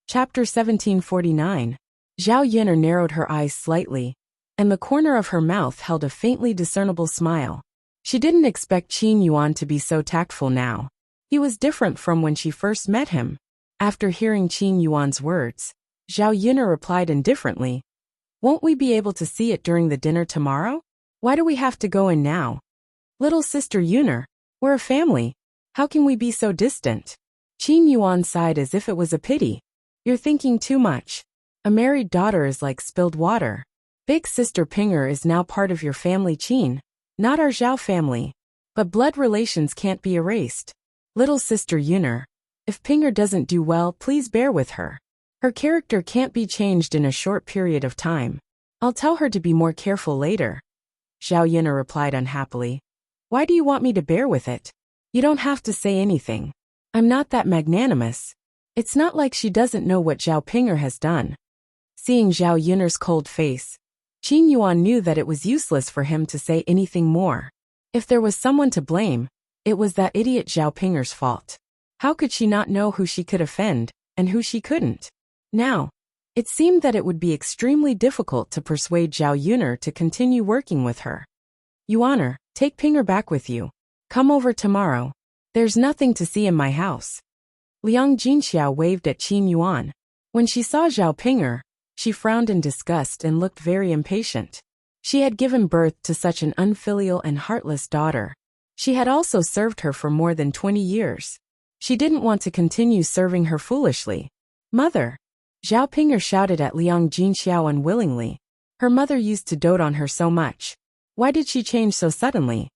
Chapter 1749. Zhao Yin'er narrowed her eyes slightly, and the corner of her mouth held a faintly discernible smile. She didn't expect Qin Yuan to be so tactful now. He was different from when she first met him. After hearing Qin Yuan's words, Zhao Yin'er replied indifferently, "Won't we be able to see it during the dinner tomorrow? Why do we have to go in now? Little sister Yin'er, we're a family. How can we be so distant?" Qin Yuan sighed as if it was a pity. "You're thinking too much. A married daughter is like spilled water. Big sister Ping'er is now part of your family Qin, not our Zhao family. But blood relations can't be erased. Little sister Yin'er, if Ping'er doesn't do well, please bear with her. Her character can't be changed in a short period of time. I'll tell her to be more careful later." Zhao Yin'er replied unhappily. "Why do you want me to bear with it? You don't have to say anything. I'm not that magnanimous. It's not like she doesn't know what Zhao Ping'er has done." Seeing Zhao Yin'er's cold face, Qin Yuan knew that it was useless for him to say anything more. If there was someone to blame, it was that idiot Zhao Ping'er's fault. How could she not know who she could offend, and who she couldn't? Now, it seemed that it would be extremely difficult to persuade Zhao Yin'er to continue working with her. "Yuaner, take Ping'er back with you. Come over tomorrow. There's nothing to see in my house." Liang Jinxiao waved at Qin Yuan. When she saw Zhao Ping'er, she frowned in disgust and looked very impatient. She had given birth to such an unfilial and heartless daughter. She had also served her for more than 20 years. She didn't want to continue serving her foolishly. "Mother!" Zhao Ping'er shouted at Liang Jinxiao unwillingly. Her mother used to dote on her so much. Why did she change so suddenly?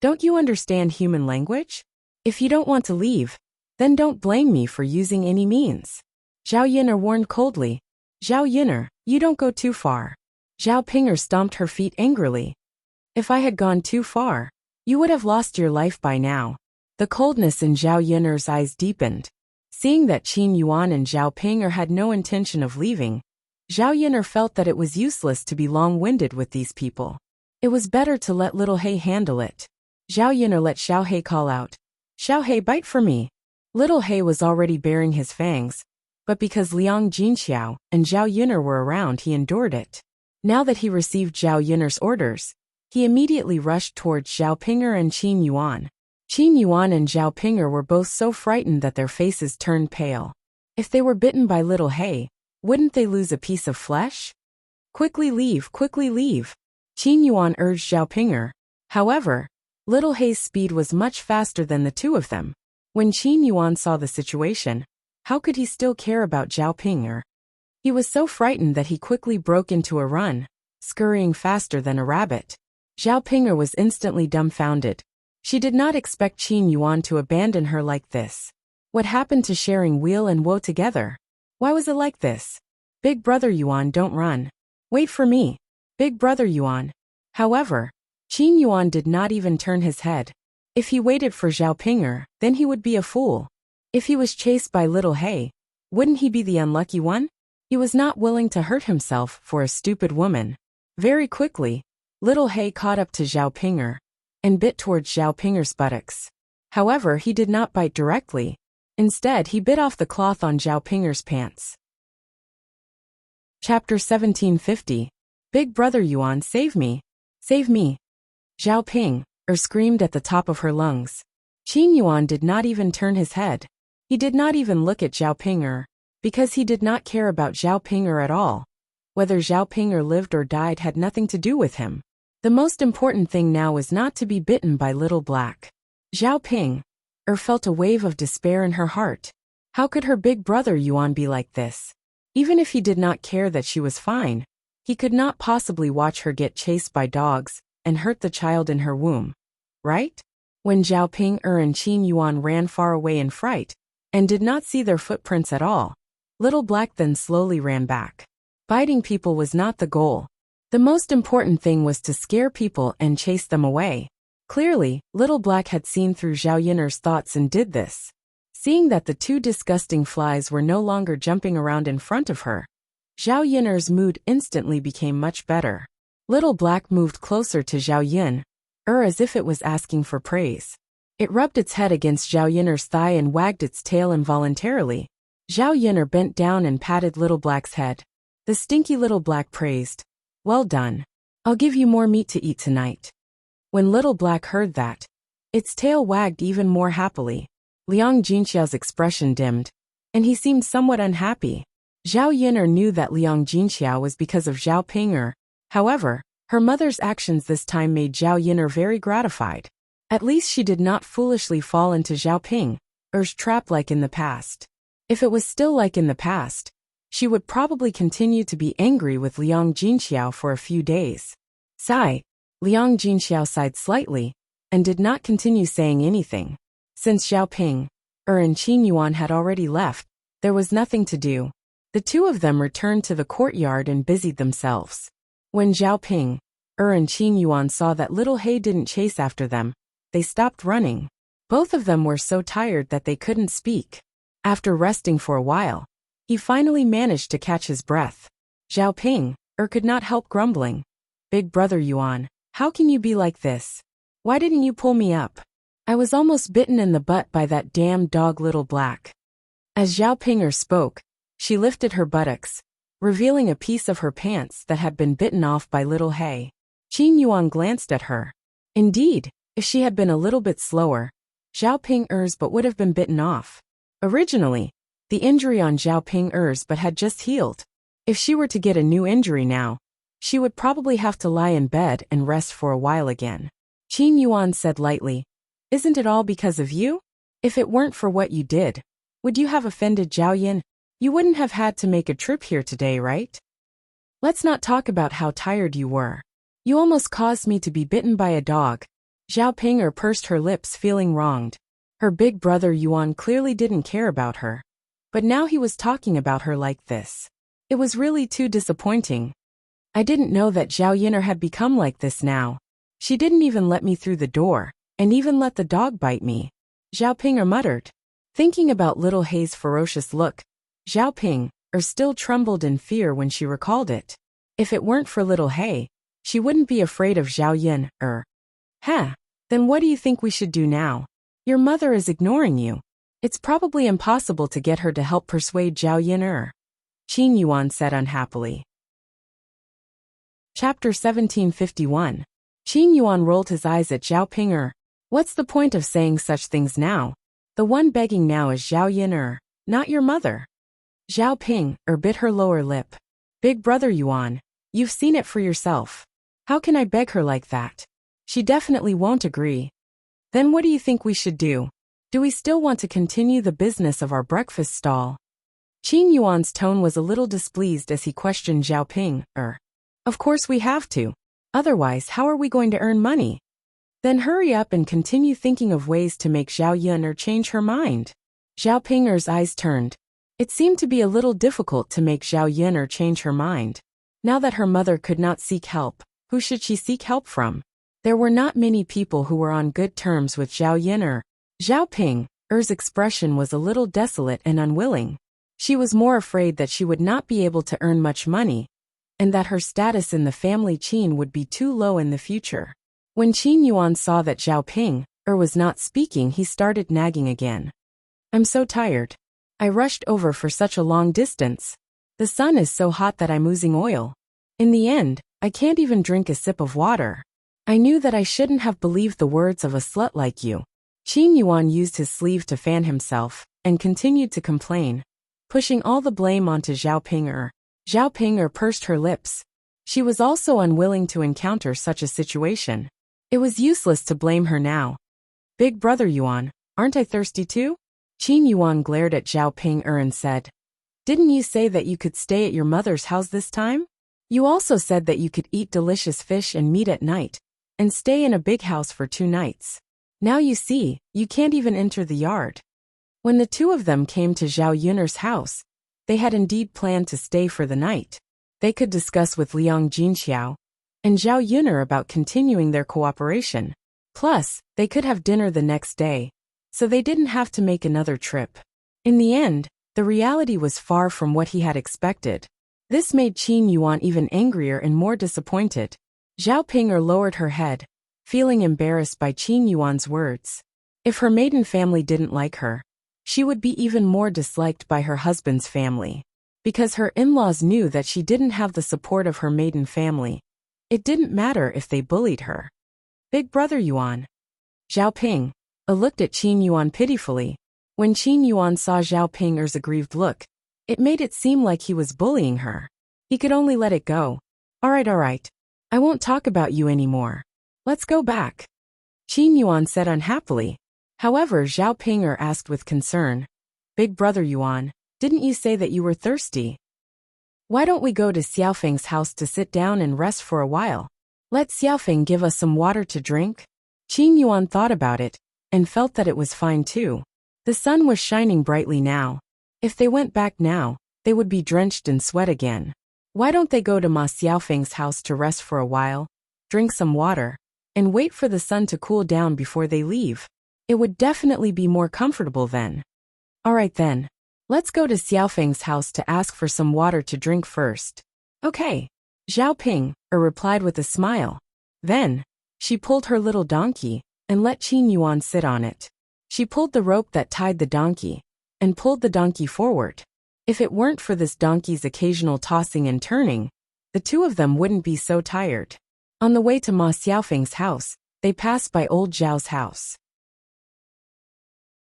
"Don't you understand human language? If you don't want to leave, then don't blame me for using any means." Zhao Yin'er warned coldly. "Zhao Yin'er, you don't go too far." Zhao Ping'er stomped her feet angrily. "If I had gone too far, you would have lost your life by now." The coldness in Zhao Yin'er's eyes deepened. Seeing that Qin Yuan and Zhao Ping'er had no intention of leaving, Zhao Yin'er felt that it was useless to be long-winded with these people. It was better to let little He handle it. Zhao Yin'er let Xiao He call out, "Xiao He, bite for me." Little He was already baring his fangs, but because Liang Jinxiao and Zhao Yin'er were around, he endured it. Now that he received Zhao Yin'er's orders, he immediately rushed towards Zhao Ping'er and Qin Yuan. Qin Yuan and Zhao Ping'er were both so frightened that their faces turned pale. If they were bitten by little He, wouldn't they lose a piece of flesh? Quickly leave, Qin Yuan urged Zhao Ping'er. However, little He's speed was much faster than the two of them. When Qin Yuan saw the situation, how could he still care about Zhao Ping'er? He was so frightened that he quickly broke into a run, scurrying faster than a rabbit. Zhao Ping'er was instantly dumbfounded. She did not expect Qin Yuan to abandon her like this. What happened to sharing weal and woe together? Why was it like this? "Big brother Yuan, don't run. Wait for me. Big brother Yuan." However, Qin Yuan did not even turn his head. If he waited for Zhao Ping'er, then he would be a fool. If he was chased by little He, wouldn't he be the unlucky one? He was not willing to hurt himself for a stupid woman. Very quickly, little He caught up to Zhao Ping'er and bit towards Zhao Ping'er's buttocks. However, he did not bite directly. Instead, he bit off the cloth on Zhao Ping'er's pants. Chapter 1750. "Big brother Yuan, save me. Save me." Zhao Ping'er screamed at the top of her lungs. Qin Yuan did not even turn his head. He did not even look at Zhao Ping'er, because he did not care about Zhao Ping'er at all. Whether Zhao Ping'er lived or died had nothing to do with him. The most important thing now was not to be bitten by little black. Zhao Ping'er felt a wave of despair in her heart. How could her big brother Yuan be like this? Even if he did not care that she was fine, he could not possibly watch her get chased by dogs and hurt the child in her womb. Right? When Zhao Ping'er and Qin Yuan ran far away in fright and did not see their footprints at all, little black then slowly ran back. Biting people was not the goal. The most important thing was to scare people and chase them away. Clearly, little black had seen through Zhao Yin'er's thoughts and did this. Seeing that the two disgusting flies were no longer jumping around in front of her, Zhao Yin'er's mood instantly became much better. Little black moved closer to Zhao Yin'er as if it was asking for praise. It rubbed its head against Zhao Yin'er's thigh and wagged its tail involuntarily. Zhao Yin'er bent down and patted Little Black's head. The stinky Little Black praised. Well done. I'll give you more meat to eat tonight. When Little Black heard that, its tail wagged even more happily. Liang Jinxiao's expression dimmed, and he seemed somewhat unhappy. Zhao Yin'er knew that Liang Jinxiao was because of Zhao Ping'er. However, her mother's actions this time made Zhao Yin'er very gratified. At least she did not foolishly fall into Zhao Ping'er's trap like in the past. If it was still like in the past, she would probably continue to be angry with Liang Jinxiao for a few days. Sigh. Liang Jinxiao sighed slightly, and did not continue saying anything. Since Zhao Ping'er and Qin Yuan had already left, there was nothing to do. The two of them returned to the courtyard and busied themselves. When Zhao Ping'er and Qin Yuan saw that Little Hay didn't chase after them, they stopped running. Both of them were so tired that they couldn't speak. After resting for a while, he finally managed to catch his breath. Zhao Ping'er could not help grumbling. Big brother Yuan, how can you be like this? Why didn't you pull me up? I was almost bitten in the butt by that damn dog Little Black. As Zhao Ping'er spoke, she lifted her buttocks, revealing a piece of her pants that had been bitten off by Little Hay. Qin Yuan glanced at her. Indeed, if she had been a little bit slower, Zhao Ping'er's butt would have been bitten off. Originally, the injury on Zhao Ping'er's butt had just healed. If she were to get a new injury now, she would probably have to lie in bed and rest for a while again. Qin Yuan said lightly, Isn't it all because of you? If it weren't for what you did, would you have offended Zhao Yin? You wouldn't have had to make a trip here today, right? Let's not talk about how tired you were. You almost caused me to be bitten by a dog. Zhao Ping'er pursed her lips, feeling wronged. Her big brother Yuan clearly didn't care about her. But now he was talking about her like this. It was really too disappointing. I didn't know that Zhao Yin'er had become like this now. She didn't even let me through the door, and even let the dog bite me. Zhao Ping'er muttered. Thinking about Little Hay's ferocious look, Zhao Ping'er still trembled in fear when she recalled it. If it weren't for Little Hay, she wouldn't be afraid of Zhao Yin'er. Then what do you think we should do now? Your mother is ignoring you. It's probably impossible to get her to help persuade Zhao Yin'er. Qin Yuan said unhappily. Chapter 1751. Qin Yuan rolled his eyes at Zhao Ping'er. What's the point of saying such things now? The one begging now is Zhao Yin'er, not your mother. Zhao Ping'er bit her lower lip. Big brother Yuan, you've seen it for yourself. How can I beg her like that? She definitely won't agree. Then what do you think we should do? Do we still want to continue the business of our breakfast stall? Qin Yuan's tone was a little displeased as he questioned Zhao Ping'er. Of course we have to. Otherwise, how are we going to earn money? Then hurry up and continue thinking of ways to make Zhao Yin'er change her mind. Zhao Ping'er's eyes turned. It seemed to be a little difficult to make Zhao Yin'er change her mind. Now that her mother could not seek help, who should she seek help from? There were not many people who were on good terms with Zhao Yin'er. Zhao Ping'er's expression was a little desolate and unwilling. She was more afraid that she would not be able to earn much money, and that her status in the family Qin would be too low in the future. When Qin Yuan saw that Zhao Ping'er was not speaking, he started nagging again. I'm so tired. I rushed over for such a long distance. The sun is so hot that I'm oozing oil. In the end, I can't even drink a sip of water. I knew that I shouldn't have believed the words of a slut like you. Qin Yuan used his sleeve to fan himself, and continued to complain, pushing all the blame onto Zhao Ping'er. Zhao Ping'er pursed her lips. She was also unwilling to encounter such a situation. It was useless to blame her now. Big brother Yuan, aren't I thirsty too? Qin Yuan glared at Zhao Ping'er and said, Didn't you say that you could stay at your mother's house this time? You also said that you could eat delicious fish and meat at night, and stay in a big house for 2 nights. Now you see, you can't even enter the yard. When the two of them came to Zhao Yin'er's house, they had indeed planned to stay for the night. They could discuss with Liang Jinxiao and Zhao Yin'er about continuing their cooperation. Plus, they could have dinner the next day, so they didn't have to make another trip. In the end, the reality was far from what he had expected. This made Qin Yuan even angrier and more disappointed. Zhao Ping'er lowered her head, feeling embarrassed by Qin Yuan's words. If her maiden family didn't like her, she would be even more disliked by her husband's family. Because her in-laws knew that she didn't have the support of her maiden family, it didn't matter if they bullied her. Big brother Yuan. Zhao Ping looked at Qin Yuan pitifully. When Qin Yuan saw Zhao Ping's aggrieved look, it made it seem like he was bullying her. He could only let it go. All right. I won't talk about you anymore. Let's go back. Qin Yuan said unhappily. However, Zhao Ping asked with concern. Big brother Yuan, didn't you say that you were thirsty? Why don't we go to Xiaofeng's house to sit down and rest for a while? Let Xiaofeng give us some water to drink? Qin Yuan thought about it, and felt that it was fine too. The sun was shining brightly now. If they went back now, they would be drenched in sweat again. Why don't they go to Ma Xiaofeng's house to rest for a while, drink some water, and wait for the sun to cool down before they leave? It would definitely be more comfortable then. Alright then. Let's go to Xiaofeng's house to ask for some water to drink first. Okay. Zhao Ping replied with a smile. Then, she pulled her little donkey, and let Qin Yuan sit on it. She pulled the rope that tied the donkey, and pulled the donkey forward. If it weren't for this donkey's occasional tossing and turning, the two of them wouldn't be so tired. On the way to Ma Xiaofeng's house, they passed by old Zhao's house.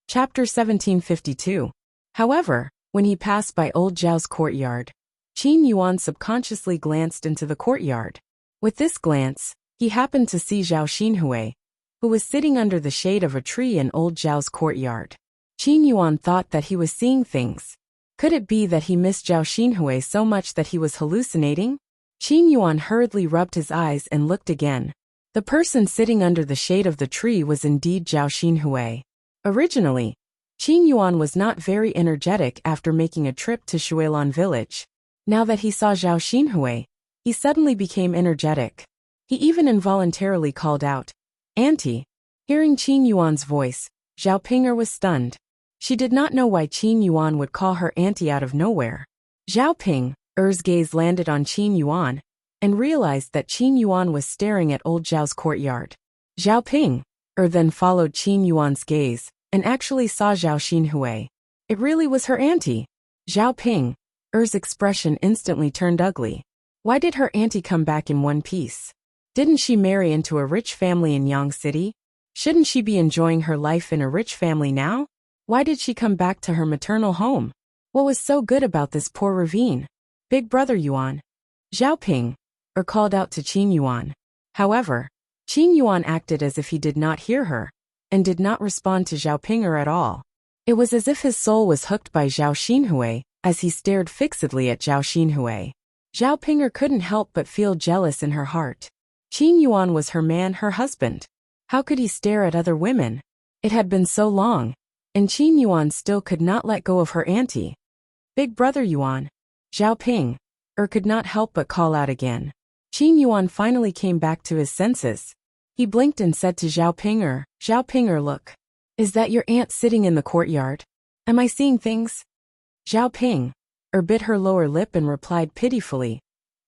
Chapter 1752. However, when he passed by old Zhao's courtyard, Qin Yuan subconsciously glanced into the courtyard. With this glance, he happened to see Zhao Xinhui, who was sitting under the shade of a tree in old Zhao's courtyard. Qin Yuan thought that he was seeing things. Could it be that he missed Zhao Xinhui so much that he was hallucinating? Qin Yuan hurriedly rubbed his eyes and looked again. The person sitting under the shade of the tree was indeed Zhao Xinhui. Originally, Qin Yuan was not very energetic after making a trip to Shuilan village. Now that he saw Zhao Xinhui, he suddenly became energetic. He even involuntarily called out, "Auntie." Hearing Qin Yuan's voice, Zhao Ping was stunned. She did not know why Qin Yuan would call her auntie out of nowhere. Zhao Ping's gaze landed on Qin Yuan, and realized that Qin Yuan was staring at old Zhao's courtyard. Zhao Ping then followed Qin Yuan's gaze, and actually saw Zhao Xinhui. It really was her auntie. Zhao Ping's expression instantly turned ugly. Why did her auntie come back in one piece? Didn't she marry into a rich family in Yang City? Shouldn't she be enjoying her life in a rich family now? Why did she come back to her maternal home? What was so good about this poor ravine? Big brother Yuan. Zhao Ping called out to Qin Yuan. However, Qin Yuan acted as if he did not hear her, and did not respond to Zhao Ping at all. It was as if his soul was hooked by Zhao Xinhui, as he stared fixedly at Zhao Xinhui. Zhao Ping couldn't help but feel jealous in her heart. Qin Yuan was her man, her husband. How could he stare at other women? It had been so long, and Qin Yuan still could not let go of her auntie. Big brother Yuan. Zhao Ping could not help but call out again. Qin Yuan finally came back to his senses. He blinked and said to Zhao Ping, look. Is that your aunt sitting in the courtyard? Am I seeing things? Zhao Ping bit her lower lip and replied pitifully.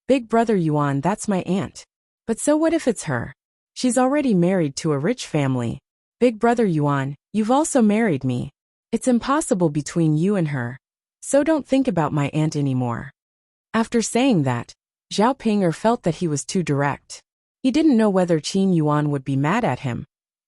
Big brother Yuan, that's my aunt. But so what if it's her? She's already married to a rich family. Big brother Yuan, you've also married me. It's impossible between you and her. So don't think about my aunt anymore. After saying that, Zhao Ping felt that he was too direct. He didn't know whether Qin Yuan would be mad at him.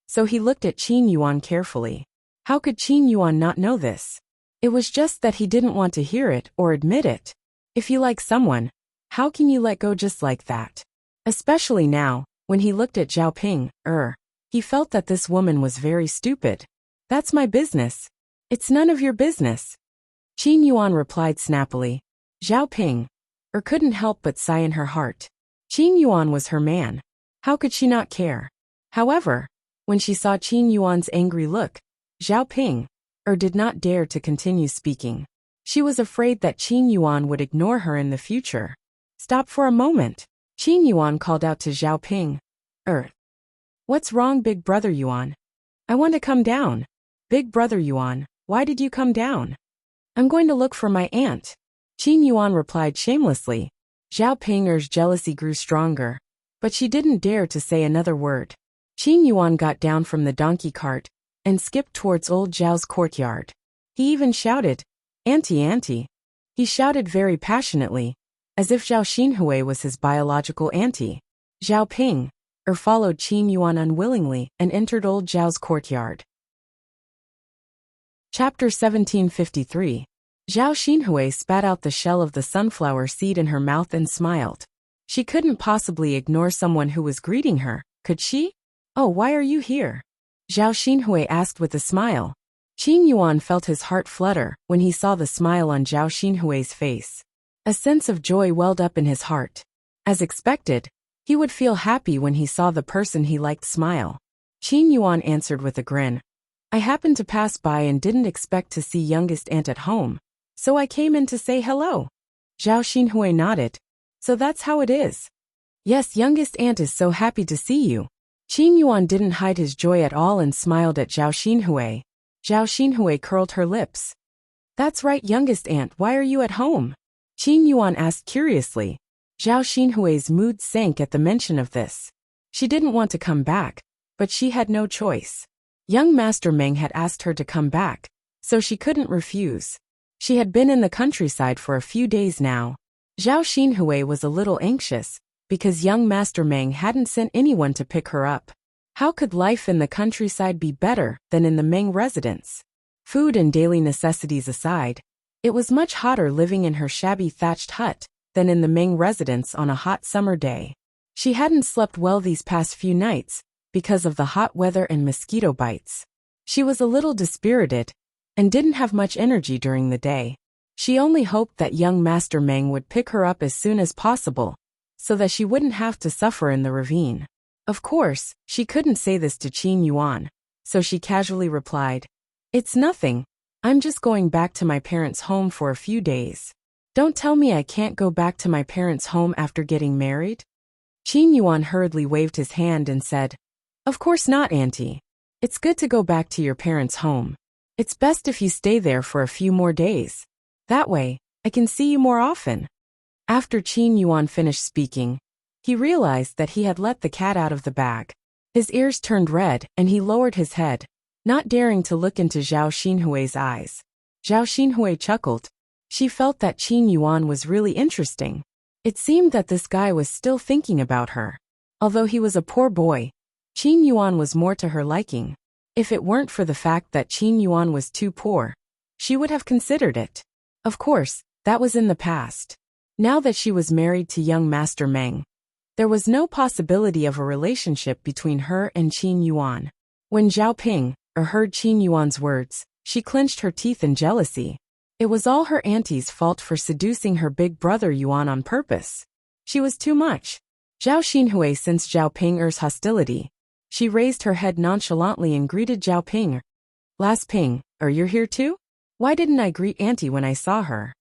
So he looked at Qin Yuan carefully. How could Qin Yuan not know this? It was just that he didn't want to hear it or admit it. If you like someone, how can you let go just like that? Especially now, when he looked at Zhao Ping, he felt that this woman was very stupid. That's my business. It's none of your business. Qin Yuan replied snappily. Zhao Ping couldn't help but sigh in her heart. Qin Yuan was her man. How could she not care? However, when she saw Qin Yuan's angry look, Zhao Ping did not dare to continue speaking. She was afraid that Qin Yuan would ignore her in the future. Stop for a moment. Qin Yuan called out to Zhao Ping. What's wrong, big brother Yuan? I want to come down. Big brother Yuan, why did you come down? I'm going to look for my aunt. Qin Yuan replied shamelessly. Zhao Ping's jealousy grew stronger, but she didn't dare to say another word. Qin Yuan got down from the donkey cart and skipped towards old Zhao's courtyard. He even shouted, "Auntie, auntie." He shouted very passionately, as if Zhao Xinhui was his biological auntie. Zhao Ping, followed Qin Yuan unwillingly and entered old Zhao's courtyard. Chapter 1753. Zhao Xinhui spat out the shell of the sunflower seed in her mouth and smiled. She couldn't possibly ignore someone who was greeting her, could she? "Oh, why are you here?" Zhao Xinhui asked with a smile. Qin Yuan felt his heart flutter when he saw the smile on Zhao Xinhui's face. A sense of joy welled up in his heart. As expected, he would feel happy when he saw the person he liked smile. Qin Yuan answered with a grin. "I happened to pass by and didn't expect to see youngest aunt at home, so I came in to say hello." Zhao Xinhui nodded. "So that's how it is." "Yes, youngest aunt is so happy to see you." Qin Yuan didn't hide his joy at all and smiled at Zhao Xinhui. Zhao Xinhui curled her lips. "That's right, youngest aunt, why are you at home?" Qin Yuan asked curiously. Zhao Xinhui's mood sank at the mention of this. She didn't want to come back, but she had no choice. Young Master Meng had asked her to come back, so she couldn't refuse. She had been in the countryside for a few days now. Zhao Xinhui was a little anxious, because young Master Meng hadn't sent anyone to pick her up. How could life in the countryside be better than in the Meng residence? Food and daily necessities aside, it was much hotter living in her shabby thatched hut than in the Meng residence on a hot summer day. She hadn't slept well these past few nights because of the hot weather and mosquito bites. She was a little dispirited and didn't have much energy during the day. She only hoped that young Master Meng would pick her up as soon as possible, so that she wouldn't have to suffer in the ravine. Of course, she couldn't say this to Qin Yuan, so she casually replied, "It's nothing. I'm just going back to my parents' home for a few days." "Don't tell me I can't go back to my parents' home after getting married?" Qin Yuan hurriedly waved his hand and said, "Of course not, auntie. It's good to go back to your parents' home. It's best if you stay there for a few more days. That way, I can see you more often." After Qin Yuan finished speaking, he realized that he had let the cat out of the bag. His ears turned red and he lowered his head, not daring to look into Zhao Xinhui's eyes. Zhao Xinhui chuckled. She felt that Qin Yuan was really interesting. It seemed that this guy was still thinking about her. Although he was a poor boy, Qin Yuan was more to her liking. If it weren't for the fact that Qin Yuan was too poor, she would have considered it. Of course, that was in the past. Now that she was married to young Master Meng, there was no possibility of a relationship between her and Qin Yuan. When Zhao Ping heard Qin Yuan's words, she clenched her teeth in jealousy. It was all her auntie's fault for seducing her big brother Yuan on purpose. She was too much. Zhao Xinhui sensed Zhao Ping's hostility. She raised her head nonchalantly and greeted Zhao Ping. "Last Ping, you're here too? Why didn't I greet auntie when I saw her?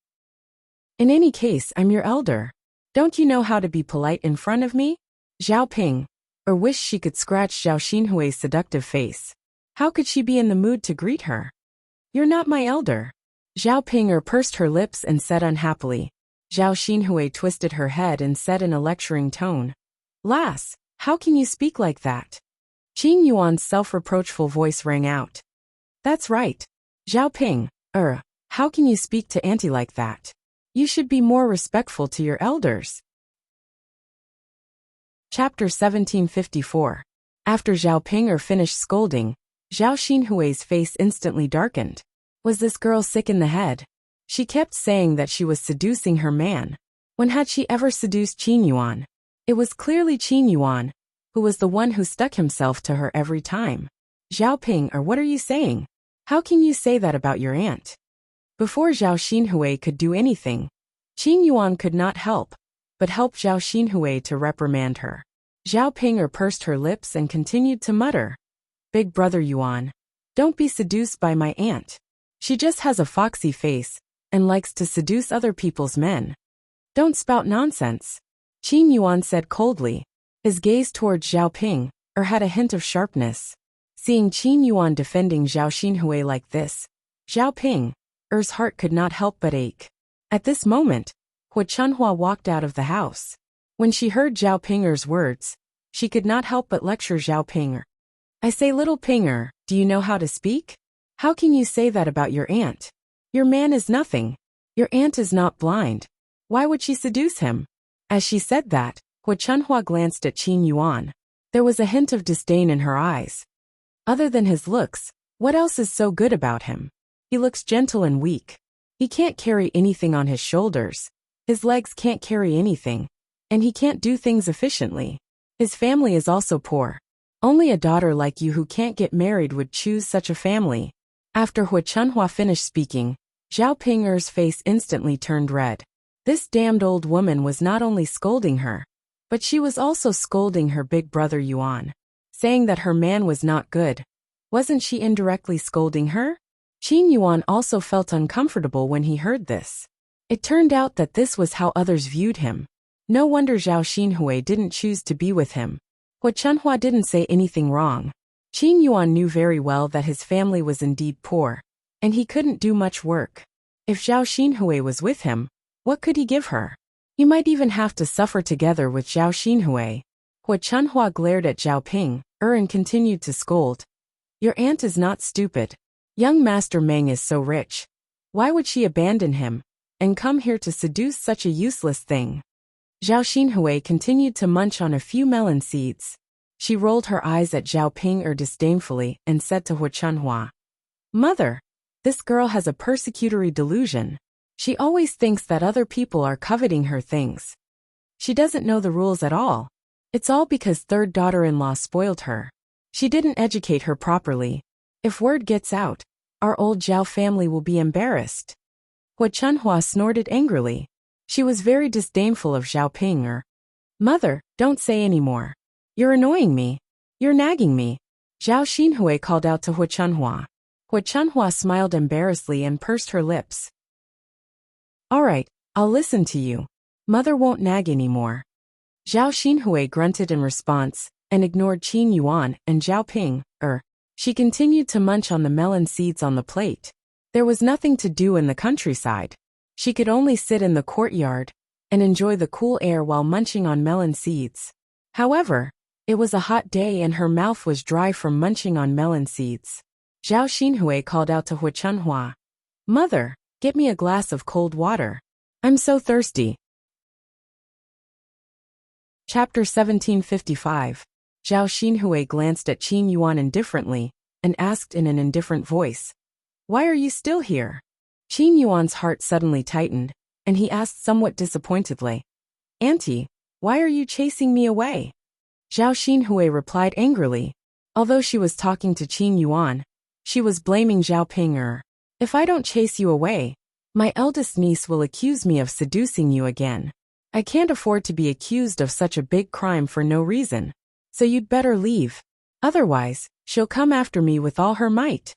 In any case, I'm your elder. Don't you know how to be polite in front of me?" Zhao Ping wished she could scratch Zhao Xinhui's seductive face. How could she be in the mood to greet her? "You're not my elder." Zhao Ping pursed her lips and said unhappily. Zhao Xinhui twisted her head and said in a lecturing tone, "Lass, how can you speak like that?" Qin Yuan's self-reproachful voice rang out. "That's right. Zhao Ping, how can you speak to auntie like that? You should be more respectful to your elders." Chapter 1754. After Zhao Ping finished scolding, Zhao Xinhui's face instantly darkened. Was this girl sick in the head? She kept saying that she was seducing her man. When had she ever seduced Qin Yuan? It was clearly Qin Yuan, who was the one who stuck himself to her every time. "Zhao Ping, what are you saying? How can you say that about your aunt?" Before Zhao Xinhui could do anything, Qin Yuan could not help but help Zhao Xinhui to reprimand her. Zhao Ping pursed her lips and continued to mutter, "Big brother Yuan, don't be seduced by my aunt. She just has a foxy face and likes to seduce other people's men. Don't spout nonsense." Qin Yuan said coldly. His gaze toward Zhao Ping had a hint of sharpness. Seeing Qin Yuan defending Zhao Xinhui like this, Zhao Ping's heart could not help but ache. At this moment, Hua Chunhua walked out of the house. When she heard Zhao Ping's words, she could not help but lecture Zhao Ping. "I say, little Ping, do you know how to speak? How can you say that about your aunt? Your man is nothing. Your aunt is not blind. Why would she seduce him? As she said that, Hu Chunhua glanced at Qin Yuan. There was a hint of disdain in her eyes. Other than his looks, what else is so good about him? He looks gentle and weak. He can't carry anything on his shoulders. His legs can't carry anything. And he can't do things efficiently. His family is also poor. Only a daughter like you who can't get married would choose such a family. After Hu Chunhua finished speaking, Zhao Ping'er's face instantly turned red. This damned old woman was not only scolding her, but she was also scolding her big brother Yuan, saying that her man was not good. Wasn't she indirectly scolding her? Qin Yuan also felt uncomfortable when he heard this. It turned out that this was how others viewed him. No wonder Zhao Xinhui didn't choose to be with him. Hu Chunhua didn't say anything wrong. Qin Yuan knew very well that his family was indeed poor, and he couldn't do much work. If Zhao Xinhui was with him, what could he give her? He might even have to suffer together with Zhao Xinhui. Hu Chunhua glared at Zhao Ping, and continued to scold. Your aunt is not stupid. Young Master Meng is so rich. Why would she abandon him and come here to seduce such a useless thing? Zhao Xinhui continued to munch on a few melon seeds. She rolled her eyes at Zhao Ping disdainfully and said to Hu Chunhua, Mother, this girl has a persecutory delusion. She always thinks that other people are coveting her things. She doesn't know the rules at all. It's all because third daughter-in-law spoiled her. She didn't educate her properly. If word gets out, our old Zhao family will be embarrassed. Hu Chunhua snorted angrily. She was very disdainful of Zhao Ping. Mother, don't say any more. You're annoying me. You're nagging me. Zhao Xinhui called out to Hu Chunhua. Hu Chunhua smiled embarrassedly and pursed her lips. All right, I'll listen to you. Mother won't nag anymore. Zhao Xinhui grunted in response and ignored Qin Yuan and Zhao Ping. She continued to munch on the melon seeds on the plate. There was nothing to do in the countryside. She could only sit in the courtyard and enjoy the cool air while munching on melon seeds. However, it was a hot day and her mouth was dry from munching on melon seeds. Zhao Xinhui called out to Hu Chunhua. Mother, get me a glass of cold water. I'm so thirsty. Chapter 1755. Zhao Xinhui glanced at Qin Yuan indifferently and asked in an indifferent voice, Why are you still here? Qin Yuan's heart suddenly tightened, and he asked somewhat disappointedly, Auntie, why are you chasing me away? Zhao Xinhui replied angrily. Although she was talking to Qin Yuan, she was blaming Zhao Ping. If I don't chase you away, my eldest niece will accuse me of seducing you again. I can't afford to be accused of such a big crime for no reason. So you'd better leave. Otherwise, she'll come after me with all her might.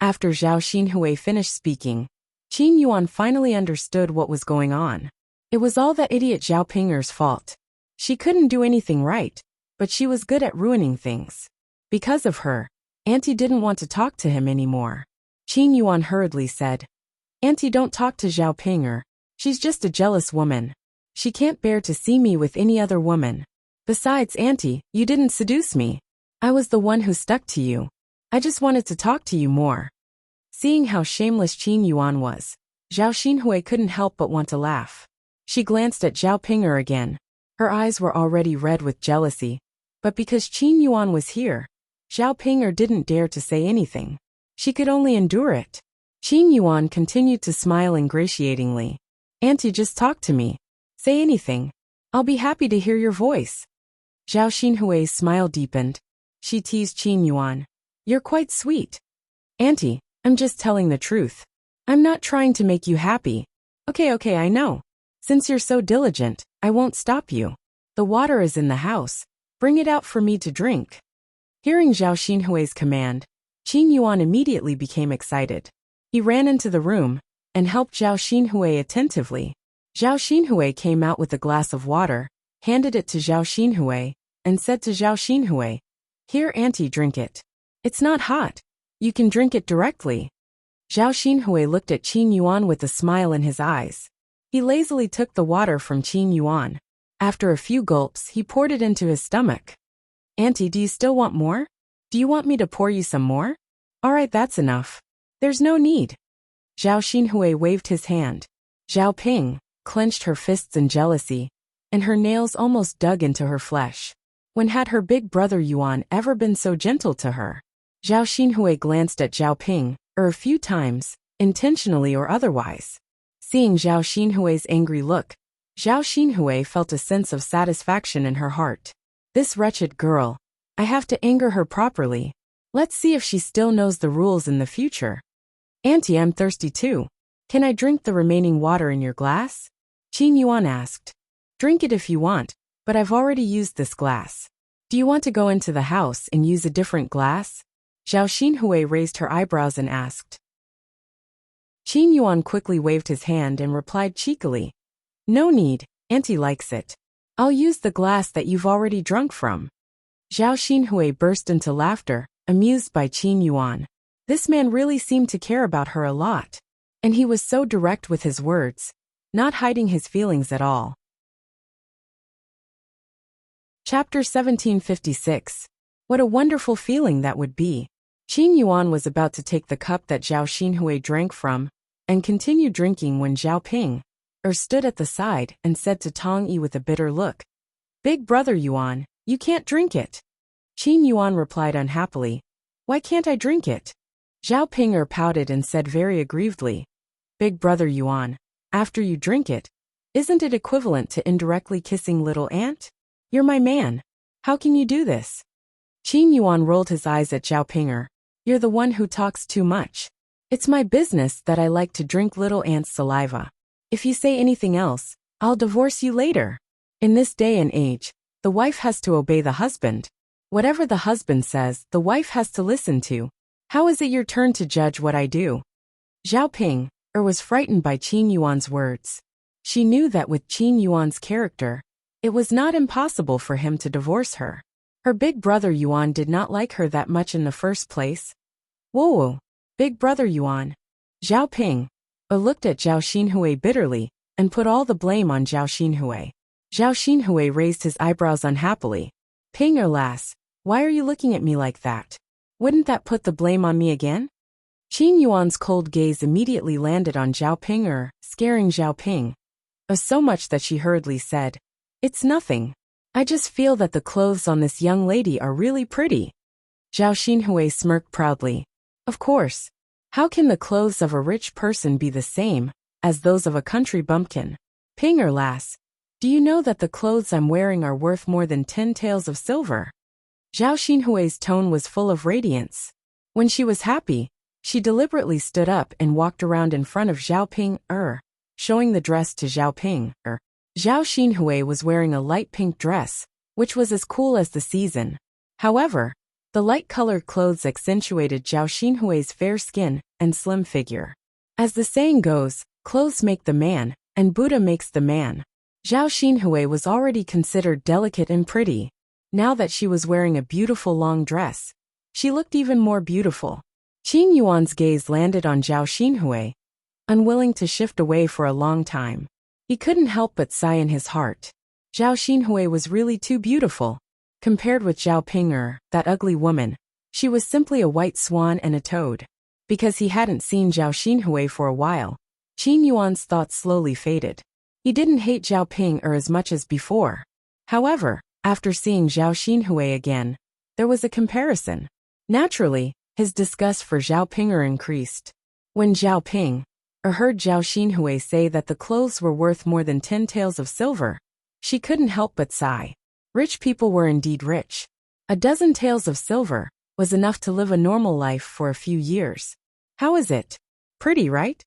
After Zhao Xinhui finished speaking, Qin Yuan finally understood what was going on. It was all that idiot Zhao Ping's fault. She couldn't do anything right, but she was good at ruining things. Because of her, Auntie didn't want to talk to him anymore. Qin Yuan hurriedly said, Auntie, don't talk to Zhao Ping. She's just a jealous woman. She can't bear to see me with any other woman. Besides, Auntie, you didn't seduce me. I was the one who stuck to you. I just wanted to talk to you more. Seeing how shameless Qin Yuan was, Zhao Xinhui couldn't help but want to laugh. She glanced at Zhao Ping again. Her eyes were already red with jealousy. But because Qin Yuan was here, Zhao Ping didn't dare to say anything. She could only endure it. Qin Yuan continued to smile ingratiatingly. Auntie, just talk to me. Say anything. I'll be happy to hear your voice. Zhao Xinhui's smile deepened. She teased Qin Yuan. You're quite sweet. Auntie, I'm just telling the truth. I'm not trying to make you happy. Okay, I know. Since you're so diligent, I won't stop you. The water is in the house. Bring it out for me to drink. Hearing Zhao Xinhui's command, Qin Yuan immediately became excited. He ran into the room and helped Zhao Xinhui attentively. Zhao Xinhui came out with a glass of water, handed it to Zhao Xinhui, and said to Zhao Xinhui, Here, Auntie, drink it. It's not hot. You can drink it directly. Zhao Xinhui looked at Qin Yuan with a smile in his eyes. He lazily took the water from Qin Yuan. After a few gulps, he poured it into his stomach. Auntie, do you still want more? Do you want me to pour you some more? All right, that's enough. There's no need. Zhao Xinhui waved his hand. Zhao Ping clenched her fists in jealousy, and her nails almost dug into her flesh. When had her big brother Yuan ever been so gentle to her? Zhao Xinhui glanced at Zhao Ping, a few times, intentionally or otherwise. Seeing Zhao Xinhui's angry look, Zhao Xinhui felt a sense of satisfaction in her heart. This wretched girl. I have to anger her properly. Let's see if she still knows the rules in the future. Auntie, I'm thirsty too. Can I drink the remaining water in your glass? Qin Yuan asked. Drink it if you want, but I've already used this glass. Do you want to go into the house and use a different glass? Zhao Xinhui raised her eyebrows and asked. Qin Yuan quickly waved his hand and replied cheekily. No need, Auntie likes it. I'll use the glass that you've already drunk from. Zhao Xinhui burst into laughter, amused by Qin Yuan. This man really seemed to care about her a lot. And he was so direct with his words, not hiding his feelings at all. Chapter 1756. What a wonderful feeling that would be. Qin Yuan was about to take the cup that Zhao Xinhui drank from, and continue drinking when Zhao Ping stood at the side and said to Tong Yi with a bitter look, Big brother Yuan, you can't drink it. Qin Yuan replied unhappily, Why can't I drink it? Zhao Ping pouted and said very aggrievedly, Big brother Yuan, after you drink it, isn't it equivalent to indirectly kissing little aunt? You're my man. How can you do this? Qin Yuan rolled his eyes at Zhao Ping. You're the one who talks too much. It's my business that I like to drink little aunt's saliva. If you say anything else, I'll divorce you later. In this day and age, the wife has to obey the husband. Whatever the husband says, the wife has to listen to. How is it your turn to judge what I do? Zhao Ping was frightened by Qin Yuan's words. She knew that with Qin Yuan's character, it was not impossible for him to divorce her. Her big brother Yuan did not like her that much in the first place. Whoa, big brother Yuan. Zhao Ping looked at Zhao Xinhui bitterly and put all the blame on Zhao Xinhui. Zhao Xinhui raised his eyebrows unhappily. Ping lass, why are you looking at me like that? Wouldn't that put the blame on me again? Qin Yuan's cold gaze immediately landed on Zhao Ping, scaring Zhao Ping. So much that she hurriedly said, It's nothing. I just feel that the clothes on this young lady are really pretty. Zhao Xinhui smirked proudly. Of course. How can the clothes of a rich person be the same as those of a country bumpkin? Ping lass, do you know that the clothes I'm wearing are worth more than 10 taels of silver? Zhao Xinhui's tone was full of radiance. When she was happy, she deliberately stood up and walked around in front of Zhao Ping, showing the dress to Zhao Ping. Zhao Xinhui was wearing a light pink dress, which was as cool as the season. However, the light-colored clothes accentuated Zhao Xinhui's fair skin and slim figure. As the saying goes, clothes make the man, and Buddha makes the man. Zhao Xinhui was already considered delicate and pretty. Now that she was wearing a beautiful long dress, she looked even more beautiful. Qin Yuan's gaze landed on Zhao Xinhui, unwilling to shift away for a long time. He couldn't help but sigh in his heart. Zhao Xinhui was really too beautiful. Compared with Zhao Ping, that ugly woman, she was simply a white swan and a toad. Because he hadn't seen Zhao Xinhui for a while, Qin Yuan's thoughts slowly faded. He didn't hate Zhao Ping as much as before. However, after seeing Zhao Xinhui again, there was a comparison. Naturally, his disgust for Zhao Ping increased. When Zhao Ping heard Zhao Xinhui say that the clothes were worth more than 10 taels of silver, she couldn't help but sigh. Rich people were indeed rich. A dozen taels of silver was enough to live a normal life for a few years. How is it? Pretty, right?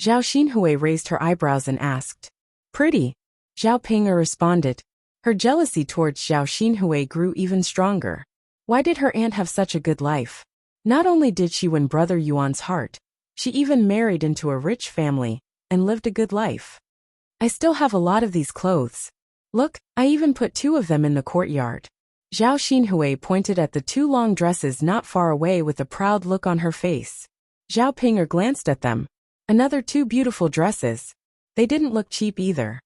Zhao Xinhui raised her eyebrows and asked. Pretty? Zhao Ping responded. Her jealousy towards Zhao Xinhui grew even stronger. Why did her aunt have such a good life? Not only did she win brother Yuan's heart, she even married into a rich family and lived a good life. I still have a lot of these clothes. Look, I even put 2 of them in the courtyard. Zhao Xinhui pointed at the 2 long dresses not far away with a proud look on her face. Zhao Ping glanced at them. Another 2 beautiful dresses. They didn't look cheap either.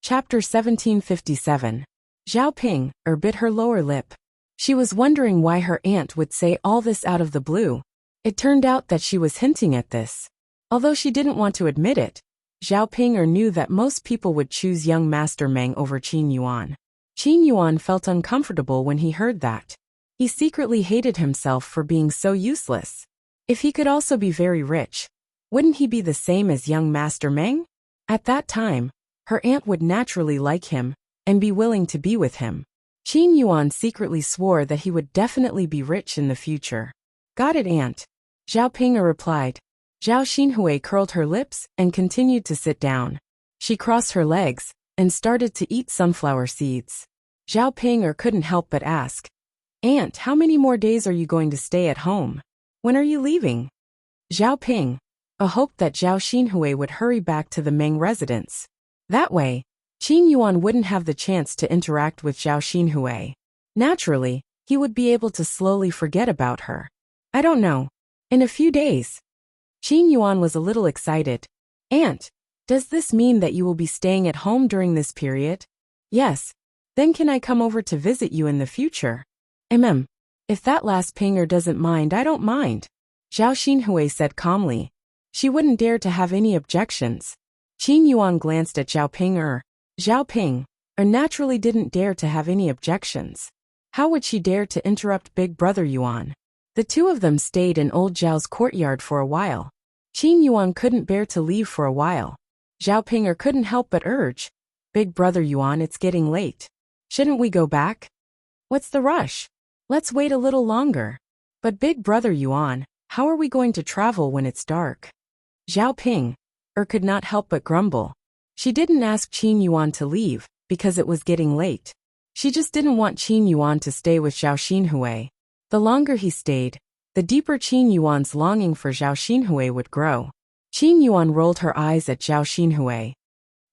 Chapter 1757. Zhao Ping bit her lower lip. She was wondering why her aunt would say all this out of the blue. It turned out that she was hinting at this. Although she didn't want to admit it, Zhao Ping'er knew that most people would choose young Master Meng over Qin Yuan. Qin Yuan felt uncomfortable when he heard that. He secretly hated himself for being so useless. If he could also be very rich, wouldn't he be the same as young Master Meng? At that time, her aunt would naturally like him and be willing to be with him. Qin Yuan secretly swore that he would definitely be rich in the future. Got it, aunt. Zhao Ping'er replied. Zhao Xinhui curled her lips and continued to sit down. She crossed her legs and started to eat sunflower seeds. Zhao Ping'er couldn't help but ask, Aunt, how many more days are you going to stay at home? When are you leaving? Zhao Ping hoped that Zhao Xinhui would hurry back to the Meng residence. That way, Qin Yuan wouldn't have the chance to interact with Zhao Xinhui. Naturally, he would be able to slowly forget about her. I don't know. In a few days. Qin Yuan was a little excited. Aunt, does this mean that you will be staying at home during this period? Yes. Then can I come over to visit you in the future? If that last Ping'er doesn't mind, I don't mind. Zhao Xinhui said calmly. She wouldn't dare to have any objections. Qin Yuan glanced at Zhao Ping'er. Zhao Ping'er naturally didn't dare to have any objections. How would she dare to interrupt Big Brother Yuan? The two of them stayed in old Zhao's courtyard for a while. Qin Yuan couldn't bear to leave for a while. Zhao Ping'er couldn't help but urge, Big Brother Yuan, it's getting late. Shouldn't we go back? What's the rush? Let's wait a little longer. But Big Brother Yuan, how are we going to travel when it's dark? Zhao Ping'er could not help but grumble. She didn't ask Qin Yuan to leave because it was getting late. She just didn't want Qin Yuan to stay with Zhao Xinhui. The longer he stayed, the deeper Qin Yuan's longing for Zhao Xinhui would grow. Qin Yuan rolled her eyes at Zhao Xinhui.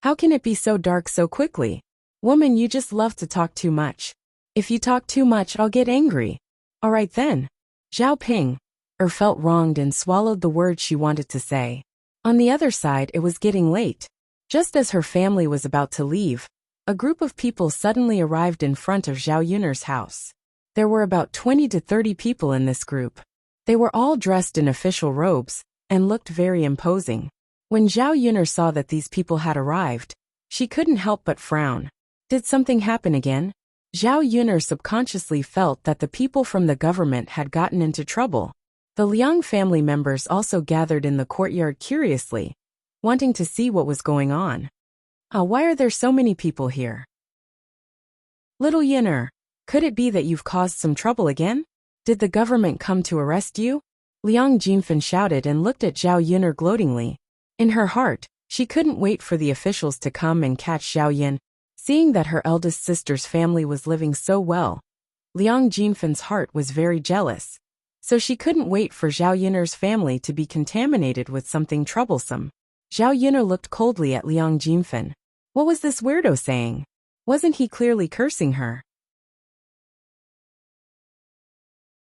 How can it be so dark so quickly? Woman, you just love to talk too much. If you talk too much, I'll get angry. All right then. Zhao Ping'er felt wronged and swallowed the words she wanted to say. On the other side, it was getting late. Just as her family was about to leave, a group of people suddenly arrived in front of Zhao Yun'er's house. There were about 20 to 30 people in this group. They were all dressed in official robes and looked very imposing. When Zhao Yun'er saw that these people had arrived, she couldn't help but frown. Did something happen again? Zhao Yun'er subconsciously felt that the people from the government had gotten into trouble. The Liang family members also gathered in the courtyard curiously, wanting to see what was going on. Why are there so many people here? Little Yun'er, could it be that you've caused some trouble again? Did the government come to arrest you? Liang Jinfen shouted and looked at Zhao Yun'er gloatingly. In her heart, she couldn't wait for the officials to come and catch Zhao Yun. Seeing that her eldest sister's family was living so well, Liang Jinfen's heart was very jealous. So she couldn't wait for Zhao Yun'er's family to be contaminated with something troublesome. Zhao Yun'er looked coldly at Liang Jinfen. What was this weirdo saying? Wasn't he clearly cursing her?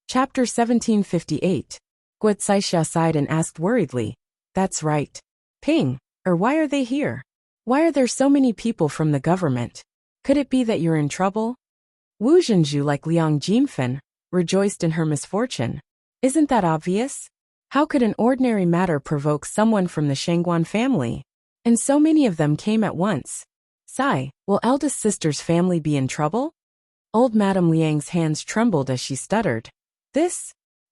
Chapter 1758. Guo Caixia sighed and asked worriedly. That's right. Why are they here? Why are there so many people from the government? Could it be that you're in trouble? Wu Zhenju, like Liang Jinfen, rejoiced in her misfortune. Isn't that obvious? How could an ordinary matter provoke someone from the Shangguan family? And so many of them came at once. Sigh, will eldest sister's family be in trouble? Old Madame Liang's hands trembled as she stuttered.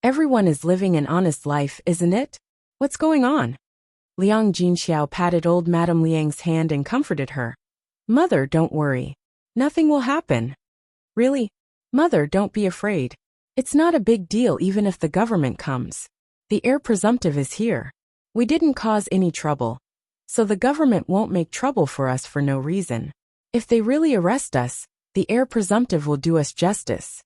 Everyone is living an honest life, isn't it? What's going on? Liang Jinxiao patted old Madame Liang's hand and comforted her. Mother, don't worry. Nothing will happen. Really? Mother, don't be afraid. It's not a big deal even if the government comes. The heir presumptive is here. We didn't cause any trouble. So the government won't make trouble for us for no reason. If they really arrest us, the heir presumptive will do us justice.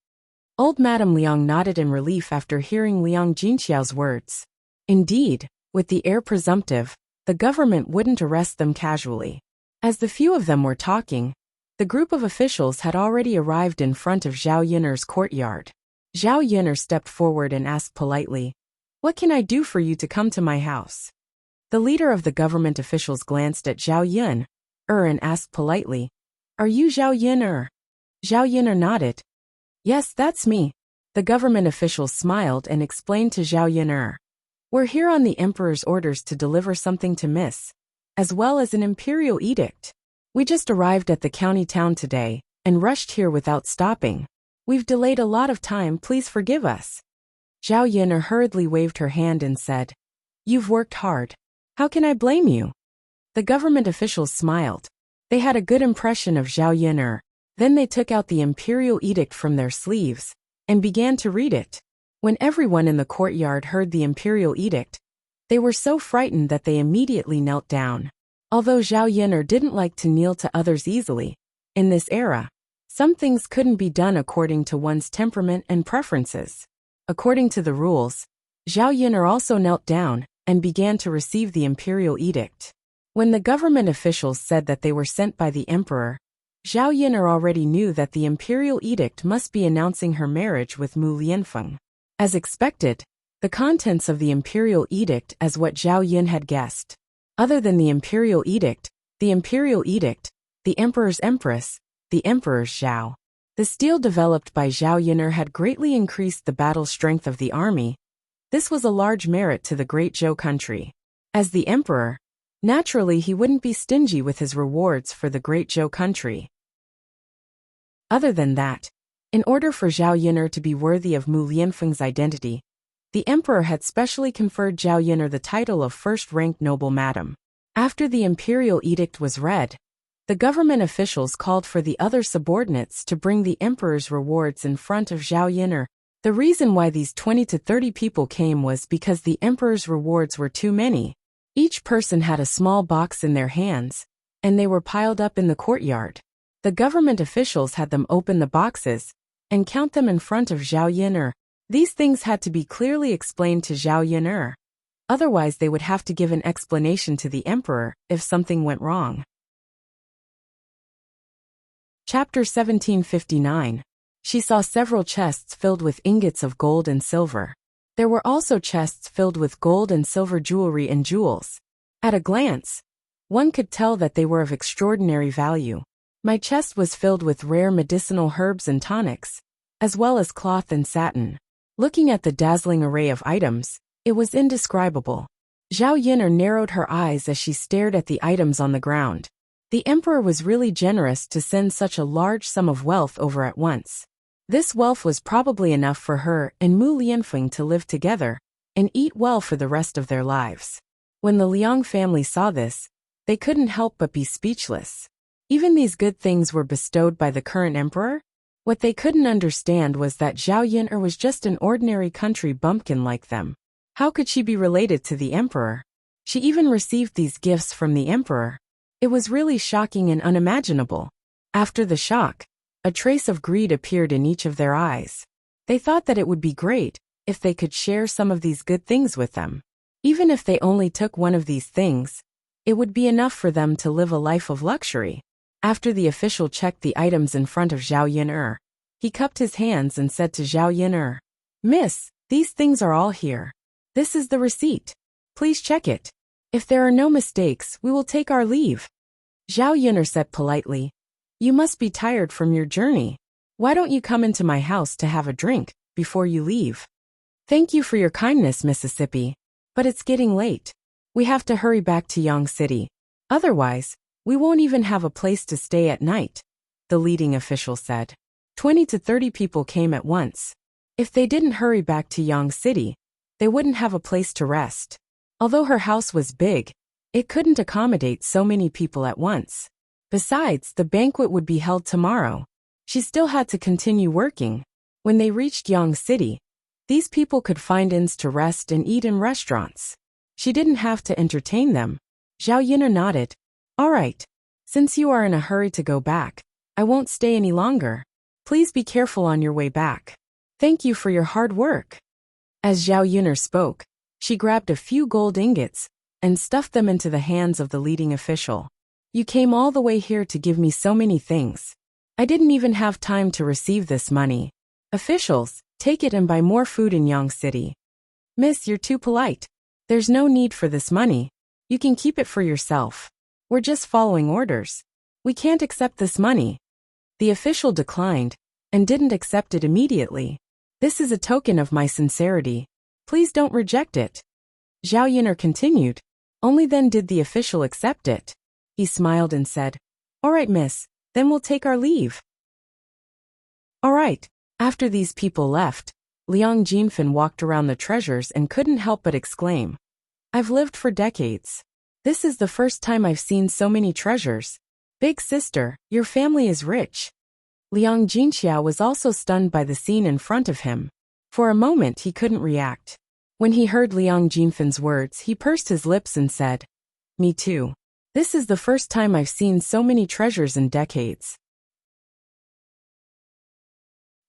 Old Madame Liang nodded in relief after hearing Liang Jinxiao's words. Indeed, with the heir presumptive, the government wouldn't arrest them casually. As the few of them were talking, the group of officials had already arrived in front of Zhao Yun'er's courtyard. Zhao Yun'er stepped forward and asked politely, What can I do for you to come to my house? The leader of the government officials glanced at Zhao Yun'er and asked politely, Are you Zhao Yun'er? Zhao Yun'er nodded. Yes, that's me. The government official smiled and explained to Zhao Yun'er. We're here on the emperor's orders to deliver something to Miss, as well as an imperial edict. We just arrived at the county town today and rushed here without stopping. We've delayed a lot of time, please forgive us. Zhao Yun'er hurriedly waved her hand and said, You've worked hard. How can I blame you? The government officials smiled. They had a good impression of Zhao Yun'er. Then they took out the imperial edict from their sleeves and began to read it. When everyone in the courtyard heard the imperial edict, they were so frightened that they immediately knelt down. Although Zhao Yun'er didn't like to kneel to others easily, in this era, some things couldn't be done according to one's temperament and preferences. According to the rules, Zhao Yun'er also knelt down and began to receive the imperial edict. When the government officials said that they were sent by the emperor, Zhao Yun'er already knew that the imperial edict must be announcing her marriage with Mu Lianfeng. As expected, the contents of the imperial edict as what Zhao Yun had guessed. Other than the imperial edict, the emperor's empress, the emperor's Zhao. The steel developed by Zhao Yun'er had greatly increased the battle strength of the army. This was a large merit to the great Zhou country. As the emperor, naturally he wouldn't be stingy with his rewards for the great Zhou country. Other than that, in order for Zhao Yun'er to be worthy of Mu Lianfeng's identity, the emperor had specially conferred Zhao Yun'er the title of first-ranked noble madam. After the imperial edict was read, the government officials called for the other subordinates to bring the emperor's rewards in front of Zhao Yun'er. The reason why these 20 to 30 people came was because the emperor's rewards were too many. Each person had a small box in their hands, and they were piled up in the courtyard. The government officials had them open the boxes and count them in front of Zhao Yun'er. These things had to be clearly explained to Zhao Yun'er. Otherwise they would have to give an explanation to the emperor if something went wrong. Chapter 1759. She saw several chests filled with ingots of gold and silver. There were also chests filled with gold and silver jewelry and jewels. At a glance, one could tell that they were of extraordinary value. My chest was filled with rare medicinal herbs and tonics, as well as cloth and satin. Looking at the dazzling array of items, it was indescribable. Zhao Yun'er narrowed her eyes as she stared at the items on the ground. The emperor was really generous to send such a large sum of wealth over at once. This wealth was probably enough for her and Mu Lianfeng to live together and eat well for the rest of their lives. When the Liang family saw this, they couldn't help but be speechless. Even these good things were bestowed by the current emperor? What they couldn't understand was that Zhao Yun'er was just an ordinary country bumpkin like them. How could she be related to the emperor? She even received these gifts from the emperor. It was really shocking and unimaginable. After the shock, a trace of greed appeared in each of their eyes. They thought that it would be great if they could share some of these good things with them. Even if they only took one of these things, it would be enough for them to live a life of luxury. After the official checked the items in front of Zhao Yun'er, he cupped his hands and said to Zhao Yun'er, Miss, these things are all here. This is the receipt. Please check it. If there are no mistakes, we will take our leave. Zhao Yun'er said politely, You must be tired from your journey. Why don't you come into my house to have a drink before you leave? Thank you for your kindness, Mississippi, but it's getting late. We have to hurry back to Yang City. Otherwise, we won't even have a place to stay at night, the leading official said. 20 to 30 people came at once. If they didn't hurry back to Yang City, they wouldn't have a place to rest. Although her house was big, it couldn't accommodate so many people at once. Besides, the banquet would be held tomorrow. She still had to continue working. When they reached Yang City, these people could find inns to rest and eat in restaurants. She didn't have to entertain them. Zhao Yun'er nodded. All right. Since you are in a hurry to go back, I won't stay any longer. Please be careful on your way back. Thank you for your hard work. As Zhao Yun'er spoke, she grabbed a few gold ingots and stuffed them into the hands of the leading official. You came all the way here to give me so many things. I didn't even have time to receive this money. Officials, take it and buy more food in Yang City. Miss, you're too polite. There's no need for this money. You can keep it for yourself. We're just following orders. We can't accept this money. The official declined and didn't accept it immediately. This is a token of my sincerity. Please don't reject it. Zhao Yin'er continued. Only then did the official accept it. He smiled and said, "All right, miss, then we'll take our leave." All right. After these people left, Liang Jinfen walked around the treasures and couldn't help but exclaim, "I've lived for decades. This is the first time I've seen so many treasures. Big sister, your family is rich." Liang Jinxiao was also stunned by the scene in front of him. For a moment he couldn't react. When he heard Liang Jinfen's words, he pursed his lips and said, "Me too. This is the first time I've seen so many treasures in decades."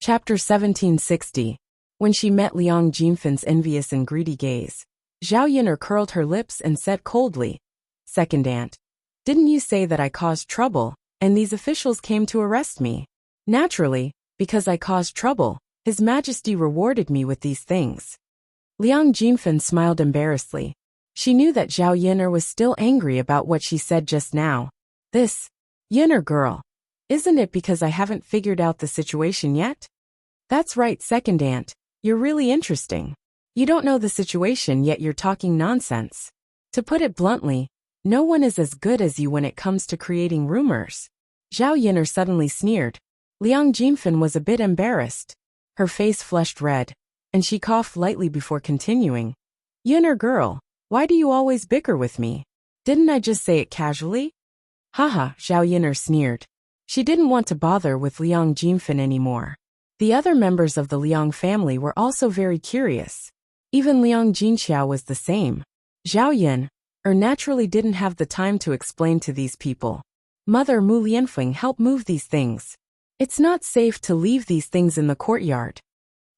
Chapter 1760. When she met Liang Jinfen's envious and greedy gaze, Zhao Yin'er curled her lips and said coldly, "Second aunt, didn't you say that I caused trouble, and these officials came to arrest me? Naturally, because I caused trouble, His Majesty rewarded me with these things." Liang Jinfen smiled embarrassedly. She knew that Zhao Yin'er was still angry about what she said just now. "This, Yin'er girl, isn't it because I haven't figured out the situation yet?" "That's right, second aunt, you're really interesting. You don't know the situation yet you're talking nonsense. To put it bluntly, no one is as good as you when it comes to creating rumors." Zhao Yin'er suddenly sneered. Liang Jinfen was a bit embarrassed. Her face flushed red, and she coughed lightly before continuing. "Yin'er girl, why do you always bicker with me? Didn't I just say it casually?" Haha, Zhao Yin'er sneered. She didn't want to bother with Liang Jinfen anymore. The other members of the Liang family were also very curious. Even Liang Jinxiao was the same. Zhao Yin'er naturally didn't have the time to explain to these people. "Mother Mu Lianfeng helped move these things. It's not safe to leave these things in the courtyard."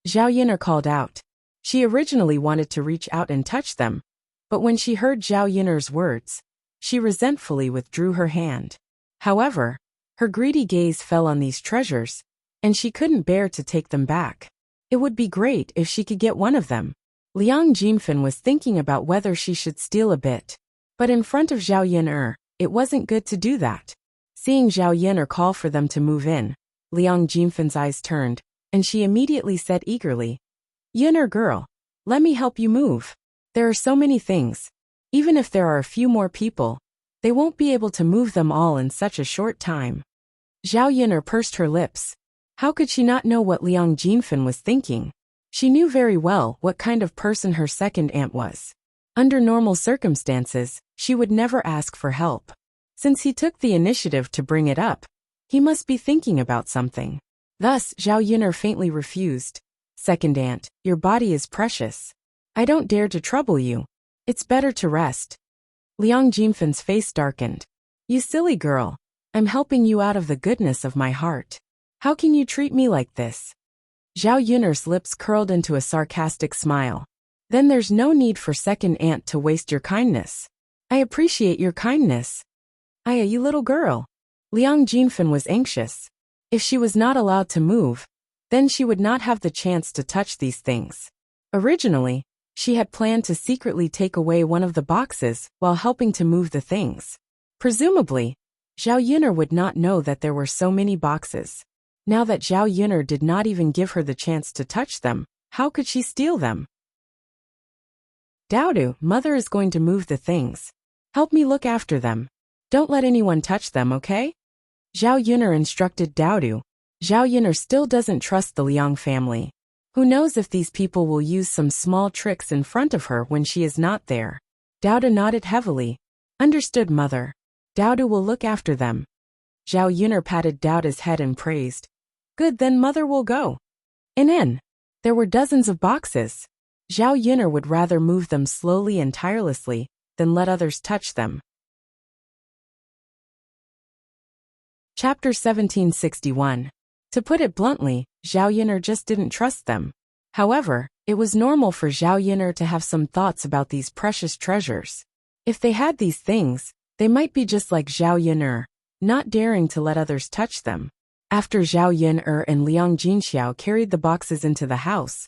Zhao Yin'er called out. She originally wanted to reach out and touch them, but when she heard Zhao Yin'er's words, she resentfully withdrew her hand. However, her greedy gaze fell on these treasures, and she couldn't bear to take them back. It would be great if she could get one of them. Liang Jinfen was thinking about whether she should steal a bit, but in front of Zhao Yin'er, it wasn't good to do that. Seeing Zhao Yin'er call for them to move in, Liang Jinfen's eyes turned, and she immediately said eagerly, "Yin'er girl, let me help you move. There are so many things. Even if there are a few more people, they won't be able to move them all in such a short time." Zhao Yin'er pursed her lips. How could she not know what Liang Jinfen was thinking? She knew very well what kind of person her second aunt was. Under normal circumstances, she would never ask for help. Since he took the initiative to bring it up, he must be thinking about something. Thus, Zhao Yin'er faintly refused. "Second aunt, your body is precious. I don't dare to trouble you. It's better to rest." Liang Jinfen's face darkened. "You silly girl. I'm helping you out of the goodness of my heart. How can you treat me like this?" Zhao Yin'er's lips curled into a sarcastic smile. "Then there's no need for second aunt to waste your kindness. I appreciate your kindness." "Aya, you little girl." Liang Jinfen was anxious. If she was not allowed to move, then she would not have the chance to touch these things. Originally, she had planned to secretly take away one of the boxes while helping to move the things. Presumably, Zhao Yin'er would not know that there were so many boxes. Now that Zhao Yin'er did not even give her the chance to touch them, how could she steal them? "Daodu, mother is going to move the things. Help me look after them. Don't let anyone touch them, okay?" Zhao Yin'er instructed Daodu. Zhao Yin'er still doesn't trust the Liang family. Who knows if these people will use some small tricks in front of her when she is not there. Daodu nodded heavily. "Understood, mother. Daodu will look after them." Zhao Yin'er patted Daodu's head and praised. "Good, then mother will go." There were dozens of boxes. Zhao Yin'er would rather move them slowly and tirelessly than let others touch them. Chapter 1761. To put it bluntly, Zhao Yin'er just didn't trust them. However, it was normal for Zhao Yin'er to have some thoughts about these precious treasures. If they had these things, they might be just like Zhao Yin'er, not daring to let others touch them. After Zhao Yin'er and Liang Jinxiao carried the boxes into the house,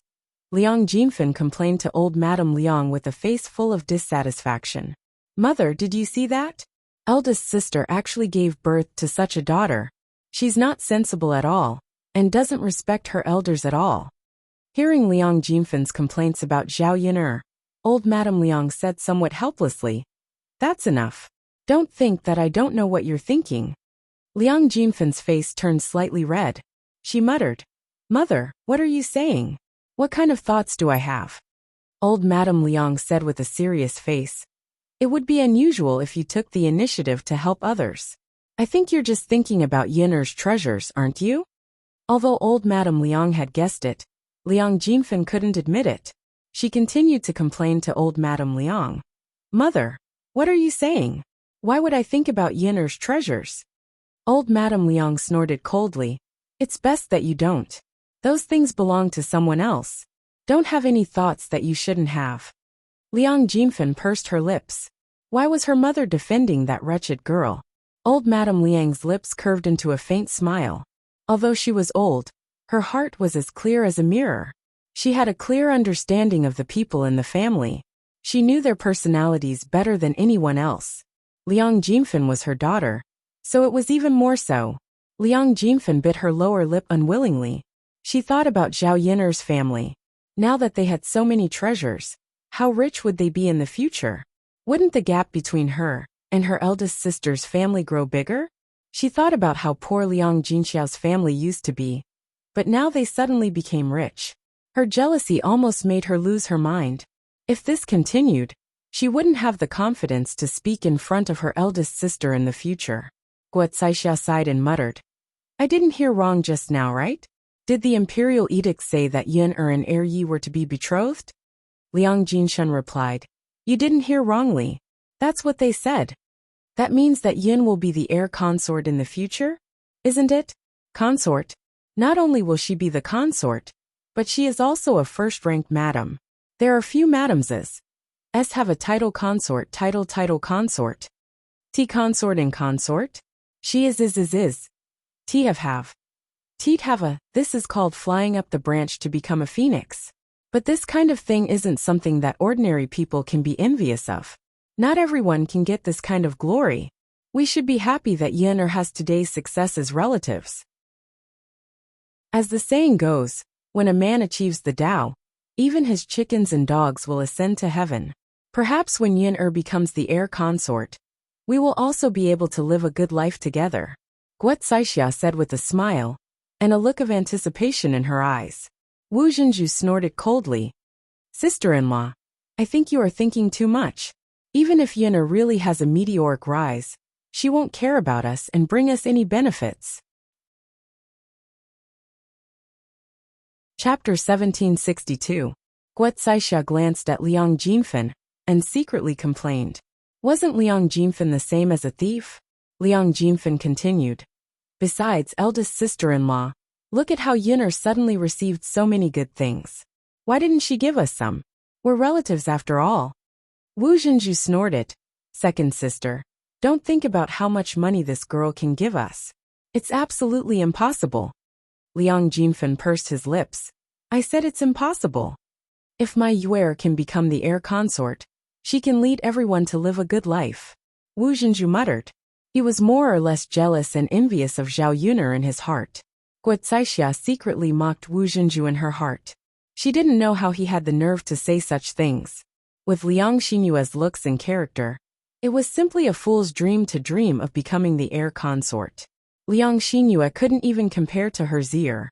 Liang Jinfen complained to old Madame Liang with a face full of dissatisfaction. "Mother, did you see that? Eldest sister actually gave birth to such a daughter. She's not sensible at all. and doesn't respect her elders at all. Hearing Liang Jinfan's complaints about Zhao Yun'er, old Madame Liang said somewhat helplessly, "That's enough. Don't think that I don't know what you're thinking." Liang Jinfan's face turned slightly red. She muttered, "Mother, what are you saying? What kind of thoughts do I have?" Old Madame Liang said with a serious face, "It would be unusual if you took the initiative to help others. I think you're just thinking about Yun'er's treasures, aren't you?" Although old Madame Liang had guessed it, Liang Jinfan couldn't admit it. She continued to complain to old Madame Liang, "Mother, what are you saying? Why would I think about Yun'er's treasures?" Old Madame Liang snorted coldly, "It's best that you don't. Those things belong to someone else. Don't have any thoughts that you shouldn't have." Liang Jinfan pursed her lips. Why was her mother defending that wretched girl? Old Madame Liang's lips curved into a faint smile. Although she was old, her heart was as clear as a mirror. She had a clear understanding of the people in the family. She knew their personalities better than anyone else. Liang Jinfan was her daughter, so it was even more so. Liang Jinfan bit her lower lip unwillingly. She thought about Zhao Yun'er's family. Now that they had so many treasures, how rich would they be in the future? Wouldn't the gap between her and her eldest sister's family grow bigger? She thought about how poor Liang Jinxiao's family used to be, but now they suddenly became rich. Her jealousy almost made her lose her mind. If this continued, she wouldn't have the confidence to speak in front of her eldest sister in the future. Guo Caixia sighed and muttered, "I didn't hear wrong just now, right? Did the imperial edict say that Yun'er and heir Yi were to be betrothed?" Liang Jinshun replied, "You didn't hear wrongly. That's what they said. That means that Yun will be the heir consort in the future? Isn't it? Consort? Not only will she be the consort, but she is also a first-ranked madam. There are few madamses. S have a title consort, title consort. T consort and consort? She is. T have. Teat have a, this is called flying up the branch to become a phoenix. But this kind of thing isn't something that ordinary people can be envious of. Not everyone can get this kind of glory. We should be happy that Yun'er has today's success as relatives. As the saying goes, when a man achieves the Tao, even his chickens and dogs will ascend to heaven. Perhaps when Yun'er becomes the heir consort, we will also be able to live a good life together. Guo Caixia said with a smile, and a look of anticipation in her eyes. Wu Zhenju snorted coldly. "Sister-in-law, I think you are thinking too much. Even if Yun'er really has a meteoric rise, she won't care about us and bring us any benefits." Chapter 1762. Guo Caixia glanced at Liang Jinfan and secretly complained. Wasn't Liang Jinfan the same as a thief? Liang Jinfan continued. Besides, eldest sister-in-law, look at how Yun'er suddenly received so many good things. Why didn't she give us some? We're relatives after all. Wu Zhenju snorted. Second sister, don't think about how much money this girl can give us. It's absolutely impossible. Liang Jinfan pursed his lips. I said it's impossible. If my Yuer can become the heir consort, she can lead everyone to live a good life. Wu Zhenju muttered. He was more or less jealous and envious of Zhao Yun'er in his heart. Guo Caixia secretly mocked Wu Zhenju in her heart. She didn't know how he had the nerve to say such things. With Liang Xinyue's looks and character, it was simply a fool's dream to dream of becoming the heir consort. Liang Xinyue couldn't even compare to her Zier.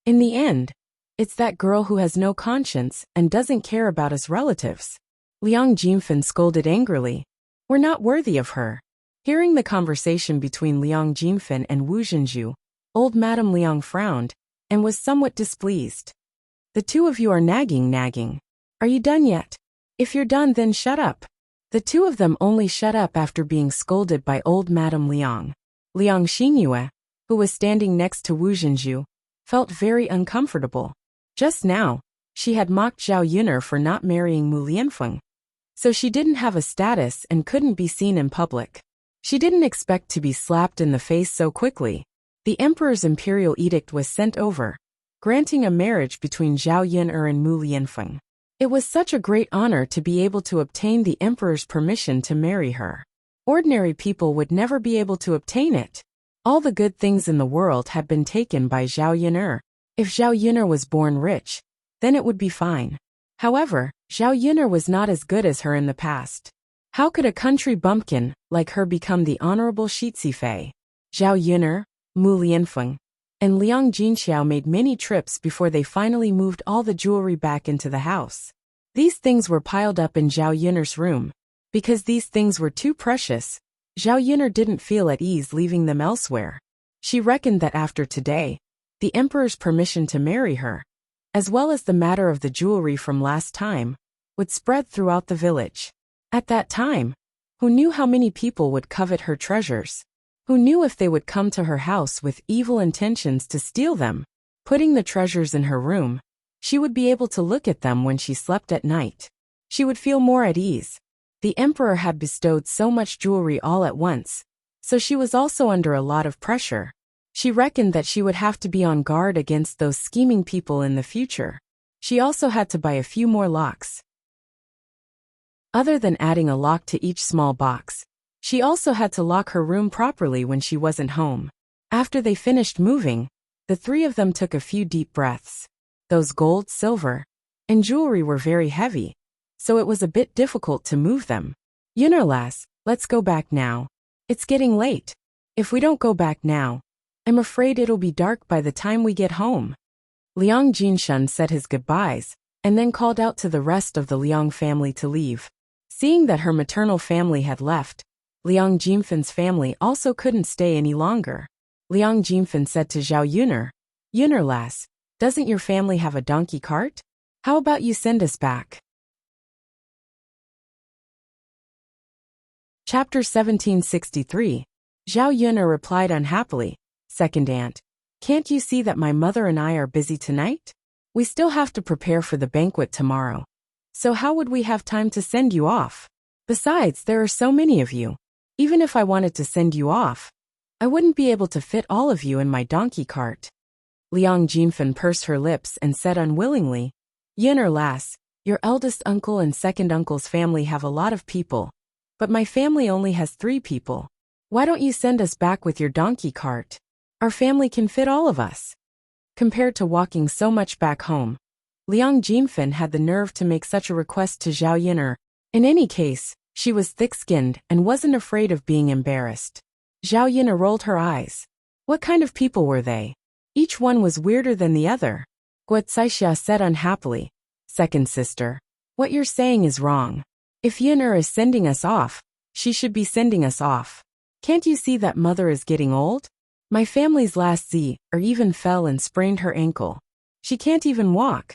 In the end, it's that girl who has no conscience and doesn't care about us relatives. Liang Jinfan scolded angrily. We're not worthy of her. Hearing the conversation between Liang Jinfan and Wu Zhenju, old Madame Liang frowned and was somewhat displeased. The two of you are nagging. Are you done yet? If you're done, then shut up. The two of them only shut up after being scolded by old Madame Liang. Liang Xinyue, who was standing next to Wu Zhenju, felt very uncomfortable. Just now, she had mocked Zhao Yun'er for not marrying Mu Lianfeng. So she didn't have a status and couldn't be seen in public. She didn't expect to be slapped in the face so quickly. The emperor's imperial edict was sent over, granting a marriage between Zhao Yun'er and Mu Lianfeng. It was such a great honor to be able to obtain the emperor's permission to marry her. Ordinary people would never be able to obtain it. All the good things in the world had been taken by Zhao Yun'er. If Zhao Yun'er was born rich, then it would be fine. However, Zhao Yun'er was not as good as her in the past. How could a country bumpkin like her become the honorable Shitsi Fei? Zhao Yun'er, Mu Lianfeng, and Liang Jinxiao made many trips before they finally moved all the jewelry back into the house. These things were piled up in Zhao Yun'er's room. Because these things were too precious, Zhao Yun'er didn't feel at ease leaving them elsewhere. She reckoned that after today, the emperor's permission to marry her, as well as the matter of the jewelry from last time, would spread throughout the village. At that time, who knew how many people would covet her treasures? Who knew if they would come to her house with evil intentions to steal them? Putting the treasures in her room, she would be able to look at them when she slept at night. She would feel more at ease. The emperor had bestowed so much jewelry all at once, so she was also under a lot of pressure. She reckoned that she would have to be on guard against those scheming people in the future. She also had to buy a few more locks. Other than adding a lock to each small box, she also had to lock her room properly when she wasn't home. After they finished moving, the three of them took a few deep breaths. Those gold, silver, and jewelry were very heavy, so it was a bit difficult to move them. Yun'er lass, let's go back now. It's getting late. If we don't go back now, I'm afraid it'll be dark by the time we get home. Liang Jinshun said his goodbyes, and then called out to the rest of the Liang family to leave. Seeing that her maternal family had left, Liang Jinfen's family also couldn't stay any longer. Liang Jinfen said to Zhao Yun'er, Yun'er lass, doesn't your family have a donkey cart? How about you send us back? Chapter 1763. Zhao Yun'er replied unhappily, Second aunt, can't you see that my mother and I are busy tonight? We still have to prepare for the banquet tomorrow. So how would we have time to send you off? Besides, there are so many of you. Even if I wanted to send you off, I wouldn't be able to fit all of you in my donkey cart. Liang Jinfen pursed her lips and said unwillingly, Yun'er lass, your eldest uncle and second uncle's family have a lot of people, but my family only has 3 people. Why don't you send us back with your donkey cart? Our family can fit all of us. Compared to walking so much back home, Liang Jinfen had the nerve to make such a request to Zhao Yun'er. In any case, she was thick-skinned and wasn't afraid of being embarrassed. Zhao Yun'er rolled her eyes. What kind of people were they? Each one was weirder than the other. Guo Caixia said unhappily, Second sister, what you're saying is wrong. If Yun'er is sending us off, she should be sending us off. Can't you see that mother is getting old? My family's last or even fell and sprained her ankle. She can't even walk.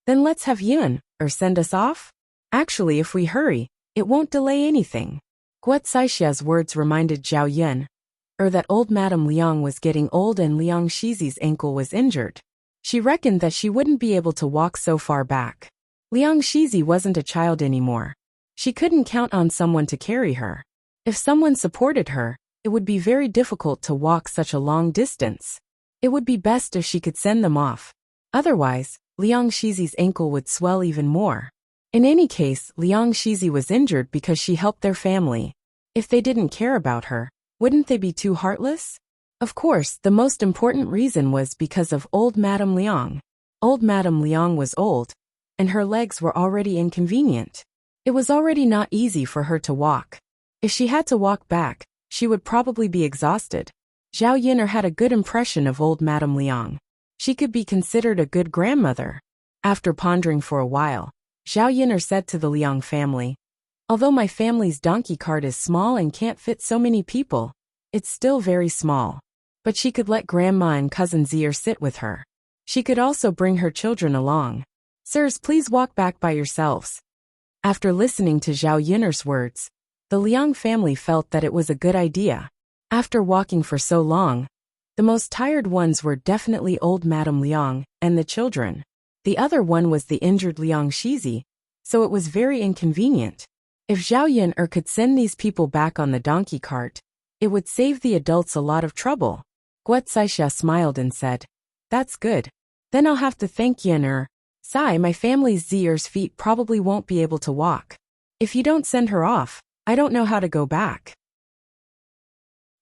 Then let's have Yun'er send us off? Actually, if we hurry, it won't delay anything. Guo Caixia's words reminded Zhao Yun'er that old Madame Liang was getting old and Liang Shizi's ankle was injured. She reckoned that she wouldn't be able to walk so far back. Liang Shizi wasn't a child anymore. She couldn't count on someone to carry her. If someone supported her, it would be very difficult to walk such a long distance. It would be best if she could send them off. Otherwise, Liang Shizi's ankle would swell even more. In any case, Liang Shizi was injured because she helped their family. If they didn't care about her, wouldn't they be too heartless? Of course, the most important reason was because of old Madame Liang. Old Madame Liang was old, and her legs were already inconvenient. It was already not easy for her to walk. If she had to walk back, she would probably be exhausted. Zhao Yun'er had a good impression of old Madame Liang. She could be considered a good grandmother. After pondering for a while, Zhao Yun'er said to the Liang family, although my family's donkey cart is small and can't fit so many people, it's still very small. But she could let Grandma and Cousin Zier sit with her. She could also bring her children along. Sirs, please walk back by yourselves. After listening to Zhao Yun'er's words, the Liang family felt that it was a good idea. After walking for so long, the most tired ones were definitely old Madame Liang and the children. The other one was the injured Liang Shizi, so it was very inconvenient. If Zhao Yun'er could send these people back on the donkey cart, it would save the adults a lot of trouble. Guo Caixia smiled and said, that's good. Then I'll have to thank Yun'er. Sai, my family's Zier's feet probably won't be able to walk. If you don't send her off, I don't know how to go back.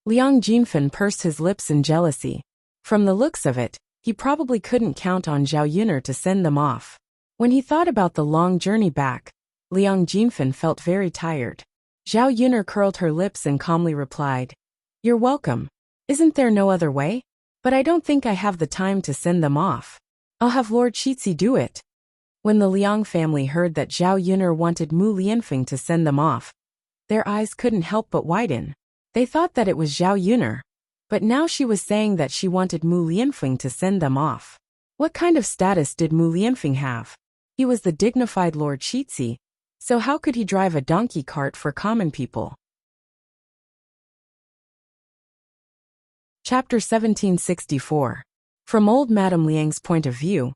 Liang Jinfen pursed his lips in jealousy. From the looks of it, he probably couldn't count on Zhao Yuner to send them off. When he thought about the long journey back, Liang Jinfen felt very tired. Zhao Yuner curled her lips and calmly replied, "You're welcome. Isn't there no other way? But I don't think I have the time to send them off. I'll have Lord Shizhi do it." When the Liang family heard that Zhao Yuner wanted Mu Lianfeng to send them off, their eyes couldn't help but widen. They thought that it was Zhao Yuner, but now she was saying that she wanted Mu Lianfeng to send them off. What kind of status did Mu Lianfeng have? He was the dignified Lord Shizhi, so how could he drive a donkey cart for common people? Chapter 1764. From old Madame Liang's point of view,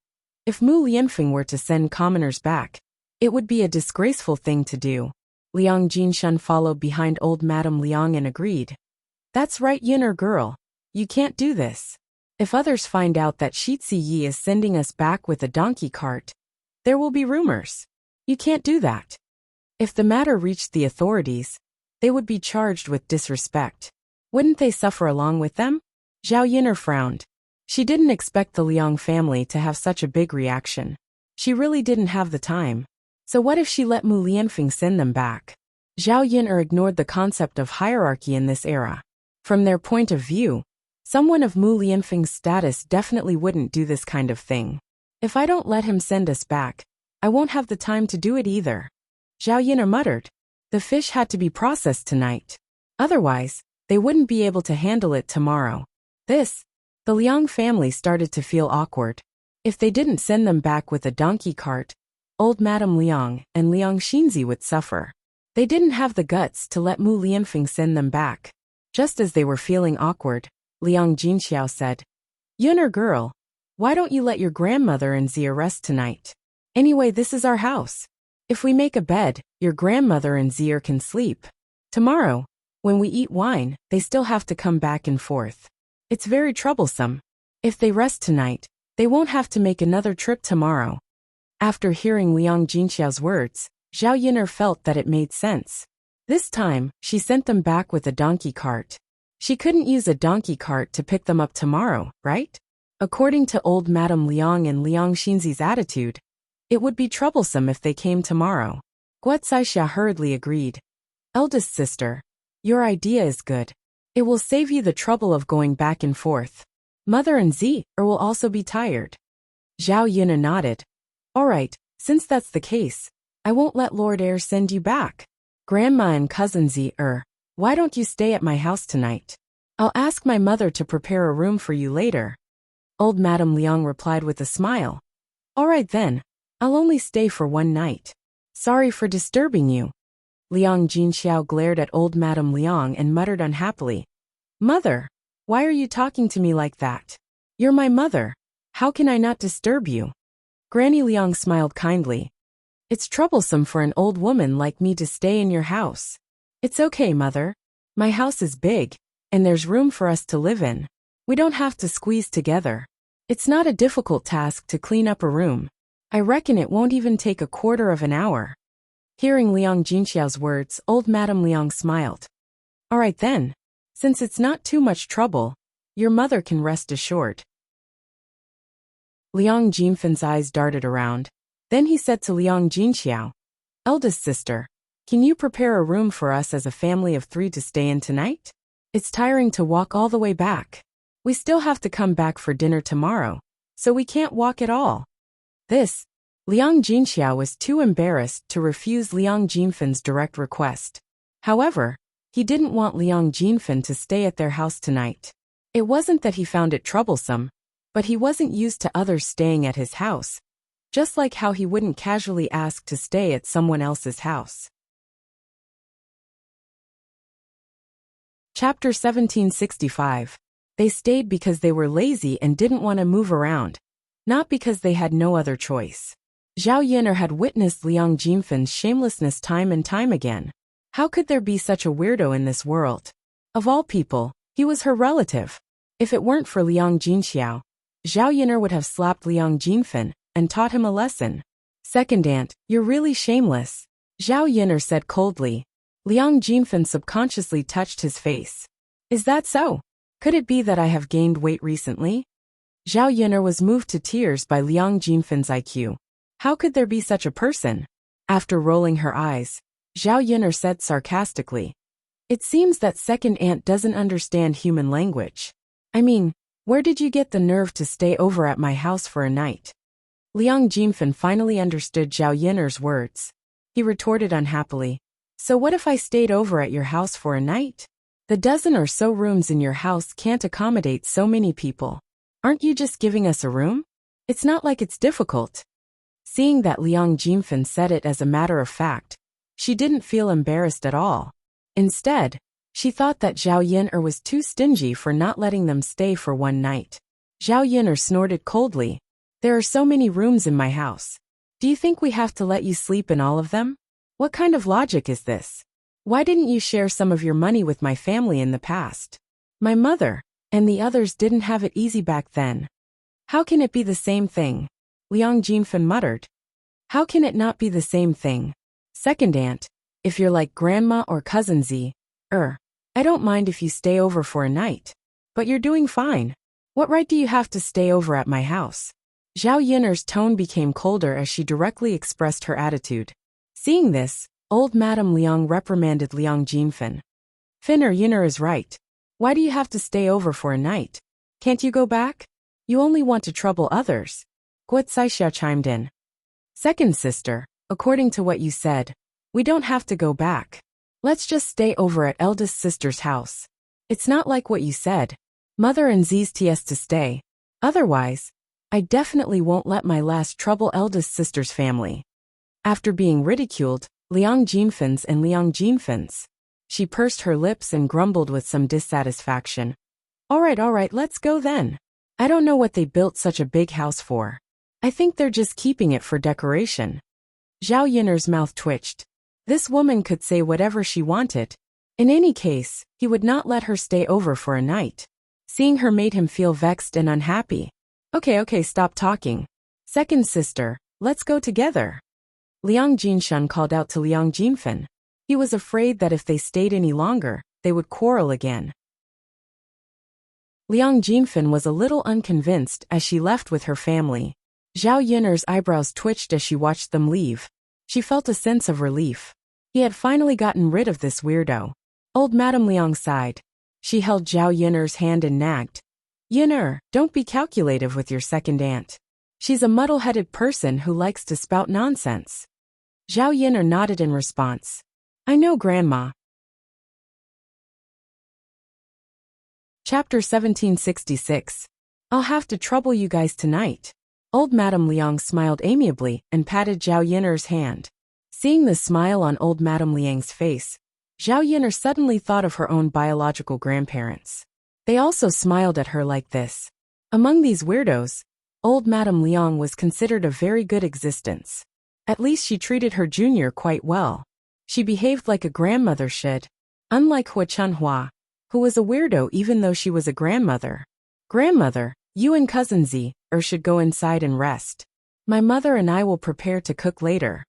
if Mu Lianfeng were to send commoners back, it would be a disgraceful thing to do. Liang Jinshun followed behind old Madame Liang and agreed. "That's right, Yuner girl. You can't do this. If others find out that Shizhi Yi is sending us back with a donkey cart, there will be rumors. You can't do that. If the matter reached the authorities, they would be charged with disrespect. Wouldn't they suffer along with them?" Zhao Yuner frowned. She didn't expect the Liang family to have such a big reaction. She really didn't have the time. So what if she let Mu Lianfeng send them back? Zhao Yuner ignored the concept of hierarchy in this era. From their point of view, someone of Mu Lianfeng's status definitely wouldn't do this kind of thing. "If I don't let him send us back, I won't have the time to do it either." Zhao Yuner muttered. The fish had to be processed tonight. Otherwise, they wouldn't be able to handle it tomorrow. The Liang family started to feel awkward. If they didn't send them back with a donkey cart, old Madame Liang and Liang Xinzi would suffer. They didn't have the guts to let Mu Lianfeng send them back. Just as they were feeling awkward, Liang Jinxiao said, "Yuner girl, why don't you let your grandmother and Zia rest tonight? Anyway, this is our house. If we make a bed, your grandmother and Zia can sleep. Tomorrow, when we eat wine, they still have to come back and forth. It's very troublesome. If they rest tonight, they won't have to make another trip tomorrow." After hearing Liang Jinxiao's words, Zhao Yuner felt that it made sense. This time, she sent them back with a donkey cart. She couldn't use a donkey cart to pick them up tomorrow, right? According to old Madame Liang and Liang Xinzi's attitude, it would be troublesome if they came tomorrow. Guo Zixia hurriedly agreed. "Eldest sister, your idea is good. It will save you the trouble of going back and forth. Mother and Zi will also be tired." Zhao Yuner nodded. "All right, since that's the case, I won't let Lord Air send you back. Grandma and cousin Zi, why don't you stay at my house tonight? I'll ask my mother to prepare a room for you later." Old Madame Liang replied with a smile. "All right then, I'll only stay for one night. Sorry for disturbing you." Liang Jinxiao glared at old Madame Liang and muttered unhappily. "Mother, why are you talking to me like that? You're my mother. How can I not disturb you?" Granny Liang smiled kindly. "It's troublesome for an old woman like me to stay in your house. It's okay, mother. My house is big, and there's room for us to live in. We don't have to squeeze together. It's not a difficult task to clean up a room. I reckon it won't even take a quarter of an hour." Hearing Liang Jinxiao's words, old Madame Liang smiled. "All right then. Since it's not too much trouble, your mother can rest assured." Liang Jinfen's eyes darted around. Then he said to Liang Jinxiao, "Eldest sister, can you prepare a room for us as a family of 3 to stay in tonight? It's tiring to walk all the way back. We still have to come back for dinner tomorrow, so we can't walk at all." Liang Jinxiao was too embarrassed to refuse Liang Jinfen's direct request. However, he didn't want Liang Jinfen to stay at their house tonight. It wasn't that he found it troublesome, but he wasn't used to others staying at his house, just like how he wouldn't casually ask to stay at someone else's house. Chapter 1765. They stayed because they were lazy and didn't want to move around, not because they had no other choice. Zhao Yuner had witnessed Liang Jinfen's shamelessness time and time again. How could there be such a weirdo in this world? Of all people, he was her relative. If it weren't for Liang Jinxiao, Zhao Yuner would have slapped Liang Jinfen and taught him a lesson. "Second aunt, you're really shameless," Zhao Yuner said coldly. Liang Jinfen subconsciously touched his face. Is that so? Could it be that I have gained weight recently? Zhao Yin'er was moved to tears by Liang Jinfan's IQ. How could there be such a person? After rolling her eyes, Zhao Yin'er said sarcastically, "It seems that second aunt doesn't understand human language. I mean, where did you get the nerve to stay over at my house for a night?" Liang Jinfan finally understood Zhao Yin'er's words. He retorted unhappily, "So what if I stayed over at your house for a night? The dozen or so rooms in your house can't accommodate so many people. Aren't you just giving us a room? It's not like it's difficult." Seeing that Liang Jinfan said it as a matter of fact, she didn't feel embarrassed at all. Instead, she thought that Zhao Yin'er was too stingy for not letting them stay for one night. Zhao Yin'er snorted coldly, "There are so many rooms in my house. Do you think we have to let you sleep in all of them? What kind of logic is this? Why didn't you share some of your money with my family in the past? My mother and the others didn't have it easy back then. How can it be the same thing?" Liang Jinfan muttered. "How can it not be the same thing? Second aunt, if you're like grandma or cousin Z, I don't mind if you stay over for a night. But you're doing fine. What right do you have to stay over at my house?" Zhao Yin'er's tone became colder as she directly expressed her attitude. Seeing this, old Madame Liang reprimanded Liang Jinfan. "Finner Yin'er is right. Why do you have to stay over for a night? Can't you go back? You only want to trouble others." Guo Zaixiao chimed in. "Second sister, according to what you said, we don't have to go back. Let's just stay over at eldest sister's house. It's not like what you said. Mother and Z's TS to stay. Otherwise, I definitely won't let my last trouble eldest sister's family." After being ridiculed, Liang Jinfan's, she pursed her lips and grumbled with some dissatisfaction. All right, let's go then. I don't know what they built such a big house for. I think they're just keeping it for decoration." Zhao Yin'er's mouth twitched. This woman could say whatever she wanted. In any case, he would not let her stay over for a night. Seeing her made him feel vexed and unhappy. Okay, stop talking. Second sister, let's go together." Liang Jinshan called out to Liang Jinfan. He was afraid that if they stayed any longer, they would quarrel again. Liang Jinfan was a little unconvinced as she left with her family. Zhao Yin'er's eyebrows twitched as she watched them leave. She felt a sense of relief. He had finally gotten rid of this weirdo. Old Madame Liang sighed. She held Zhao Yin'er's hand and nagged. "Yin'er, don't be calculative with your second aunt. She's a muddle-headed person who likes to spout nonsense." Zhao Yin'er nodded in response. "I know, Grandma." Chapter 1766. I'll have to trouble you guys tonight. Old Madame Liang smiled amiably and patted Zhao Yin'er's hand. Seeing the smile on old Madame Liang's face, Zhao Yin'er suddenly thought of her own biological grandparents. They also smiled at her like this. Among these weirdos, old Madame Liang was considered a very good existence. At least she treated her junior quite well. She behaved like a grandmother should, unlike Hua Chunhua, who was a weirdo even though she was a grandmother. "Grandmother, you and cousin Z should go inside and rest. My mother and I will prepare to cook later."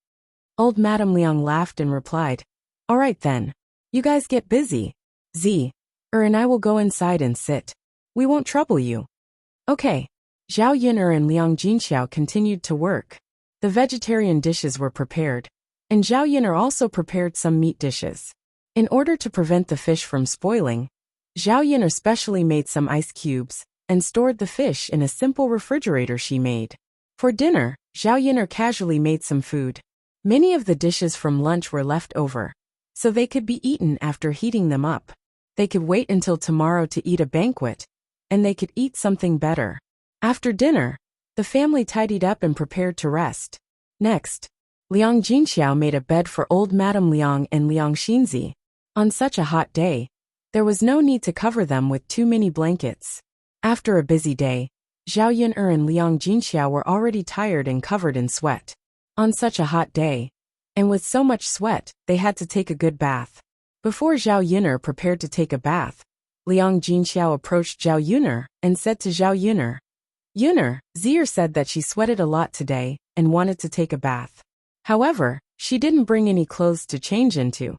Old Madame Liang laughed and replied, "All right then. You guys get busy. Z, and I will go inside and sit. We won't trouble you." Okay. Zhao Yin'er and Liang Jinxiao continued to work. The vegetarian dishes were prepared, and Zhao Yin'er also prepared some meat dishes. In order to prevent the fish from spoiling, Zhao Yin'er specially made some ice cubes and stored the fish in a simple refrigerator she made. For dinner, Zhao Yin'er casually made some food. Many of the dishes from lunch were left over, so they could be eaten after heating them up. They could wait until tomorrow to eat a banquet, and they could eat something better. After dinner, the family tidied up and prepared to rest. Next, Liang Jinxiao made a bed for old Madame Liang and Liang Xinzi. On such a hot day, there was no need to cover them with too many blankets. After a busy day, Zhao Yin'er and Liang Jinxiao were already tired and covered in sweat. On such a hot day, and with so much sweat, they had to take a good bath. Before Zhao Yin'er prepared to take a bath, Liang Jinxiao approached Zhao Yin'er and said to Zhao Yin'er, "Yin'er, Zier said that she sweated a lot today and wanted to take a bath. However, she didn't bring any clothes to change into.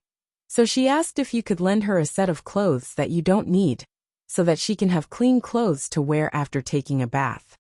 So she asked if you could lend her a set of clothes that you don't need, so that she can have clean clothes to wear after taking a bath.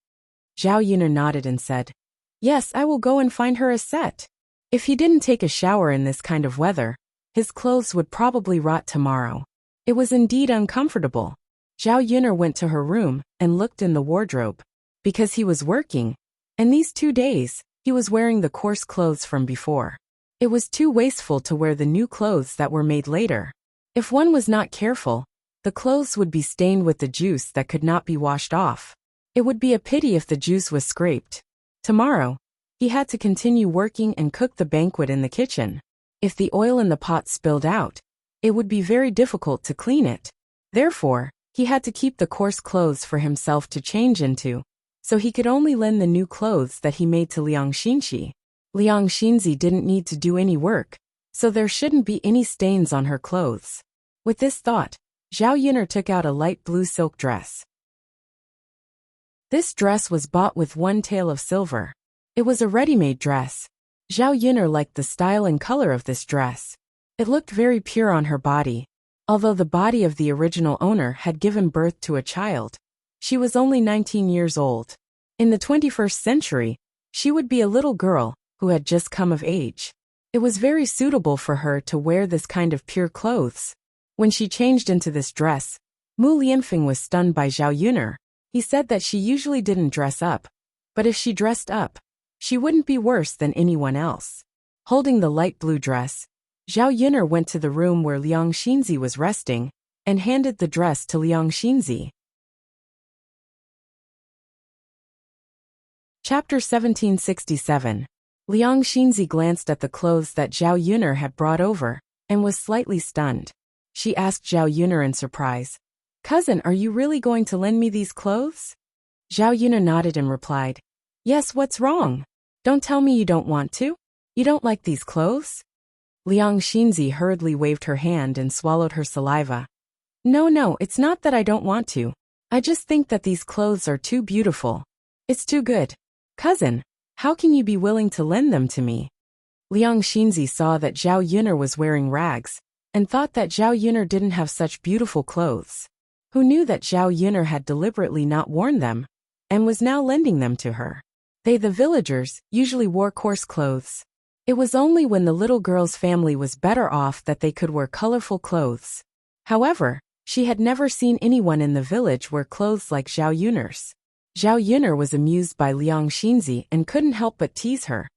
Zhao Yuner nodded and said, "Yes, I will go and find her a set." If he didn't take a shower in this kind of weather, his clothes would probably rot tomorrow. It was indeed uncomfortable. Zhao Yuner went to her room and looked in the wardrobe. Because he was working, and these 2 days, he was wearing the coarse clothes from before. It was too wasteful to wear the new clothes that were made later. If one was not careful, the clothes would be stained with the juice that could not be washed off. It would be a pity if the juice was scraped. Tomorrow, he had to continue working and cook the banquet in the kitchen. If the oil in the pot spilled out, it would be very difficult to clean it. Therefore, he had to keep the coarse clothes for himself to change into, so he could only lend the new clothes that he made to Liang Xinxi. Liang Xinxi didn't need to do any work, so there shouldn't be any stains on her clothes. With this thought, Zhao Yuner took out a light blue silk dress. This dress was bought with 1 tael of silver. It was a ready-made dress. Zhao Yuner liked the style and color of this dress. It looked very pure on her body. Although the body of the original owner had given birth to a child, she was only 19 years old. In the 21st century, she would be a little girl who had just come of age. It was very suitable for her to wear this kind of pure clothes. When she changed into this dress, Mu Lianfeng was stunned by Zhao Yuner. He said that she usually didn't dress up, but if she dressed up, she wouldn't be worse than anyone else. Holding the light blue dress, Zhao Yuner went to the room where Liang Xinzi was resting and handed the dress to Liang Xinzi. Chapter 1767. Liang Xinzi glanced at the clothes that Zhao Yuner had brought over and was slightly stunned. She asked Zhao Yuner in surprise, "Cousin, are you really going to lend me these clothes?" Zhao Yuner nodded and replied, "Yes, what's wrong? Don't tell me you don't want to. You don't like these clothes?" Liang Xinzi hurriedly waved her hand and swallowed her saliva. No, it's not that I don't want to. I just think that these clothes are too beautiful. It's too good. Cousin, how can you be willing to lend them to me?" Liang Xinzi saw that Zhao Yuner was wearing rags and thought that Zhao Yuner didn't have such beautiful clothes. Who knew that Zhao Yuner had deliberately not worn them and was now lending them to her? They, the villagers, usually wore coarse clothes. It was only when the little girl's family was better off that they could wear colorful clothes. However, she had never seen anyone in the village wear clothes like Zhao Yuner's. Zhao Yuner was amused by Liang Xinzi and couldn't help but tease her.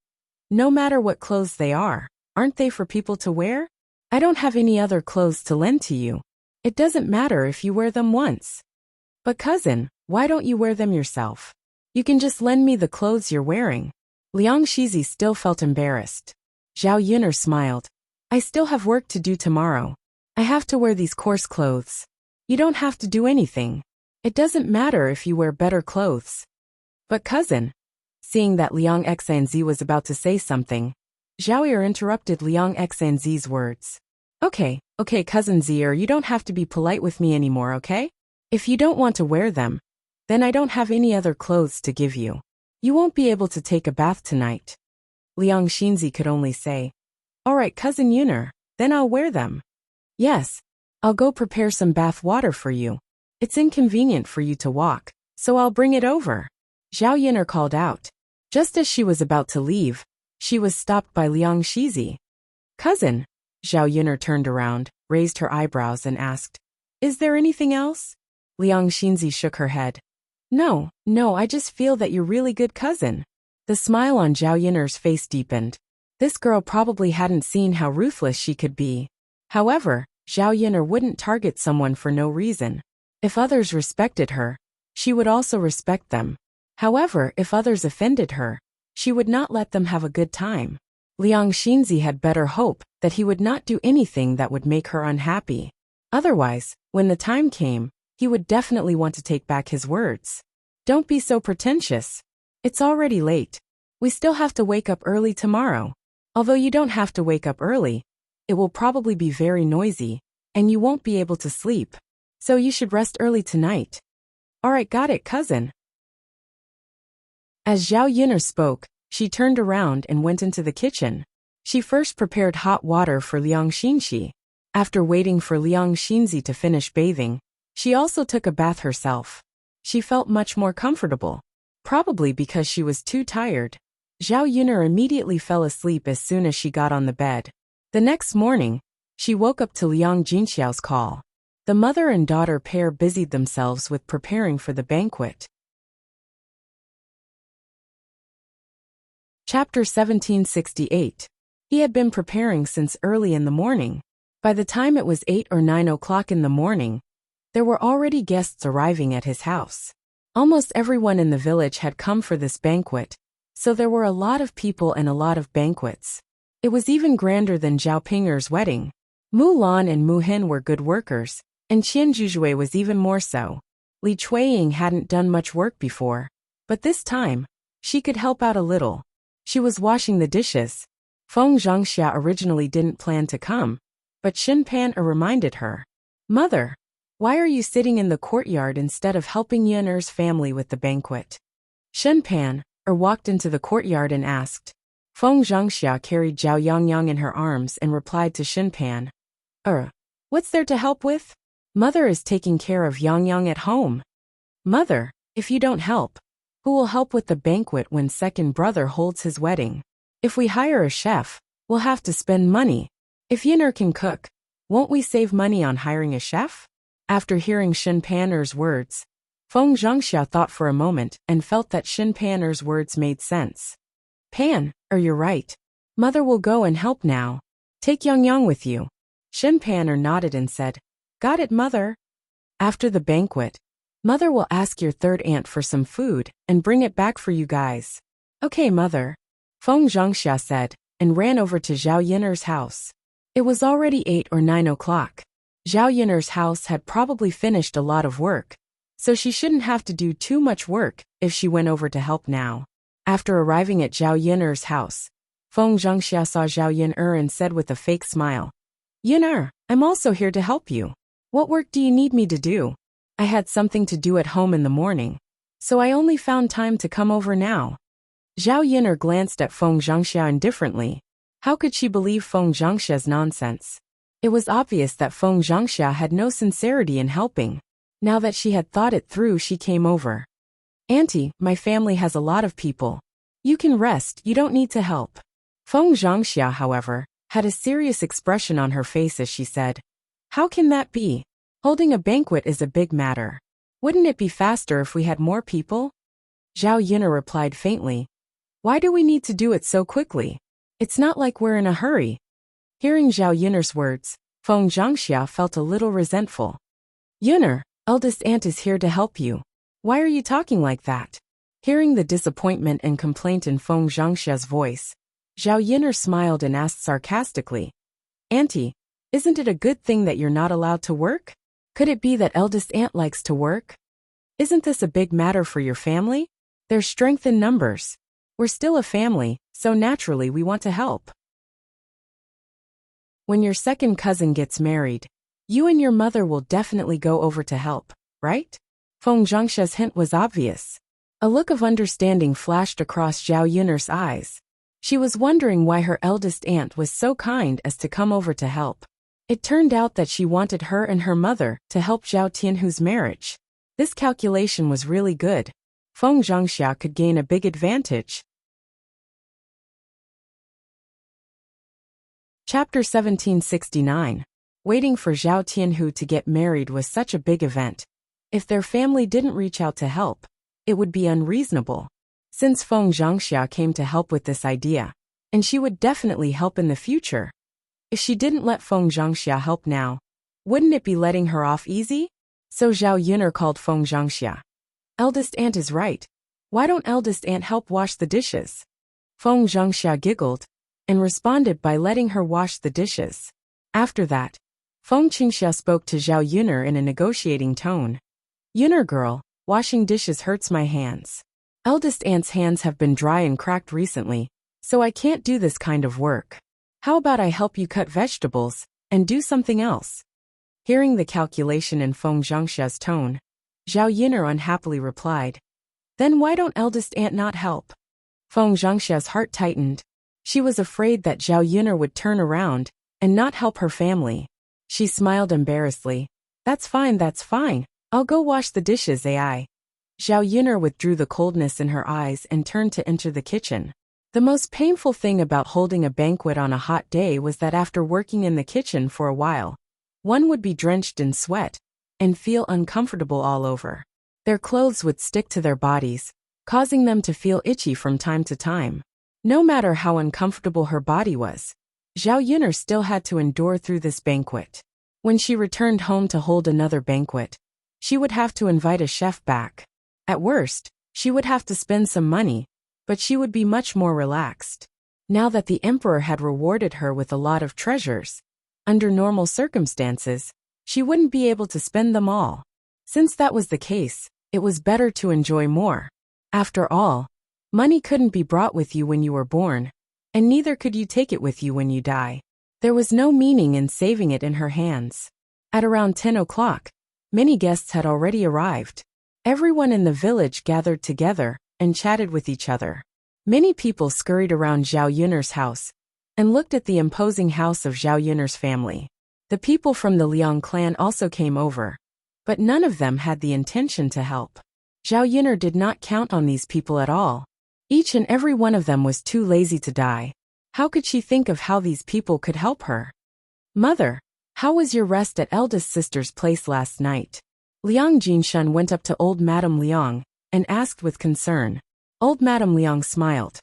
"No matter what clothes they are, aren't they for people to wear? I don't have any other clothes to lend to you. It doesn't matter if you wear them once." "But cousin, why don't you wear them yourself? You can just lend me the clothes you're wearing." Liang Xinzi still felt embarrassed. Zhao Yuner smiled. "I still have work to do tomorrow. I have to wear these coarse clothes. You don't have to do anything. It doesn't matter if you wear better clothes." "But cousin," seeing that Liang Xanzi was about to say something, Zhao Yuner interrupted Liang Xanzi's words. Okay, cousin Zier, you don't have to be polite with me anymore, okay? If you don't want to wear them, then I don't have any other clothes to give you. You won't be able to take a bath tonight." Liang Xinzi could only say, "All right, cousin Yuner, then I'll wear them." "Yes, I'll go prepare some bath water for you. It's inconvenient for you to walk, so I'll bring it over," Zhao Yuner called out. Just as she was about to leave, she was stopped by Liang Xinzi. "Cousin," Zhao Yuner turned around, raised her eyebrows and asked, "Is there anything else?" Liang Xinzi shook her head. No, I just feel that you're really good cousin." The smile on Zhao Yuner's face deepened. This girl probably hadn't seen how ruthless she could be. However, Zhao Yuner wouldn't target someone for no reason. If others respected her, she would also respect them. However, if others offended her, she would not let them have a good time. Liang Xinzi had better hope that he would not do anything that would make her unhappy. Otherwise, when the time came, he would definitely want to take back his words. "Don't be so pretentious. It's already late. We still have to wake up early tomorrow. Although you don't have to wake up early, it will probably be very noisy, and you won't be able to sleep. So you should rest early tonight." "All right, got it, cousin." As Zhao Yuner spoke, she turned around and went into the kitchen. She first prepared hot water for Liang Xinxi. After waiting for Liang Xinzi to finish bathing, she also took a bath herself. She felt much more comfortable, probably because she was too tired. Zhao Yuner immediately fell asleep as soon as she got on the bed. The next morning, she woke up to Liang Jinxiao's call. The mother and daughter pair busied themselves with preparing for the banquet. Chapter 1768. He had been preparing since early in the morning. By the time it was 8 or 9 o'clock in the morning, there were already guests arriving at his house. Almost everyone in the village had come for this banquet, so there were a lot of people and a lot of banquets. It was even grander than Zhao Pinger's wedding. Mu Lan and Mu Hin were good workers, and Qian Zhuzhui was even more so. Li Chuiying hadn't done much work before, but this time, she could help out a little. She was washing the dishes. Feng Zhangxia originally didn't plan to come, but Xin Pan reminded her. "Mother, why are you sitting in the courtyard instead of helping Yuner's family with the banquet?" Xin Pan walked into the courtyard and asked. Feng Zhangxia carried Zhao Yangyang in her arms and replied to Xin Pan. What's there to help with? Mother is taking care of Yangyang at home." "Mother, if you don't help, who will help with the banquet when second brother holds his wedding? If we hire a chef, we'll have to spend money. If Yuner can cook, won't we save money on hiring a chef?" After hearing Xin Pan's words, Feng Zhangxia thought for a moment and felt that Xin Pan's words made sense. "Pan, you're right. Mother will go and help now. Take Yangyang with you." Xin Pan nodded and said, "Got it, Mother." After the banquet, Mother will ask your third aunt for some food and bring it back for you guys. "Okay, Mother," Feng Zhangxia said, and ran over to Zhao Yuner's house. It was already 8 or 9 o'clock. Zhao Yuner's house had probably finished a lot of work, so she shouldn't have to do too much work if she went over to help now. After arriving at Zhao Yuner's house, Feng Zhangxia saw Zhao Yuner and said with a fake smile, "Yuner, I'm also here to help you. What work do you need me to do? I had something to do at home in the morning, so I only found time to come over now." Zhao Yuner glanced at Feng Zhangxia indifferently. How could she believe Feng Zhangxia's nonsense? It was obvious that Feng Zhangxia had no sincerity in helping. Now that she had thought it through, she came over. "Auntie, my family has a lot of people. You can rest, you don't need to help." Feng Zhangxia, however, had a serious expression on her face as she said, "How can that be? Holding a banquet is a big matter. Wouldn't it be faster if we had more people?" Zhao Yuner replied faintly, "Why do we need to do it so quickly? It's not like we're in a hurry." Hearing Zhao Yuner's words, Feng Zhangxia felt a little resentful. "Yuner, eldest aunt is here to help you. Why are you talking like that?" Hearing the disappointment and complaint in Feng Zhangxia's voice, Zhao Yuner smiled and asked sarcastically, "Auntie, isn't it a good thing that you're not allowed to work? Could it be that eldest aunt likes to work? Isn't this a big matter for your family? There's strength in numbers. We're still a family, so naturally we want to help. When your second cousin gets married, you and your mother will definitely go over to help, right?" Feng Zhangxia's hint was obvious. A look of understanding flashed across Zhao Yuner's eyes. She was wondering why her eldest aunt was so kind as to come over to help. It turned out that she wanted her and her mother to help Zhao Tianhu's marriage. This calculation was really good. Feng Zhangxia could gain a big advantage. Chapter 1769. Waiting for Zhao Tianhu to get married was such a big event. If their family didn't reach out to help, it would be unreasonable. Since Feng Zhangxia came to help with this idea, and she would definitely help in the future. If she didn't let Feng Zhangxia help now, wouldn't it be letting her off easy? So Zhao Yuner called Feng Zhangxia. "Eldest aunt is right. Why don't eldest aunt help wash the dishes?" Feng Zhangxia giggled and responded by letting her wash the dishes. After that, Feng Qingxia spoke to Zhao Yuner in a negotiating tone. "Yuner girl, washing dishes hurts my hands. Eldest aunt's hands have been dry and cracked recently, so I can't do this kind of work. How about I help you cut vegetables and do something else?" Hearing the calculation in Feng Zhangxia's tone, Zhao Yuner unhappily replied, "Then why don't eldest aunt not help?" Feng Zhangxia's heart tightened. She was afraid that Zhao Yuner would turn around and not help her family. She smiled embarrassedly. That's fine, that's fine. I'll go wash the dishes, AI. Zhao Yuner withdrew the coldness in her eyes and turned to enter the kitchen. The most painful thing about holding a banquet on a hot day was that after working in the kitchen for a while, one would be drenched in sweat and feel uncomfortable all over. Their clothes would stick to their bodies, causing them to feel itchy from time to time. No matter how uncomfortable her body was, Zhao Yuner still had to endure through this banquet. When she returned home to hold another banquet, she would have to invite a chef back. At worst, she would have to spend some money, but she would be much more relaxed. Now that the emperor had rewarded her with a lot of treasures, under normal circumstances, she wouldn't be able to spend them all. Since that was the case, it was better to enjoy more. After all, money couldn't be brought with you when you were born, and neither could you take it with you when you die. There was no meaning in saving it in her hands. At around 10 o'clock, many guests had already arrived. Everyone in the village gathered together and chatted with each other. Many people scurried around Zhao Yuner's house and looked at the imposing house of Zhao Yuner's family. The people from the Liang clan also came over, but none of them had the intention to help. Zhao Yuner did not count on these people at all. Each and every one of them was too lazy to die. How could she think of how these people could help her? Mother, how was your rest at eldest sister's place last night? Liang Jinshun went up to old Madame Liang and asked with concern. Old Madame Liang smiled.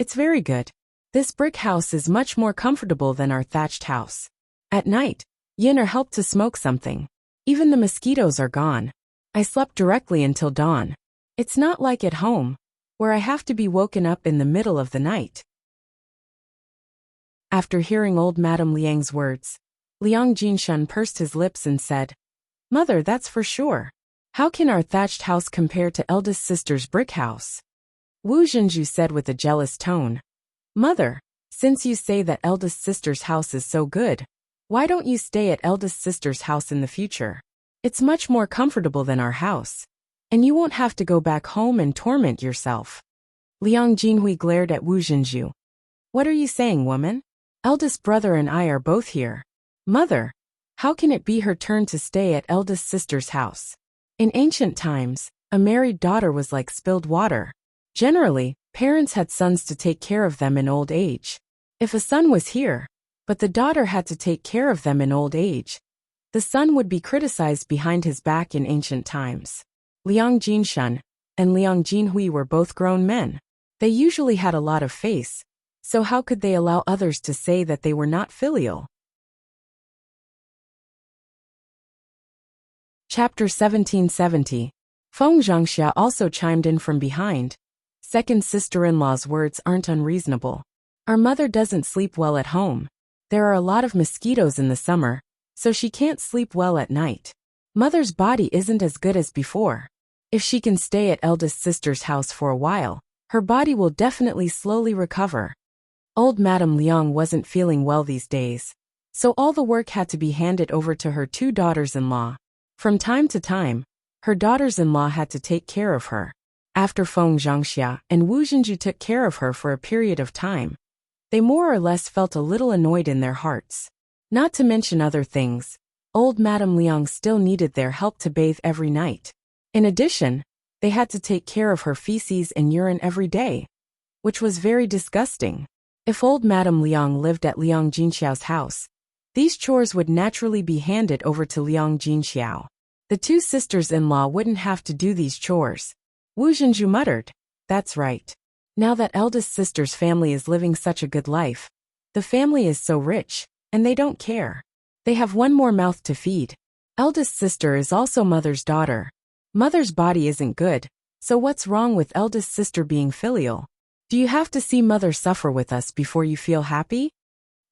It's very good. This brick house is much more comfortable than our thatched house. At night, Yuner helped to smoke something. Even the mosquitoes are gone. I slept directly until dawn. It's not like at home, where I have to be woken up in the middle of the night. After hearing old Madame Liang's words, Liang Jinshun pursed his lips and said, Mother, that's for sure. How can our thatched house compare to eldest sister's brick house? Wu Zhenju said with a jealous tone. Mother, since you say that eldest sister's house is so good, why don't you stay at eldest sister's house in the future? It's much more comfortable than our house, and you won't have to go back home and torment yourself. Liang Jinhui glared at Wu Zhenju. What are you saying, woman? Eldest brother and I are both here. Mother, how can it be her turn to stay at eldest sister's house? In ancient times, a married daughter was like spilled water. Generally, parents had sons to take care of them in old age. If a son was here, but the daughter had to take care of them in old age, the son would be criticized behind his back in ancient times. Liang Jinshun and Liang Jinhui were both grown men. They usually had a lot of face, so how could they allow others to say that they were not filial? Chapter 1770. Feng Zhangxia also chimed in from behind. Second sister-in-law's words aren't unreasonable. Our mother doesn't sleep well at home. There are a lot of mosquitoes in the summer, so she can't sleep well at night. Mother's body isn't as good as before. If she can stay at eldest sister's house for a while, her body will definitely slowly recover. Old Madame Liang wasn't feeling well these days, so all the work had to be handed over to her two daughters-in-law. From time to time, her daughters-in-law had to take care of her. After Feng Zhangxia and Wu Zhenju took care of her for a period of time, they more or less felt a little annoyed in their hearts. Not to mention other things, old Madame Liang still needed their help to bathe every night. In addition, they had to take care of her feces and urine every day, which was very disgusting. If old Madame Liang lived at Liang Jinxiao's house, these chores would naturally be handed over to Liang Jinxiao. The two sisters-in-law wouldn't have to do these chores. Wu Zhenju muttered, That's right. Now that eldest sister's family is living such a good life, the family is so rich, and they don't care. They have one more mouth to feed. Eldest sister is also mother's daughter. Mother's body isn't good, so what's wrong with eldest sister being filial? Do you have to see mother suffer with us before you feel happy?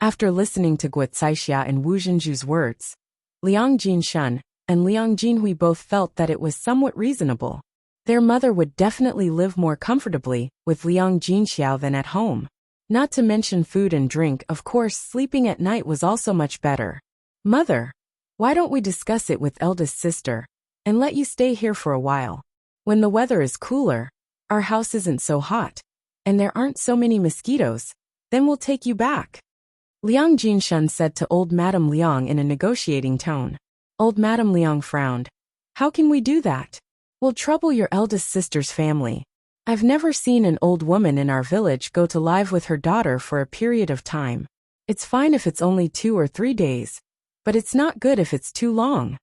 After listening to Guo Caixia and Wu Zhenju's words, Liang Jinshun and Liang Jinhui both felt that it was somewhat reasonable. Their mother would definitely live more comfortably with Liang Jinxiao than at home. Not to mention food and drink, of course, sleeping at night was also much better. Mother, why don't we discuss it with eldest sister and let you stay here for a while? When the weather is cooler, our house isn't so hot, and there aren't so many mosquitoes, then we'll take you back. Liang Jinshun said to old Madame Liang in a negotiating tone. Old Madame Liang frowned. How can we do that? We'll trouble your eldest sister's family. I've never seen an old woman in our village go to live with her daughter for a period of time. It's fine if it's only 2 or 3 days, but it's not good if it's too long.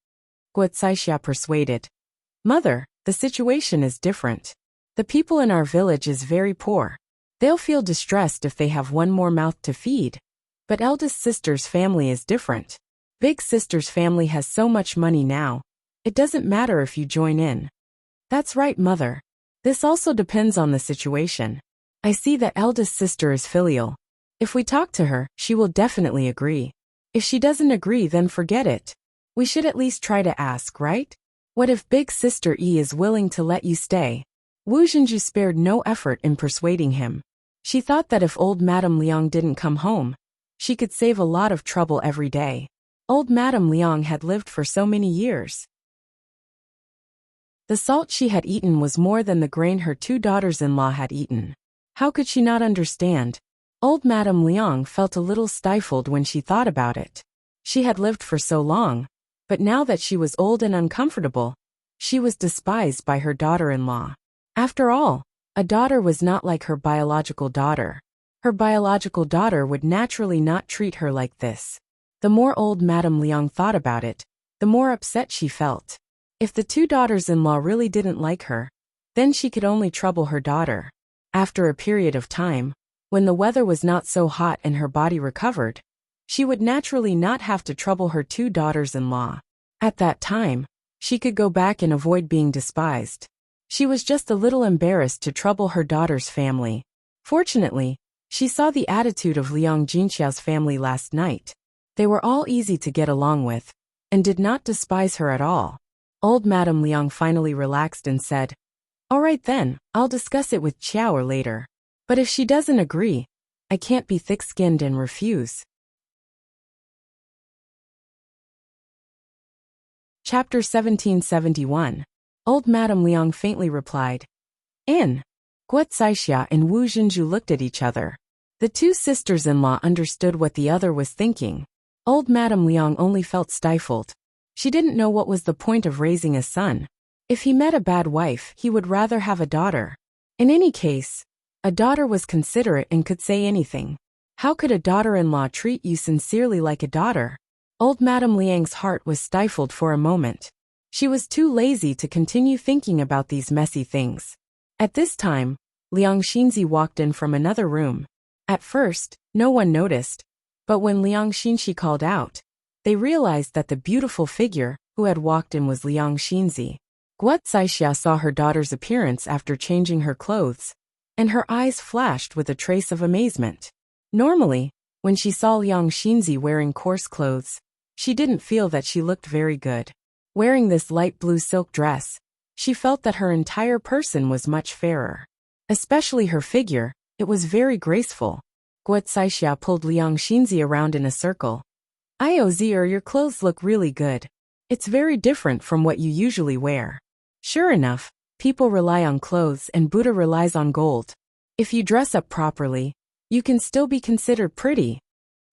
Guo Caixia persuaded. Mother, the situation is different. The people in our village is very poor. They'll feel distressed if they have one more mouth to feed. But eldest sister's family is different. Big sister's family has so much money now. It doesn't matter if you join in. That's right, mother. This also depends on the situation. I see that eldest sister is filial. If we talk to her, she will definitely agree. If she doesn't agree, then forget it. We should at least try to ask, right? What if big sister E is willing to let you stay? Wu Zhenju spared no effort in persuading him. She thought that if old Madame Liang didn't come home, she could save a lot of trouble every day. Old Madame Liang had lived for so many years. The salt she had eaten was more than the grain her 2 daughters-in-law had eaten. How could she not understand? Old Madame Liang felt a little stifled when she thought about it. She had lived for so long, but now that she was old and uncomfortable, she was despised by her daughter-in-law. After all, a daughter was not like her biological daughter. Her biological daughter would naturally not treat her like this. The more old Madame Liang thought about it, the more upset she felt. If the 2 daughters-in-law really didn't like her, then she could only trouble her daughter. After a period of time, when the weather was not so hot and her body recovered, she would naturally not have to trouble her 2 daughters-in-law. At that time, she could go back and avoid being despised. She was just a little embarrassed to trouble her daughter's family. Fortunately, she saw the attitude of Liang Jinxiao's family last night. They were all easy to get along with, and did not despise her at all. Old Madame Liang finally relaxed and said, All right then, I'll discuss it with Qiao later. But if she doesn't agree, I can't be thick-skinned and refuse. Chapter 1771. Old Madame Liang faintly replied. In. Guo Caixia and Wu Zhenju looked at each other. The 2 sisters-in-law understood what the other was thinking. Old Madame Liang only felt stifled. She didn't know what was the point of raising a son. If he met a bad wife, he would rather have a daughter. In any case, a daughter was considerate and could say anything. How could a daughter-in-law treat you sincerely like a daughter? Old Madame Liang's heart was stifled for a moment. She was too lazy to continue thinking about these messy things. At this time, Liang Xinzi walked in from another room. At first, no one noticed, but when Liang Xinzi called out, they realized that the beautiful figure who had walked in was Liang Xinzi. Guo Caixia saw her daughter's appearance after changing her clothes, and her eyes flashed with a trace of amazement. Normally, when she saw Liang Xinzi wearing coarse clothes, she didn't feel that she looked very good. Wearing this light blue silk dress, she felt that her entire person was much fairer. Especially her figure, it was very graceful. Guo Caixia pulled Liang Xinzi around in a circle. Iozier, your clothes look really good. It's very different from what you usually wear. Sure enough, people rely on clothes and Buddha relies on gold. If you dress up properly, you can still be considered pretty.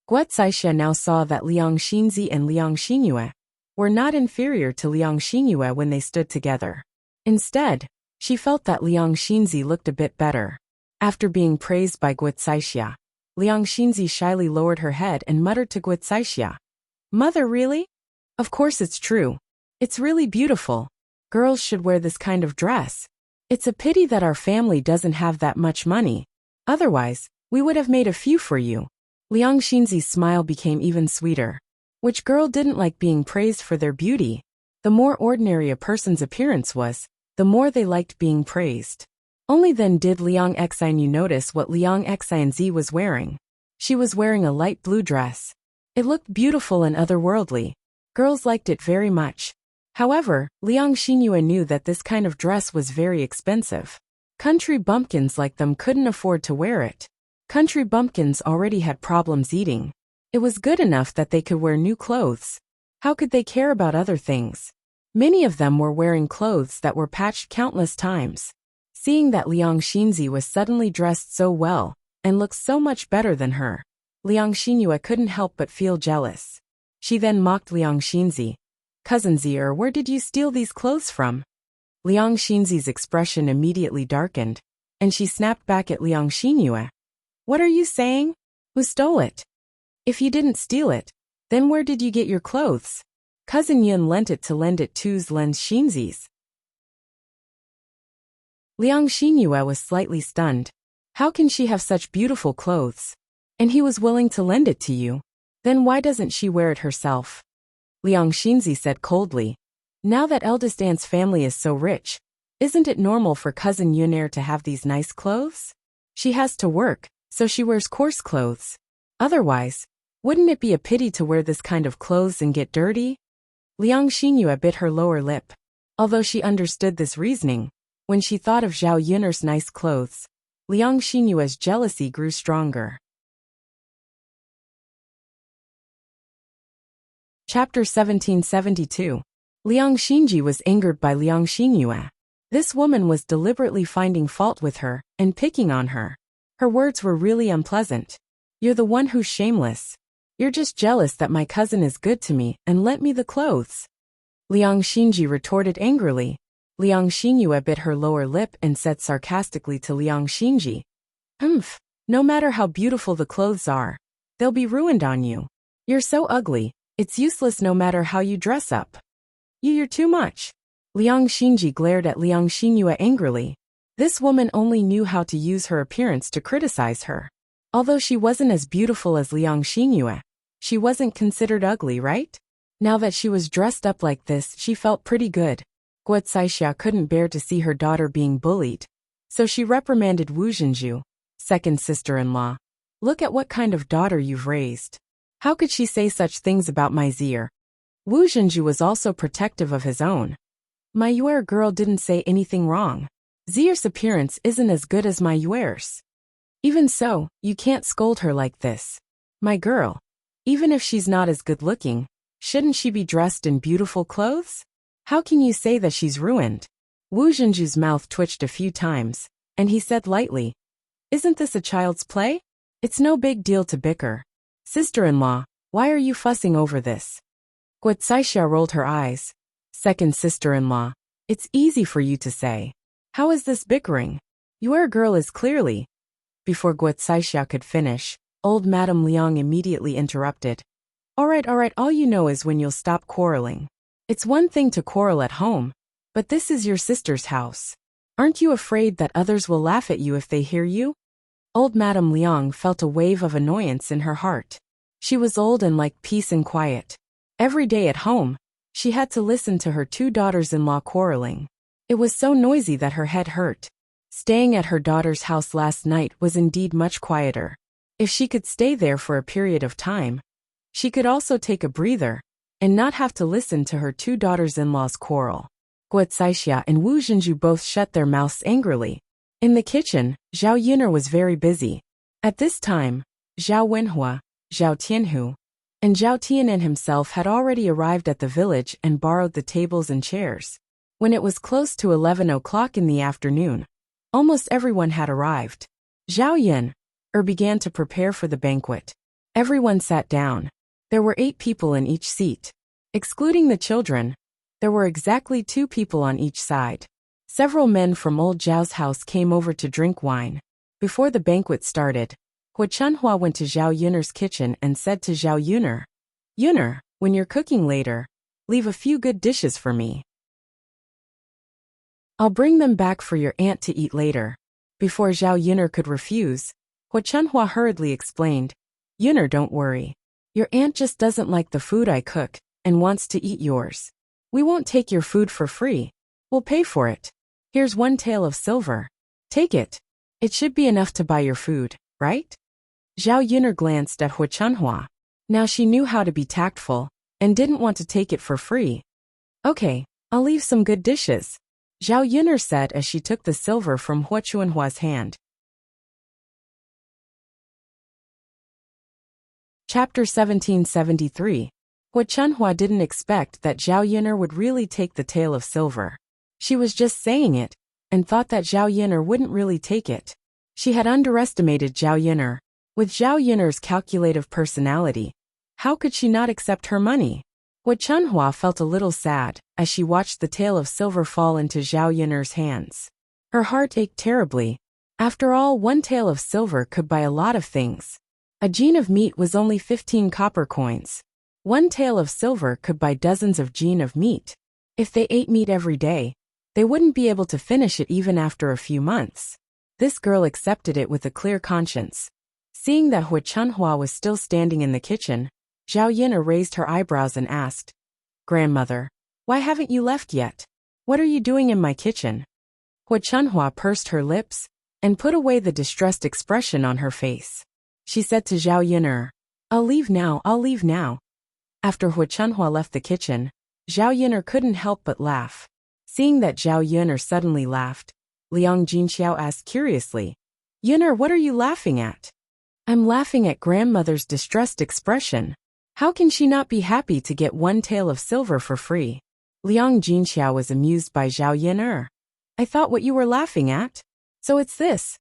Guo Caixia now saw that Liang Xinzi and Liang Xinyue were not inferior to Liang Xinyue when they stood together. Instead, she felt that Liang Xinzi looked a bit better. After being praised by Guo Caixia, Liang Xinzi shyly lowered her head and muttered to Guo Caixia, Mother, really? Of course it's true. It's really beautiful. Girls should wear this kind of dress. It's a pity that our family doesn't have that much money. Otherwise, we would have made a few for you. Liang Xinzi's smile became even sweeter. Which girl didn't like being praised for their beauty? The more ordinary a person's appearance was, the more they liked being praised. Only then did Liang Xinyu notice what Liang Xinzi was wearing. She was wearing a light blue dress. It looked beautiful and otherworldly. Girls liked it very much. However, Liang Xinyue knew that this kind of dress was very expensive. Country bumpkins like them couldn't afford to wear it. Country bumpkins already had problems eating. It was good enough that they could wear new clothes. How could they care about other things? Many of them were wearing clothes that were patched countless times. Seeing that Liang Xinzi was suddenly dressed so well, and looked so much better than her, Liang Xinyue couldn't help but feel jealous. She then mocked Liang Xinzi. Cousin Zier, where did you steal these clothes from? Liang Xinzi's expression immediately darkened, and she snapped back at Liang Xinyue. What are you saying? Who stole it? If you didn't steal it, then where did you get your clothes? Cousin Yun lent it to Liang Xinzi's. Liang Xinyue was slightly stunned. How can she have such beautiful clothes? And he was willing to lend it to you. Then why doesn't she wear it herself? Liang Xinzi said coldly. Now that eldest aunt's family is so rich, isn't it normal for cousin Yunair to have these nice clothes? She has to work, so she wears coarse clothes. Otherwise, wouldn't it be a pity to wear this kind of clothes and get dirty? Liang Xinyue bit her lower lip. Although she understood this reasoning, when she thought of Zhao Yun'er's nice clothes, Liang Xinyue's jealousy grew stronger. Chapter 1772. Liang Xinji was angered by Liang Xinyue. This woman was deliberately finding fault with her and picking on her. Her words were really unpleasant. You're the one who's shameless. You're just jealous that my cousin is good to me and lent me the clothes. Liang Xinji retorted angrily. Liang Xinyue bit her lower lip and said sarcastically to Liang Xinji, no matter how beautiful the clothes are, they'll be ruined on you. You're so ugly, it's useless no matter how you dress up. You're too much. Liang Xinji glared at Liang Xinyue angrily. This woman only knew how to use her appearance to criticize her. Although she wasn't as beautiful as Liang Xinyue, she wasn't considered ugly, right? Now that she was dressed up like this, she felt pretty good. Guo Caixia couldn't bear to see her daughter being bullied, so she reprimanded Wu Zhenju, second sister-in-law. Look at what kind of daughter you've raised. How could she say such things about my Zier? Wu Zhenju was also protective of his own. My Yuer girl didn't say anything wrong. Zier's appearance isn't as good as my Yuer's. Even so, you can't scold her like this. My girl, even if she's not as good-looking, shouldn't she be dressed in beautiful clothes? How can you say that she's ruined? Wu Zhenju's mouth twitched a few times, and he said lightly, Isn't this a child's play? It's no big deal to bicker. Sister-in-law, why are you fussing over this? Guo Caixia rolled her eyes. Second sister-in-law, it's easy for you to say. How is this bickering? Your girl is clearly... Before Guo Caixia could finish, old Madame Liang immediately interrupted. Alright, all you know is when you'll stop quarreling. It's one thing to quarrel at home, but this is your sister's house. Aren't you afraid that others will laugh at you if they hear you? Old Madame Liang felt a wave of annoyance in her heart. She was old and liked peace and quiet. Every day at home, she had to listen to her two daughters-in-law quarreling. It was so noisy that her head hurt. Staying at her daughter's house last night was indeed much quieter. If she could stay there for a period of time, she could also take a breather and not have to listen to her two daughters-in-law's quarrel. Guo Caixia and Wu Zhenju both shut their mouths angrily. In the kitchen, Zhao Yuner was very busy. At this time, Zhao Wenhua, Zhao Tianhu, and Zhao Tianan himself had already arrived at the village and borrowed the tables and chairs. When it was close to 11 o'clock in the afternoon, almost everyone had arrived. Zhao Yin began to prepare for the banquet. Everyone sat down. There were 8 people in each seat. Excluding the children, there were exactly 2 people on each side. Several men from old Zhao's house came over to drink wine. Before the banquet started, Hu Chunhua went to Zhao Yuner's kitchen and said to Zhao Yuner, Yuner, when you're cooking later, leave a few good dishes for me. I'll bring them back for your aunt to eat later. Before Zhao Yuner could refuse, Hu Chunhua hurriedly explained, Yuner, don't worry. Your aunt just doesn't like the food I cook and wants to eat yours. We won't take your food for free. We'll pay for it. Here's 1 tael of silver. Take it. It should be enough to buy your food, right? Zhao Yuner glanced at Hu Chunhua. Now she knew how to be tactful and didn't want to take it for free. Okay, I'll leave some good dishes, Zhao Yuner said as she took the silver from Hu Chunhua's hand. Chapter 1773. Hu Chunhua didn't expect that Zhao Yuner would really take the tael of silver. She was just saying it, and thought that Zhao Yuner wouldn't really take it. She had underestimated Zhao Yuner, With Zhao Yun'er's calculative personality, how could she not accept her money? Hu Chunhua felt a little sad as she watched the tail of silver fall into Zhao Yun'er's hands. Her heart ached terribly. After all, one tail of silver could buy a lot of things. A gene of meat was only 15 copper coins. One tail of silver could buy dozens of gene of meat. If they ate meat every day, they wouldn't be able to finish it even after a few months. This girl accepted it with a clear conscience. Seeing that Hu Chunhua was still standing in the kitchen, Zhao Yun'er raised her eyebrows and asked, "Grandmother, why haven't you left yet? What are you doing in my kitchen?" Hu Chunhua pursed her lips and put away the distressed expression on her face. She said to Zhao Yun'er, I'll leave now." After Hu Chunhua left the kitchen, Zhao Yun'er couldn't help but laugh. Seeing that Zhao Yun'er suddenly laughed, Liang Jinxiao asked curiously, "Yun'er, what are you laughing at?" "I'm laughing at grandmother's distressed expression. How can she not be happy to get one tail of silver for free?" Liang Jinxiao was amused by Zhao Yun'er. "I thought what you were laughing at. So it's this."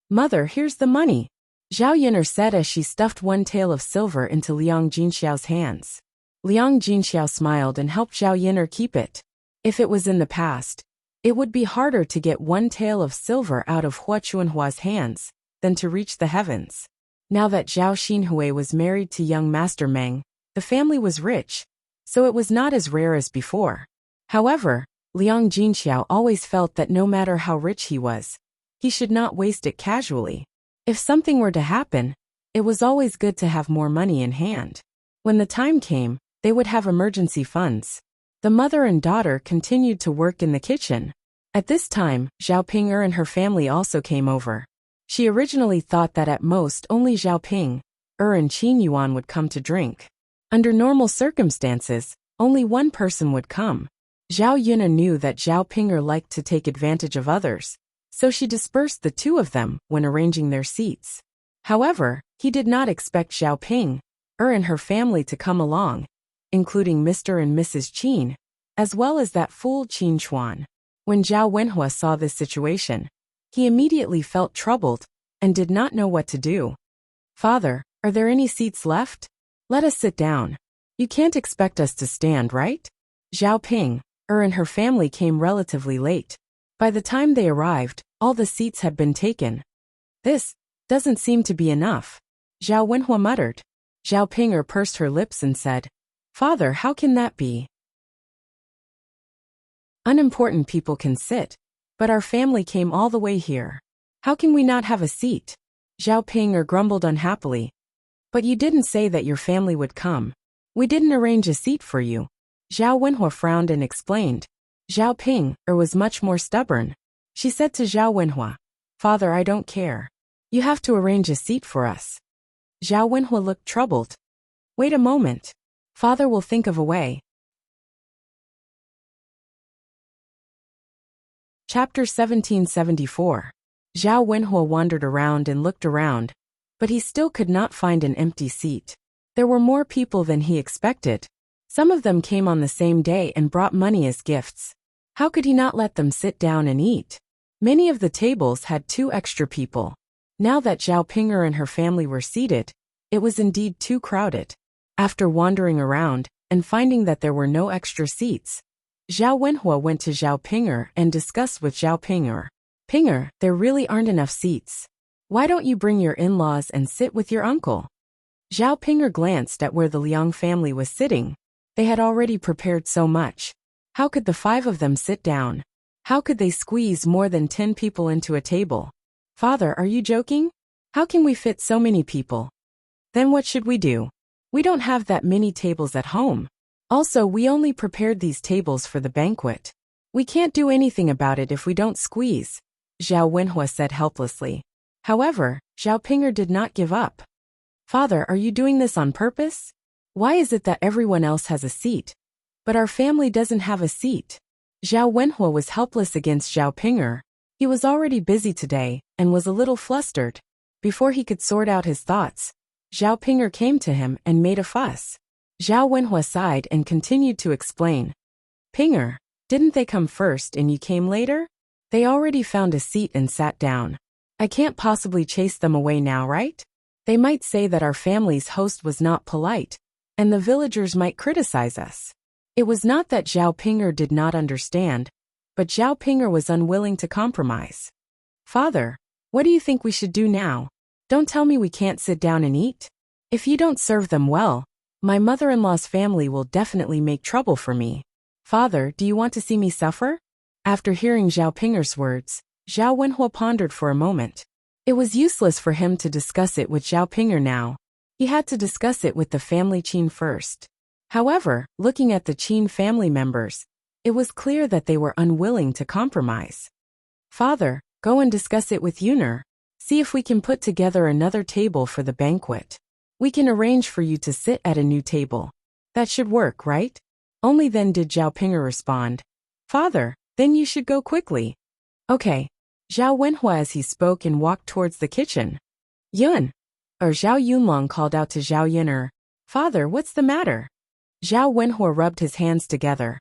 "Mother, here's the money," Zhao Yun'er said as she stuffed one tail of silver into Liang Jinxiao's hands. Liang Jinxiao smiled and helped Zhao Yun'er keep it. If it was in the past, it would be harder to get one tail of silver out of Hu Chunhua's hands than to reach the heavens. Now that Zhao Xinhui was married to young Master Meng, the family was rich, so it was not as rare as before. However, Liang Jinxiao always felt that no matter how rich he was, he should not waste it casually. If something were to happen, it was always good to have more money in hand. When the time came, they would have emergency funds. The mother and daughter continued to work in the kitchen. At this time, Zhao Ping'er and her family also came over. She originally thought that at most only Zhao Ping'er and Qin Yuan would come to drink. Under normal circumstances, only one person would come. Zhao Yun'er knew that Zhao Ping'er liked to take advantage of others, so she dispersed the two of them when arranging their seats. However, he did not expect Zhao Ping'er and her family to come along, including Mr. and Mrs. Qin, as well as that fool Qin Chuan. When Zhao Wenhua saw this situation, he immediately felt troubled and did not know what to do. "Father, are there any seats left? Let us sit down. You can't expect us to stand, right?" Zhao Ping'er and her family came relatively late. By the time they arrived, all the seats had been taken. "This doesn't seem to be enough," Zhao Wenhua muttered. Zhao Ping'er pursed her lips and said, "Father, how can that be? Unimportant people can sit, but our family came all the way here. How can we not have a seat?" Zhao Ping'er grumbled unhappily. "But you didn't say that your family would come. We didn't arrange a seat for you." Zhao Wenhua frowned and explained. Zhao Ping'er was much more stubborn. She said to Zhao Wenhua, "Father, I don't care. You have to arrange a seat for us." Zhao Wenhua looked troubled. "Wait a moment. Father will think of a way." Chapter 1774. Zhao Wenhua wandered around and looked around, but he still could not find an empty seat. There were more people than he expected. Some of them came on the same day and brought money as gifts. How could he not let them sit down and eat? Many of the tables had 2 extra people. Now that Zhao Ping'er and her family were seated, it was indeed too crowded. After wandering around and finding that there were no extra seats, Zhao Wenhua went to Zhao Ping'er and discussed with Zhao Ping'er. "Ping'er, there really aren't enough seats. Why don't you bring your in-laws and sit with your uncle?" Zhao Ping'er glanced at where the Liang family was sitting. They had already prepared so much. How could the 5 of them sit down? How could they squeeze more than 10 people into a table? "Father, are you joking? How can we fit so many people?" "Then what should we do? We don't have that many tables at home. Also, we only prepared these tables for the banquet. We can't do anything about it if we don't squeeze," Zhao Wenhua said helplessly. However, Zhao Ping'er did not give up. "Father, are you doing this on purpose? Why is it that everyone else has a seat, but our family doesn't have a seat?" Zhao Wenhua was helpless against Zhao Ping'er. He was already busy today and was a little flustered. Before he could sort out his thoughts, Zhao Ping'er came to him and made a fuss. Zhao Wenhua sighed and continued to explain. "Ping'er, didn't they come first and you came later? They already found a seat and sat down. I can't possibly chase them away now, right?" They might say that our family's host was not polite, and the villagers might criticize us. It was not that Zhao Ping'er did not understand, but Zhao Ping'er was unwilling to compromise. Father, what do you think we should do now? Don't tell me we can't sit down and eat. If you don't serve them well, my mother-in-law's family will definitely make trouble for me. Father, do you want to see me suffer? After hearing Zhao Ping'er's words, Zhao Wenhua pondered for a moment. It was useless for him to discuss it with Zhao Ping'er now. He had to discuss it with the family Qin first. However, looking at the Qin family members, it was clear that they were unwilling to compromise. Father, go and discuss it with Yuner. See if we can put together another table for the banquet. We can arrange for you to sit at a new table. That should work, right? Only then did Zhao Ping'er respond. Father, then you should go quickly. Okay. Zhao Wenhua as he spoke and walked towards the kitchen. Zhao Yunlong called out to Zhao Yuner. Father, what's the matter? Zhao Wenhua rubbed his hands together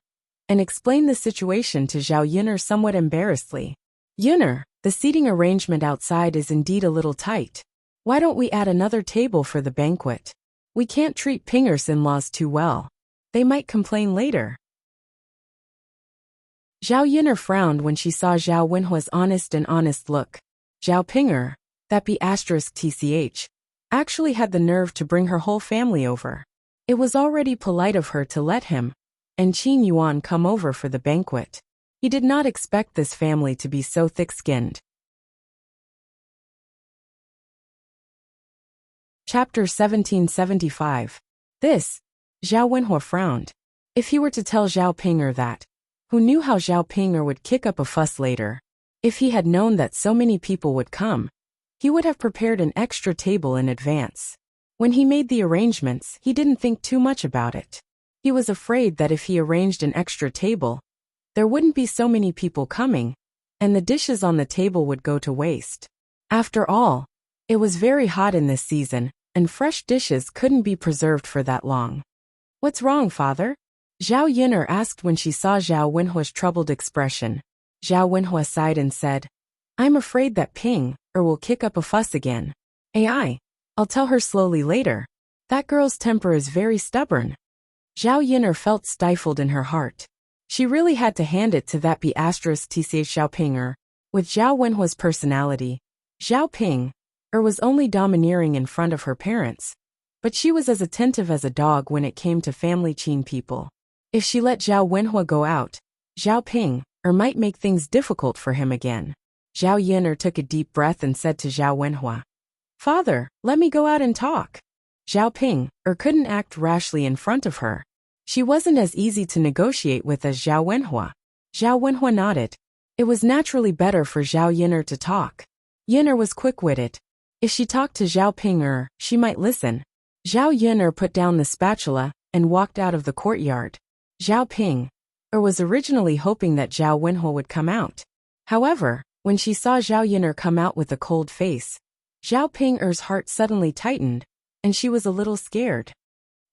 and explained the situation to Zhao Yuner somewhat embarrassedly. Yuner, the seating arrangement outside is indeed a little tight. Why don't we add another table for the banquet? We can't treat Ping'er's in-laws too well. They might complain later. Zhao Yuner frowned when she saw Zhao Wenhua's honest look. Zhao Ping'er, that be *tch, actually had the nerve to bring her whole family over. It was already polite of her to let him and Qin Yuan come over for the banquet. He did not expect this family to be so thick-skinned. Chapter 1775. This, Zhao Wenhua frowned. If he were to tell Zhao Ping'er that, who knew how Zhao Ping'er would kick up a fuss later, if he had known that so many people would come, he would have prepared an extra table in advance. When he made the arrangements, he didn't think too much about it. He was afraid that if he arranged an extra table, there wouldn't be so many people coming, and the dishes on the table would go to waste. After all, it was very hot in this season, and fresh dishes couldn't be preserved for that long. What's wrong, father? Zhao Yuner asked when she saw Zhao Wenhua's troubled expression. Zhao Wenhua sighed and said, I'm afraid that Ping'er will kick up a fuss again. I'll tell her slowly later. That girl's temper is very stubborn. Zhao Yuner felt stifled in her heart. She really had to hand it to that *tch Zhao Ping'er. With Zhao Wenhua's personality, Zhao Ping'er was only domineering in front of her parents, but she was as attentive as a dog when it came to family Qin people. If she let Zhao Wenhua go out, Zhao Ping'er might make things difficult for him again. Zhao Yuner took a deep breath and said to Zhao Wenhua, Father, let me go out and talk. Zhao Ping'er couldn't act rashly in front of her. She wasn't as easy to negotiate with as Zhao Wenhua. Zhao Wenhua nodded. It was naturally better for Zhao Yuner to talk. Yuner was quick-witted. If she talked to Zhao Ping'er, she might listen. Zhao Yuner put down the spatula and walked out of the courtyard. Zhao Ping'er was originally hoping that Zhao Wenhua would come out. However, when she saw Zhao Yuner come out with a cold face, Zhao Ping'er's heart suddenly tightened, and she was a little scared.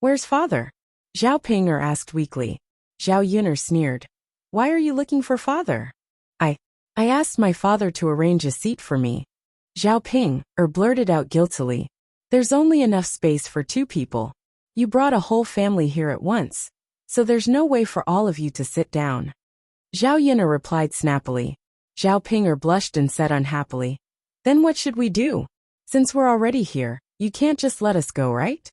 Where's father? Zhao Ping'er asked weakly. Zhao Yuner sneered. Why are you looking for father? I asked my father to arrange a seat for me. Zhao Ping'er blurted out guiltily. There's only enough space for 2 people. You brought a whole family here at once, so there's no way for all of you to sit down. Zhao Yuner replied snappily. Zhao Ping'er blushed and said unhappily, Then what should we do? Since we're already here, you can't just let us go, right?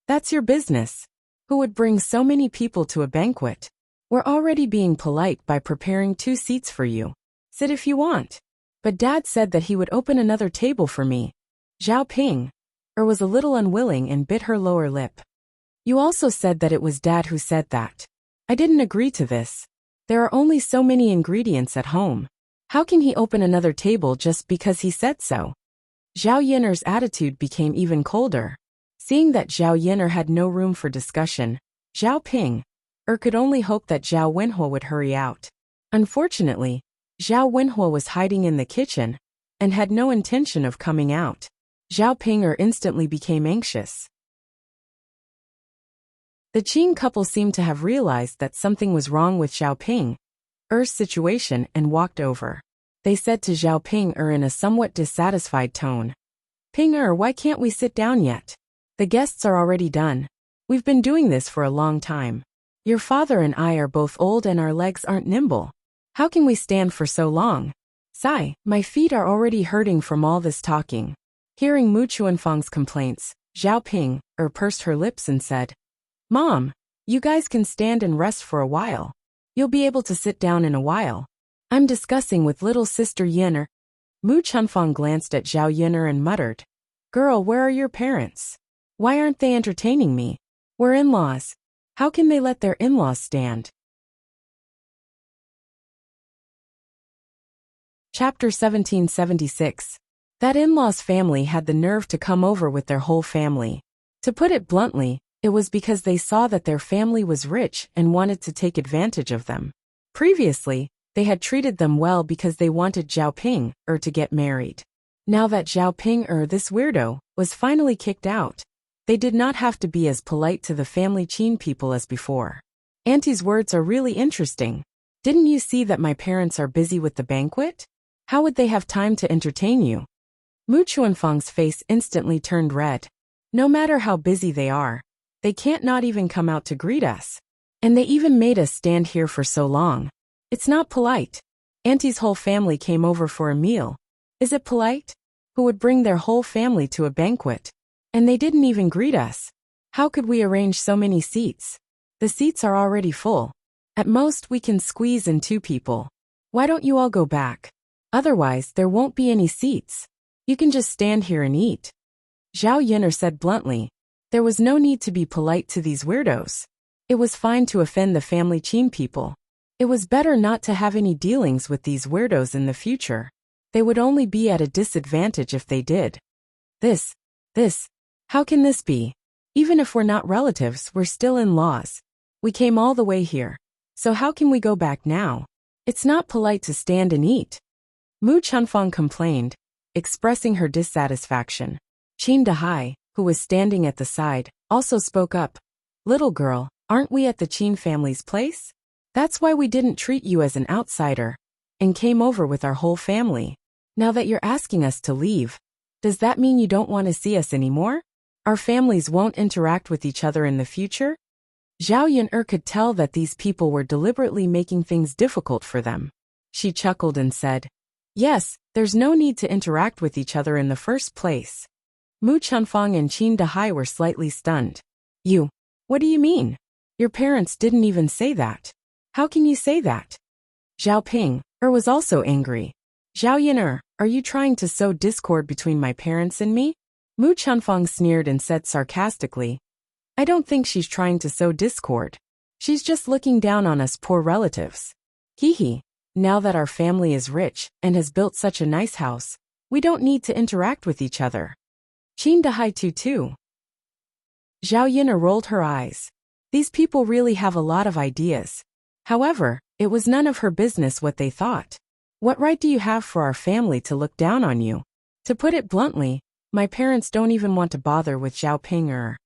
That's your business. Who would bring so many people to a banquet? We're already being polite by preparing 2 seats for you. Sit if you want. But Dad said that he would open another table for me. Zhao Ping'er was a little unwilling and bit her lower lip. You also said that it was Dad who said that. I didn't agree to this. There are only so many ingredients at home. How can he open another table just because he said so? Zhao Yuner's attitude became even colder. Seeing that Zhao Yuner had no room for discussion, Zhao Ping'er could only hope that Zhao Wenhua would hurry out. Unfortunately, Zhao Wenhua was hiding in the kitchen and had no intention of coming out. Zhao Ping'er instantly became anxious. The Qin couple seemed to have realized that something was wrong with Zhao Ping'er's situation and walked over. They said to Zhao Ping'er in a somewhat dissatisfied tone, Ping why can't we sit down yet? The guests are already done. We've been doing this for a long time. Your father and I are both old and our legs aren't nimble. How can we stand for so long? Sigh, my feet are already hurting from all this talking. Hearing Mu Chuanfang's complaints, Zhao Ping pursed her lips and said, Mom, you guys can stand and rest for a while. You'll be able to sit down in a while. I'm discussing with little sister Yin. Mu Chunfang glanced at Zhao Yin and muttered, Girl, where are your parents? Why aren't they entertaining me? We're in-laws. How can they let their in-laws stand? Chapter 1776. That in-laws family had the nerve to come over with their whole family. To put it bluntly, it was because they saw that their family was rich and wanted to take advantage of them. Previously, they had treated them well because they wanted Zhao Ping to get married. Now that Zhao Ping this weirdo, was finally kicked out, they did not have to be as polite to the family Qin people as before. Auntie's words are really interesting. Didn't you see that my parents are busy with the banquet? How would they have time to entertain you? Mu Chuanfang's face instantly turned red. No matter how busy they are, they can't not even come out to greet us. And they even made us stand here for so long. It's not polite. Auntie's whole family came over for a meal. Is it polite? Who would bring their whole family to a banquet? And they didn't even greet us. How could we arrange so many seats? The seats are already full. At most, we can squeeze in 2 people. Why don't you all go back? Otherwise, there won't be any seats. You can just stand here and eat. Zhao Yin'er said bluntly. There was no need to be polite to these weirdos. It was fine to offend the family Qin people. It was better not to have any dealings with these weirdos in the future. They would only be at a disadvantage if they did. This. How can this be? Even if we're not relatives, we're still in-laws. We came all the way here. So how can we go back now? It's not polite to stand and eat. Mu Chunfang complained, expressing her dissatisfaction. Qin Dahai, who was standing at the side, also spoke up. Little girl, aren't we at the Qin family's place? That's why we didn't treat you as an outsider, and came over with our whole family. Now that you're asking us to leave, does that mean you don't want to see us anymore? Our families won't interact with each other in the future? Zhao Yin'er could tell that these people were deliberately making things difficult for them. She chuckled and said, Yes, there's no need to interact with each other in the first place. Mu Chunfang and Qin Dahai were slightly stunned. What do you mean? Your parents didn't even say that. How can you say that? Zhao Ping was also angry. Zhao Yin'er, are you trying to sow discord between my parents and me? Mu Chunfang sneered and said sarcastically, I don't think she's trying to sow discord. She's just looking down on us poor relatives. Hee. Now that our family is rich and has built such a nice house, we don't need to interact with each other. Qin Dahai too. Zhao Yin'er rolled her eyes. These people really have a lot of ideas. However, it was none of her business what they thought. What right do you have for our family to look down on you? To put it bluntly, my parents don't even want to bother with Zhao Ping.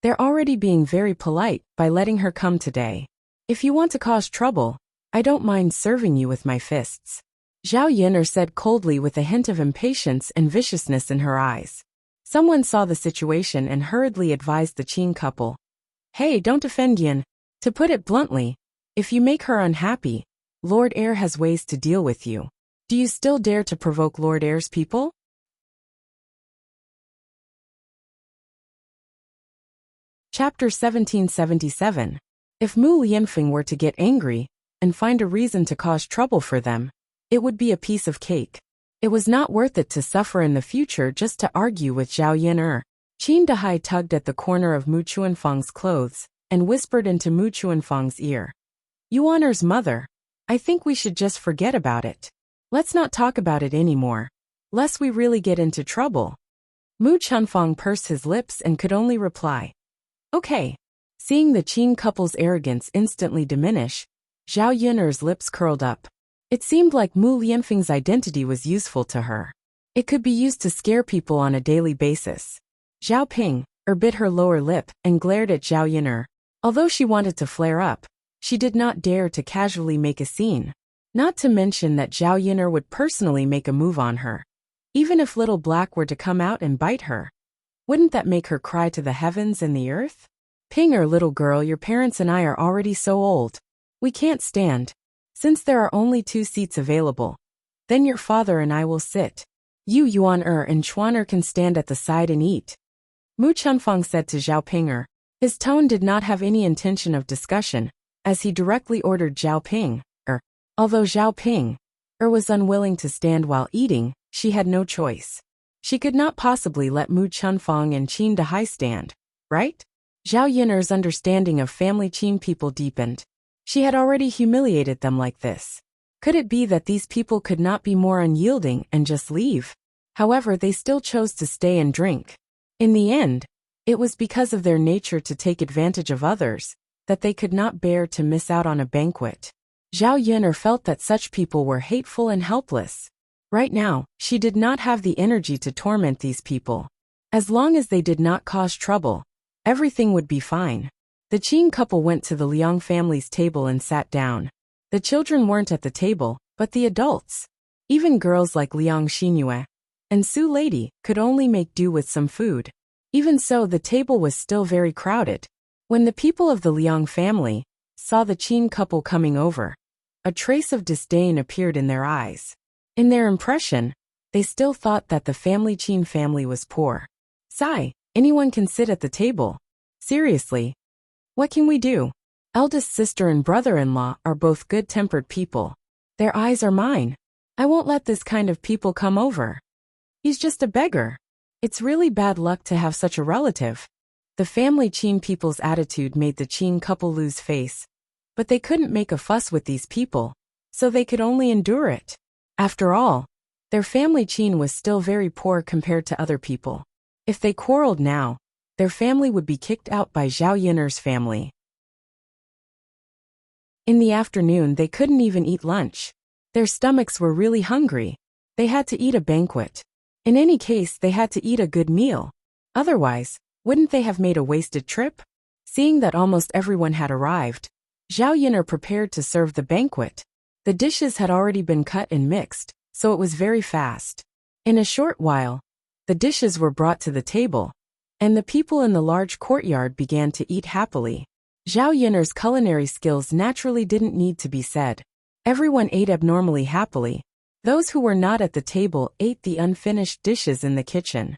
They're already being very polite by letting her come today. If you want to cause trouble, I don't mind serving you with my fists. Zhao Yin'er said coldly with a hint of impatience and viciousness in her eyes. Someone saw the situation and hurriedly advised the Qin couple. Hey, don't offend Yin. To put it bluntly, if you make her unhappy, Lord Heir has ways to deal with you. Do you still dare to provoke Lord Heir's people? Chapter 1777. If Mu Lianfeng were to get angry and find a reason to cause trouble for them, it would be a piece of cake. It was not worth it to suffer in the future just to argue with Zhao Yin'er. Qin Dahai tugged at the corner of Mu Chuanfang's clothes and whispered into Mu Chuanfang's ear. Yuaner's mother, I think we should just forget about it. Let's not talk about it anymore, lest we really get into trouble. Mu Chunfang pursed his lips and could only reply, Okay. Seeing the Qin couple's arrogance instantly diminish, Zhao Yin'er's lips curled up. It seemed like Mu Lianfeng's identity was useful to her. It could be used to scare people on a daily basis. Zhao Ping bit her lower lip and glared at Zhao Yin'er. Although she wanted to flare up, she did not dare to casually make a scene. Not to mention that Zhao Yin'er would personally make a move on her. Even if little Black were to come out and bite her, wouldn't that make her cry to the heavens and the earth? Pinger, little girl, your parents and I are already so old. We can't stand. Since there are only 2 seats available, then your father and I will sit. You Yuan-er and Chuan-er can stand at the side and eat. Mu Chunfang said to Zhao Pinger. His tone did not have any intention of discussion, as he directly ordered Zhao Ping-er. Although Zhao Ping-er was unwilling to stand while eating, she had no choice. She could not possibly let Mu Chunfang and Qin Dehai stand, right? Zhao Yiner's understanding of family Qin people deepened. She had already humiliated them like this. Could it be that these people could not be more unyielding and just leave? However, they still chose to stay and drink. In the end, it was because of their nature to take advantage of others that they could not bear to miss out on a banquet. Zhao Yiner felt that such people were hateful and helpless. Right now, she did not have the energy to torment these people. As long as they did not cause trouble, everything would be fine. The Qin couple went to the Liang family's table and sat down. The children weren't at the table, but the adults. Even girls like Liang Xinyue and Su Lady could only make do with some food. Even so, the table was still very crowded. When the people of the Liang family saw the Qin couple coming over, a trace of disdain appeared in their eyes. In their impression, they still thought that the family Qin family was poor. Sigh, anyone can sit at the table. Seriously. What can we do? Eldest sister and brother-in-law are both good-tempered people. Their eyes are mine. I won't let this kind of people come over. He's just a beggar. It's really bad luck to have such a relative. The family Qin people's attitude made the Qin couple lose face. But they couldn't make a fuss with these people, so they could only endure it. After all, their family Qin was still very poor compared to other people. If they quarreled now, their family would be kicked out by Zhao Yiner's family. In the afternoon, they couldn't even eat lunch. Their stomachs were really hungry. They had to eat a banquet. In any case, they had to eat a good meal. Otherwise, wouldn't they have made a wasted trip? Seeing that almost everyone had arrived, Zhao Yiner prepared to serve the banquet. The dishes had already been cut and mixed, so it was very fast. In a short while, the dishes were brought to the table, and the people in the large courtyard began to eat happily. Zhao Yiner's culinary skills naturally didn't need to be said. Everyone ate abnormally happily. Those who were not at the table ate the unfinished dishes in the kitchen.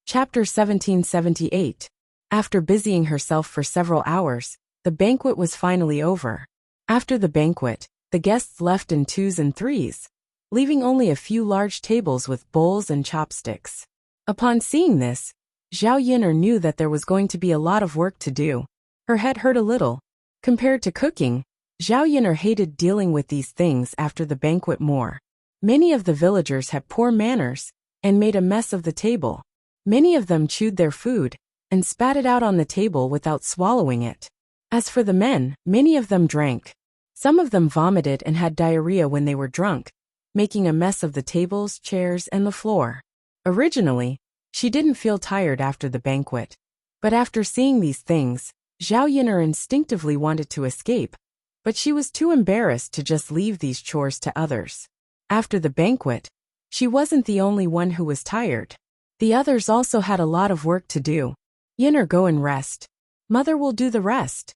Chapter 1778. After busying herself for several hours, the banquet was finally over. After the banquet, the guests left in 2s and 3s, leaving only a few large tables with bowls and chopsticks. Upon seeing this, Zhao Yiner knew that there was going to be a lot of work to do. Her head hurt a little. Compared to cooking, Zhao Yiner hated dealing with these things after the banquet more. Many of the villagers had poor manners and made a mess of the table. Many of them chewed their food and spat it out on the table without swallowing it. As for the men, many of them drank. Some of them vomited and had diarrhea when they were drunk, making a mess of the tables, chairs, and the floor. Originally, she didn't feel tired after the banquet. But after seeing these things, Zhao Yiner instinctively wanted to escape, but she was too embarrassed to just leave these chores to others. After the banquet, she wasn't the only one who was tired. The others also had a lot of work to do. Yiner, go and rest. Mother will do the rest.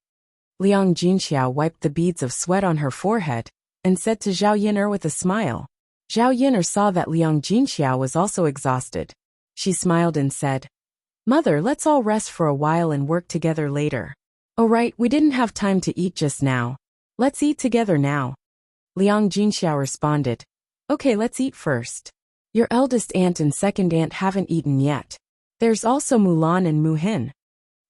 Liang Jinxiao wiped the beads of sweat on her forehead and said to Zhao Yiner with a smile. Zhao Yiner saw that Liang Jinxiao was also exhausted. She smiled and said, Mother, let's all rest for a while and work together later. Oh right, we didn't have time to eat just now. Let's eat together now. Liang Jinxiao responded. Okay, let's eat first. Your eldest aunt and second aunt haven't eaten yet. There's also Mulan and Muhin.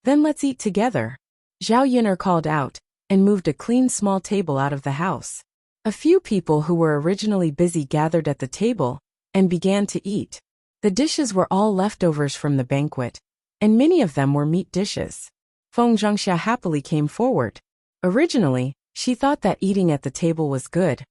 Then let's eat together. Zhao Yiner called out, and moved a clean small table out of the house. A few people who were originally busy gathered at the table, and began to eat. The dishes were all leftovers from the banquet, and many of them were meat dishes. Feng Zhangxia happily came forward. Originally, she thought that eating at the table was good,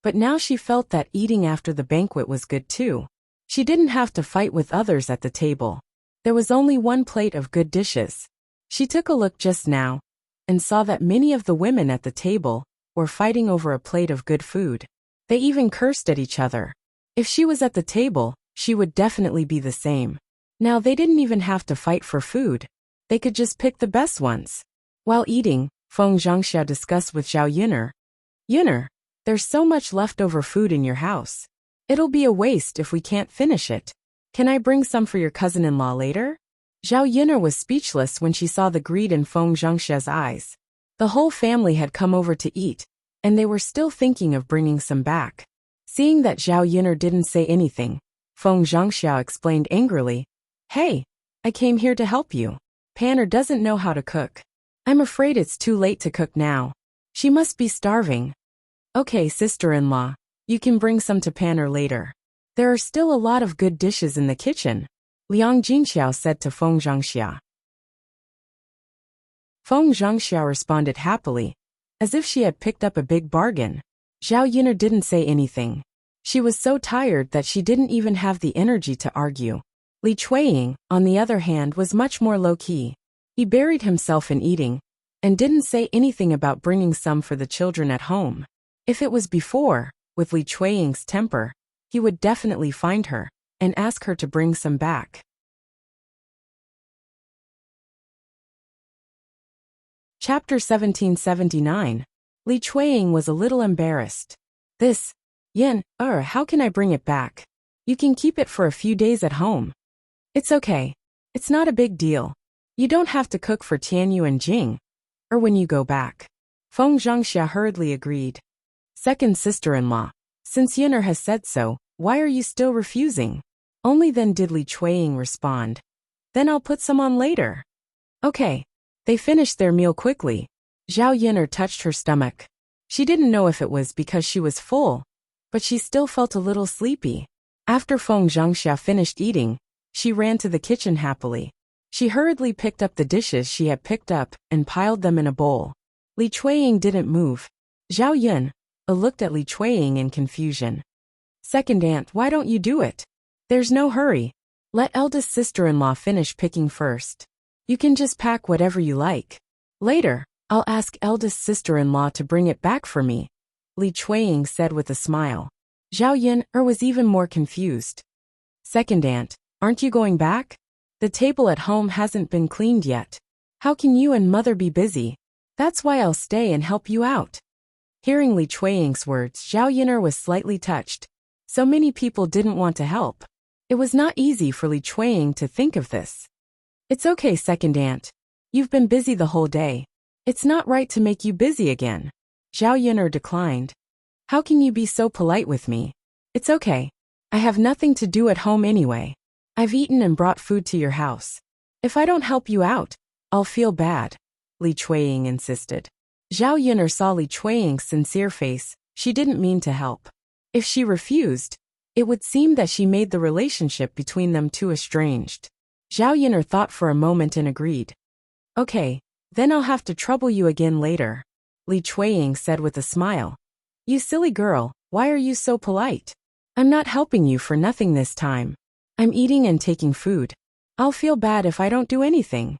but now she felt that eating after the banquet was good too. She didn't have to fight with others at the table. There was only one plate of good dishes. She took a look just now, and saw that many of the women at the table or fighting over a plate of good food. They even cursed at each other. If she was at the table, she would definitely be the same. Now they didn't even have to fight for food. They could just pick the best ones. While eating, Feng Zhangxia discussed with Zhao Yun'er. Yun'er, there's so much leftover food in your house. It'll be a waste if we can't finish it. Can I bring some for your cousin-in-law later? Zhao Yun'er was speechless when she saw the greed in Feng Zhangxia's eyes. The whole family had come over to eat, and they were still thinking of bringing some back. Seeing that Zhao Yun'er didn't say anything, Feng Zhangxia explained angrily, "Hey, I came here to help you. Panner doesn't know how to cook. I'm afraid it's too late to cook now. She must be starving." "Okay, sister-in-law, you can bring some to Panner later. There are still a lot of good dishes in the kitchen," Liang Jinxiao said to Feng Zhangxia. Feng Zhangxia responded happily, as if she had picked up a big bargain. Zhao Yun'er didn't say anything. She was so tired that she didn't even have the energy to argue. Li Chuiying, on the other hand, was much more low-key. He buried himself in eating, and didn't say anything about bringing some for the children at home. If it was before, with Li Chuiying's temper, he would definitely find her, and ask her to bring some back. Chapter 1779. Li Chuiying was a little embarrassed. "This, Yin, how can I bring it back? You can keep it for a few days at home." "It's okay. It's not a big deal. You don't have to cook for Tianyu and Jing, or when you go back." Feng Zhangxia hurriedly agreed. "Second sister-in-law, since Yun'er has said so, why are you still refusing?" Only then did Li Chuiying respond. "Then I'll put some on later." "Okay." They finished their meal quickly. Zhao Yun'er touched her stomach. She didn't know if it was because she was full, but she still felt a little sleepy. After Feng Zhangxia finished eating, she ran to the kitchen happily. She hurriedly picked up the dishes she had picked up and piled them in a bowl. Li Chuiying didn't move. Zhao Yun looked at Li Chuiying in confusion. "Second aunt, why don't you do it? There's no hurry. Let eldest sister-in-law finish picking first. You can just pack whatever you like. Later, I'll ask eldest sister-in-law to bring it back for me," Li Chuiying said with a smile. Zhao Yun'er was even more confused. "Second aunt, aren't you going back? The table at home hasn't been cleaned yet. How can you and mother be busy? That's why I'll stay and help you out." Hearing Li Chuiying's words, Zhao Yun'er was slightly touched. So many people didn't want to help. It was not easy for Li Chuiying to think of this. "It's okay, second aunt. You've been busy the whole day. It's not right to make you busy again." Zhao Yun'er declined. "How can you be so polite with me? It's okay. I have nothing to do at home anyway. I've eaten and brought food to your house. If I don't help you out, I'll feel bad," Li Chuiying insisted. Zhao Yun'er saw Li Chuiying's sincere face. She didn't mean to help. If she refused, it would seem that she made the relationship between them too estranged. Zhao Yun'er thought for a moment and agreed. "Okay, then I'll have to trouble you again later," Li Chuiying said with a smile. "You silly girl, why are you so polite? I'm not helping you for nothing this time. I'm eating and taking food. I'll feel bad if I don't do anything."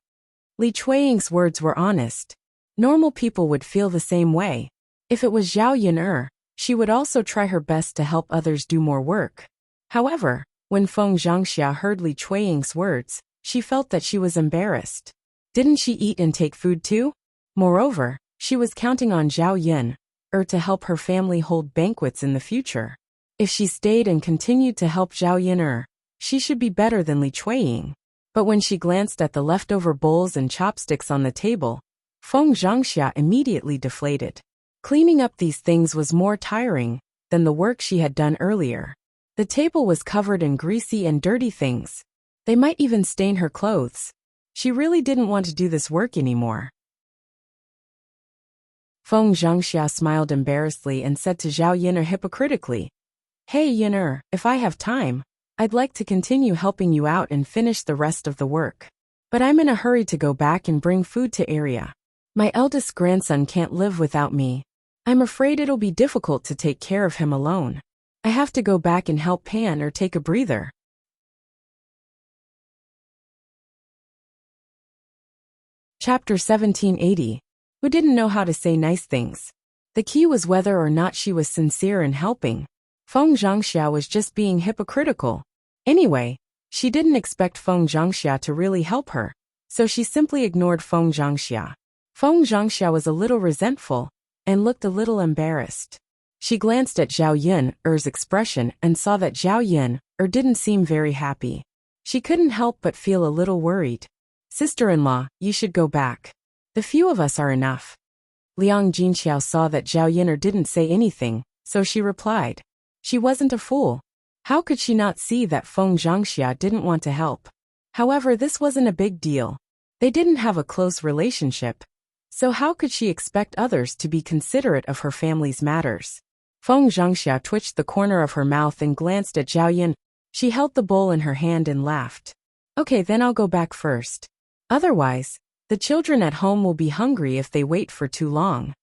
Li Chuiying's words were honest. Normal people would feel the same way. If it was Zhao Yun'er, she would also try her best to help others do more work. However, when Feng Zhangxia heard Li Chuiying's words, she felt that she was embarrassed. Didn't she eat and take food too? Moreover, she was counting on Zhao Yun'er to help her family hold banquets in the future. If she stayed and continued to help Zhao Yun'er, she should be better than Li Chuiying. But when she glanced at the leftover bowls and chopsticks on the table, Feng Zhangxia immediately deflated. Cleaning up these things was more tiring than the work she had done earlier. The table was covered in greasy and dirty things. They might even stain her clothes. She really didn't want to do this work anymore. Feng Zhangxia smiled embarrassedly and said to Zhao Yun'er hypocritically, "Hey Yun'er, if I have time, I'd like to continue helping you out and finish the rest of the work. But I'm in a hurry to go back and bring food to area. My eldest grandson can't live without me. I'm afraid it'll be difficult to take care of him alone. I have to go back and help Pan or take a breather." Chapter 1780. Who didn't know how to say nice things? The key was whether or not she was sincere in helping. Feng Zhangxia was just being hypocritical. Anyway, she didn't expect Feng Zhangxia to really help her, so she simply ignored Feng Zhangxia. Feng Zhangxia was a little resentful and looked a little embarrassed. She glanced at Zhao Yun's expression and saw that Zhao Yun didn't seem very happy. She couldn't help but feel a little worried. Sister-in-law, you should go back. The few of us are enough. Liang Jinxiao saw that Zhao Yun didn't say anything, so she replied. She wasn't a fool. How could she not see that Feng Zhangxia didn't want to help? However, this wasn't a big deal. They didn't have a close relationship, so how could she expect others to be considerate of her family's matters? Feng Zhangxia twitched the corner of her mouth and glanced at Zhao Yun. She held the bowl in her hand and laughed. Okay, then I'll go back first. Otherwise, the children at home will be hungry if they wait for too long.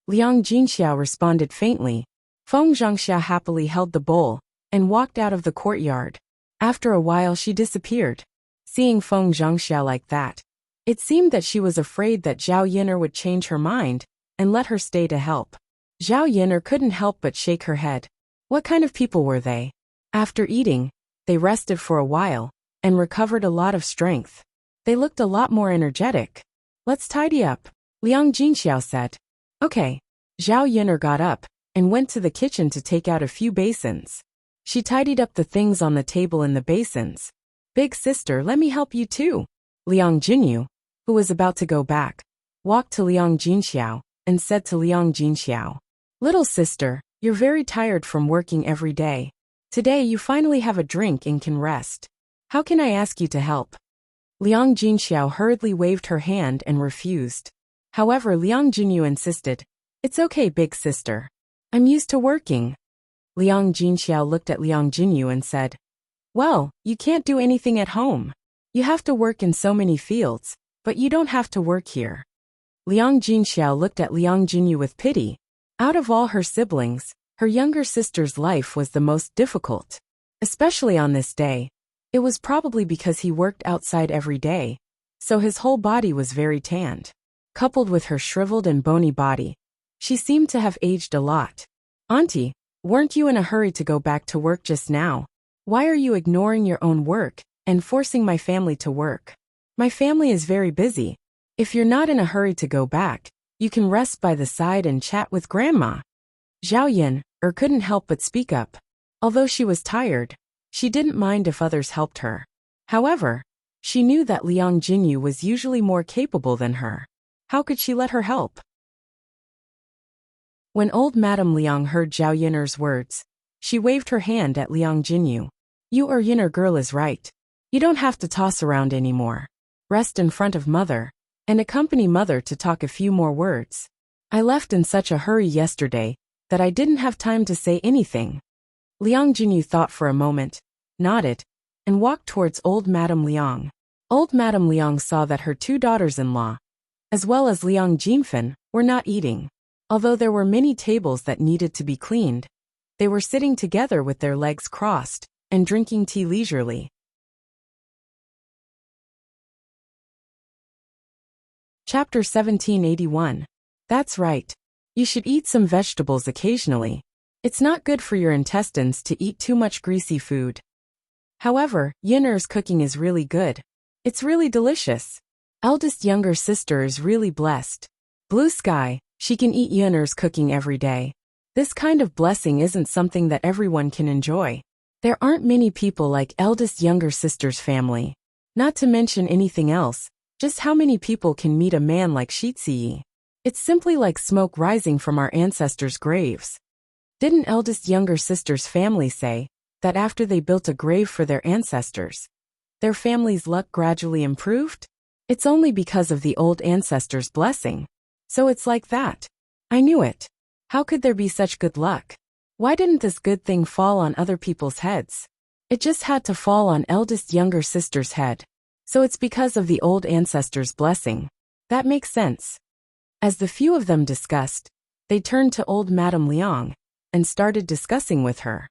Liang Jinxiao responded faintly. Feng Zhangxia happily held the bowl and walked out of the courtyard. After a while she disappeared. Seeing Feng Zhangxia like that, it seemed that she was afraid that Zhao Yun'er would change her mind and let her stay to help. Zhao Yun'er couldn't help but shake her head. What kind of people were they? After eating, they rested for a while and recovered a lot of strength. They looked a lot more energetic. Let's tidy up, Liang Jinxiao said. Okay. Zhao Yun'er got up and went to the kitchen to take out a few basins. She tidied up the things on the table in the basins. Big sister, let me help you too. Liang Jinyu, who was about to go back, walked to Liang Jinxiao and said to Liang Jinxiao, Little sister, you're very tired from working every day. Today you finally have a drink and can rest. How can I ask you to help? Liang Jinxiao hurriedly waved her hand and refused. However, Liang Jinyu insisted, It's okay, big sister. I'm used to working. Liang Jinxiao looked at Liang Jinyu and said, Well, you can't do anything at home. You have to work in so many fields, but you don't have to work here. Liang Jinxiao looked at Liang Jinyu with pity. Out of all her siblings, her younger sister's life was the most difficult. Especially on this day. It was probably because he worked outside every day, so his whole body was very tanned. Coupled with her shriveled and bony body, she seemed to have aged a lot. Auntie, weren't you in a hurry to go back to work just now? Why are you ignoring your own work and forcing my family to work? My family is very busy. If you're not in a hurry to go back, you can rest by the side and chat with Grandma. Zhao Yun couldn't help but speak up. Although she was tired, she didn't mind if others helped her. However, she knew that Liang Jinyu was usually more capable than her. How could she let her help? When old Madame Liang heard Zhao Yun'er's words, she waved her hand at Liang Jinyu. Your Yun'er girl is right. You don't have to toss around anymore. Rest in front of mother, and accompany mother to talk a few more words. I left in such a hurry yesterday that I didn't have time to say anything. Liang Jinyu thought for a moment, nodded, and walked towards old Madame Liang. Old Madame Liang saw that her two daughters-in-law, as well as Liang Jinfen, were not eating. Although there were many tables that needed to be cleaned, they were sitting together with their legs crossed and drinking tea leisurely. Chapter 1781. That's right. You should eat some vegetables occasionally. It's not good for your intestines to eat too much greasy food. However, Yun'er's cooking is really good. It's really delicious. Eldest younger sister is really blessed. Blue sky, she can eat Yun'er's cooking every day. This kind of blessing isn't something that everyone can enjoy. There aren't many people like eldest younger sister's family. Not to mention anything else, just how many people can meet a man like Shiziyi? It's simply like smoke rising from our ancestors' graves. Didn't eldest younger sister's family say that after they built a grave for their ancestors, their family's luck gradually improved? It's only because of the old ancestors' blessing. So it's like that. I knew it. How could there be such good luck? Why didn't this good thing fall on other people's heads? It just had to fall on eldest younger sister's head. So it's because of the old ancestors' blessing. That makes sense. As the few of them discussed, they turned to old Madame Liang and started discussing with her.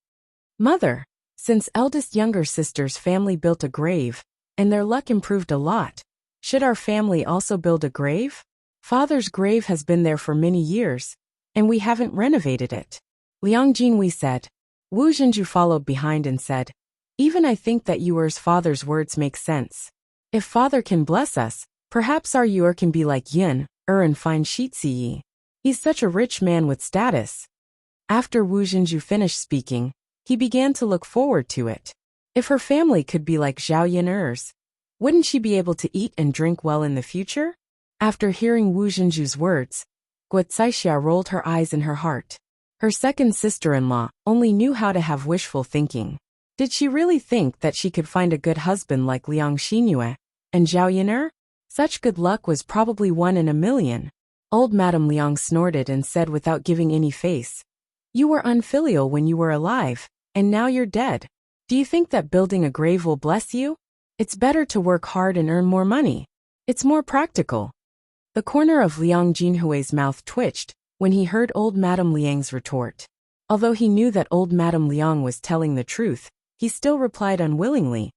Mother, since eldest younger sister's family built a grave, and their luck improved a lot, should our family also build a grave? Father's grave has been there for many years, and we haven't renovated it. Liang Jinhui said. Wu Zhenju followed behind and said, even I think that Yuer's father's words make sense. If father can bless us, perhaps our Yuer can be like Yin, and find Shiziyi. He's such a rich man with status. After Wu Zhenju finished speaking, he began to look forward to it. If her family could be like Zhao Yin'er's, wouldn't she be able to eat and drink well in the future? After hearing Wu Zhenju's words, Guo Caixia rolled her eyes in her heart. Her second sister-in-law only knew how to have wishful thinking. Did she really think that she could find a good husband like Liang Xinyue and Zhao Yin'er? Such good luck was probably 1 in a million. Old Madame Liang snorted and said without giving any face, you were unfilial when you were alive, and now you're dead. Do you think that building a grave will bless you? It's better to work hard and earn more money. It's more practical. The corner of Liang Jinhui's mouth twitched when he heard old Madame Liang's retort. Although he knew that old Madame Liang was telling the truth, he still replied unwillingly,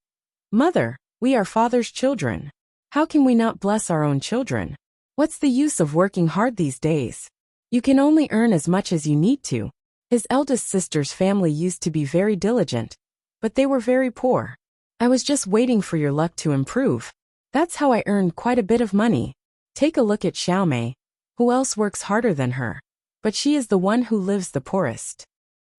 Mother, we are father's children. How can we not bless our own children? What's the use of working hard these days? You can only earn as much as you need to. His eldest sister's family used to be very diligent, but they were very poor. I was just waiting for your luck to improve. That's how I earned quite a bit of money. Take a look at Xiaomei. Who else works harder than her? But she is the one who lives the poorest.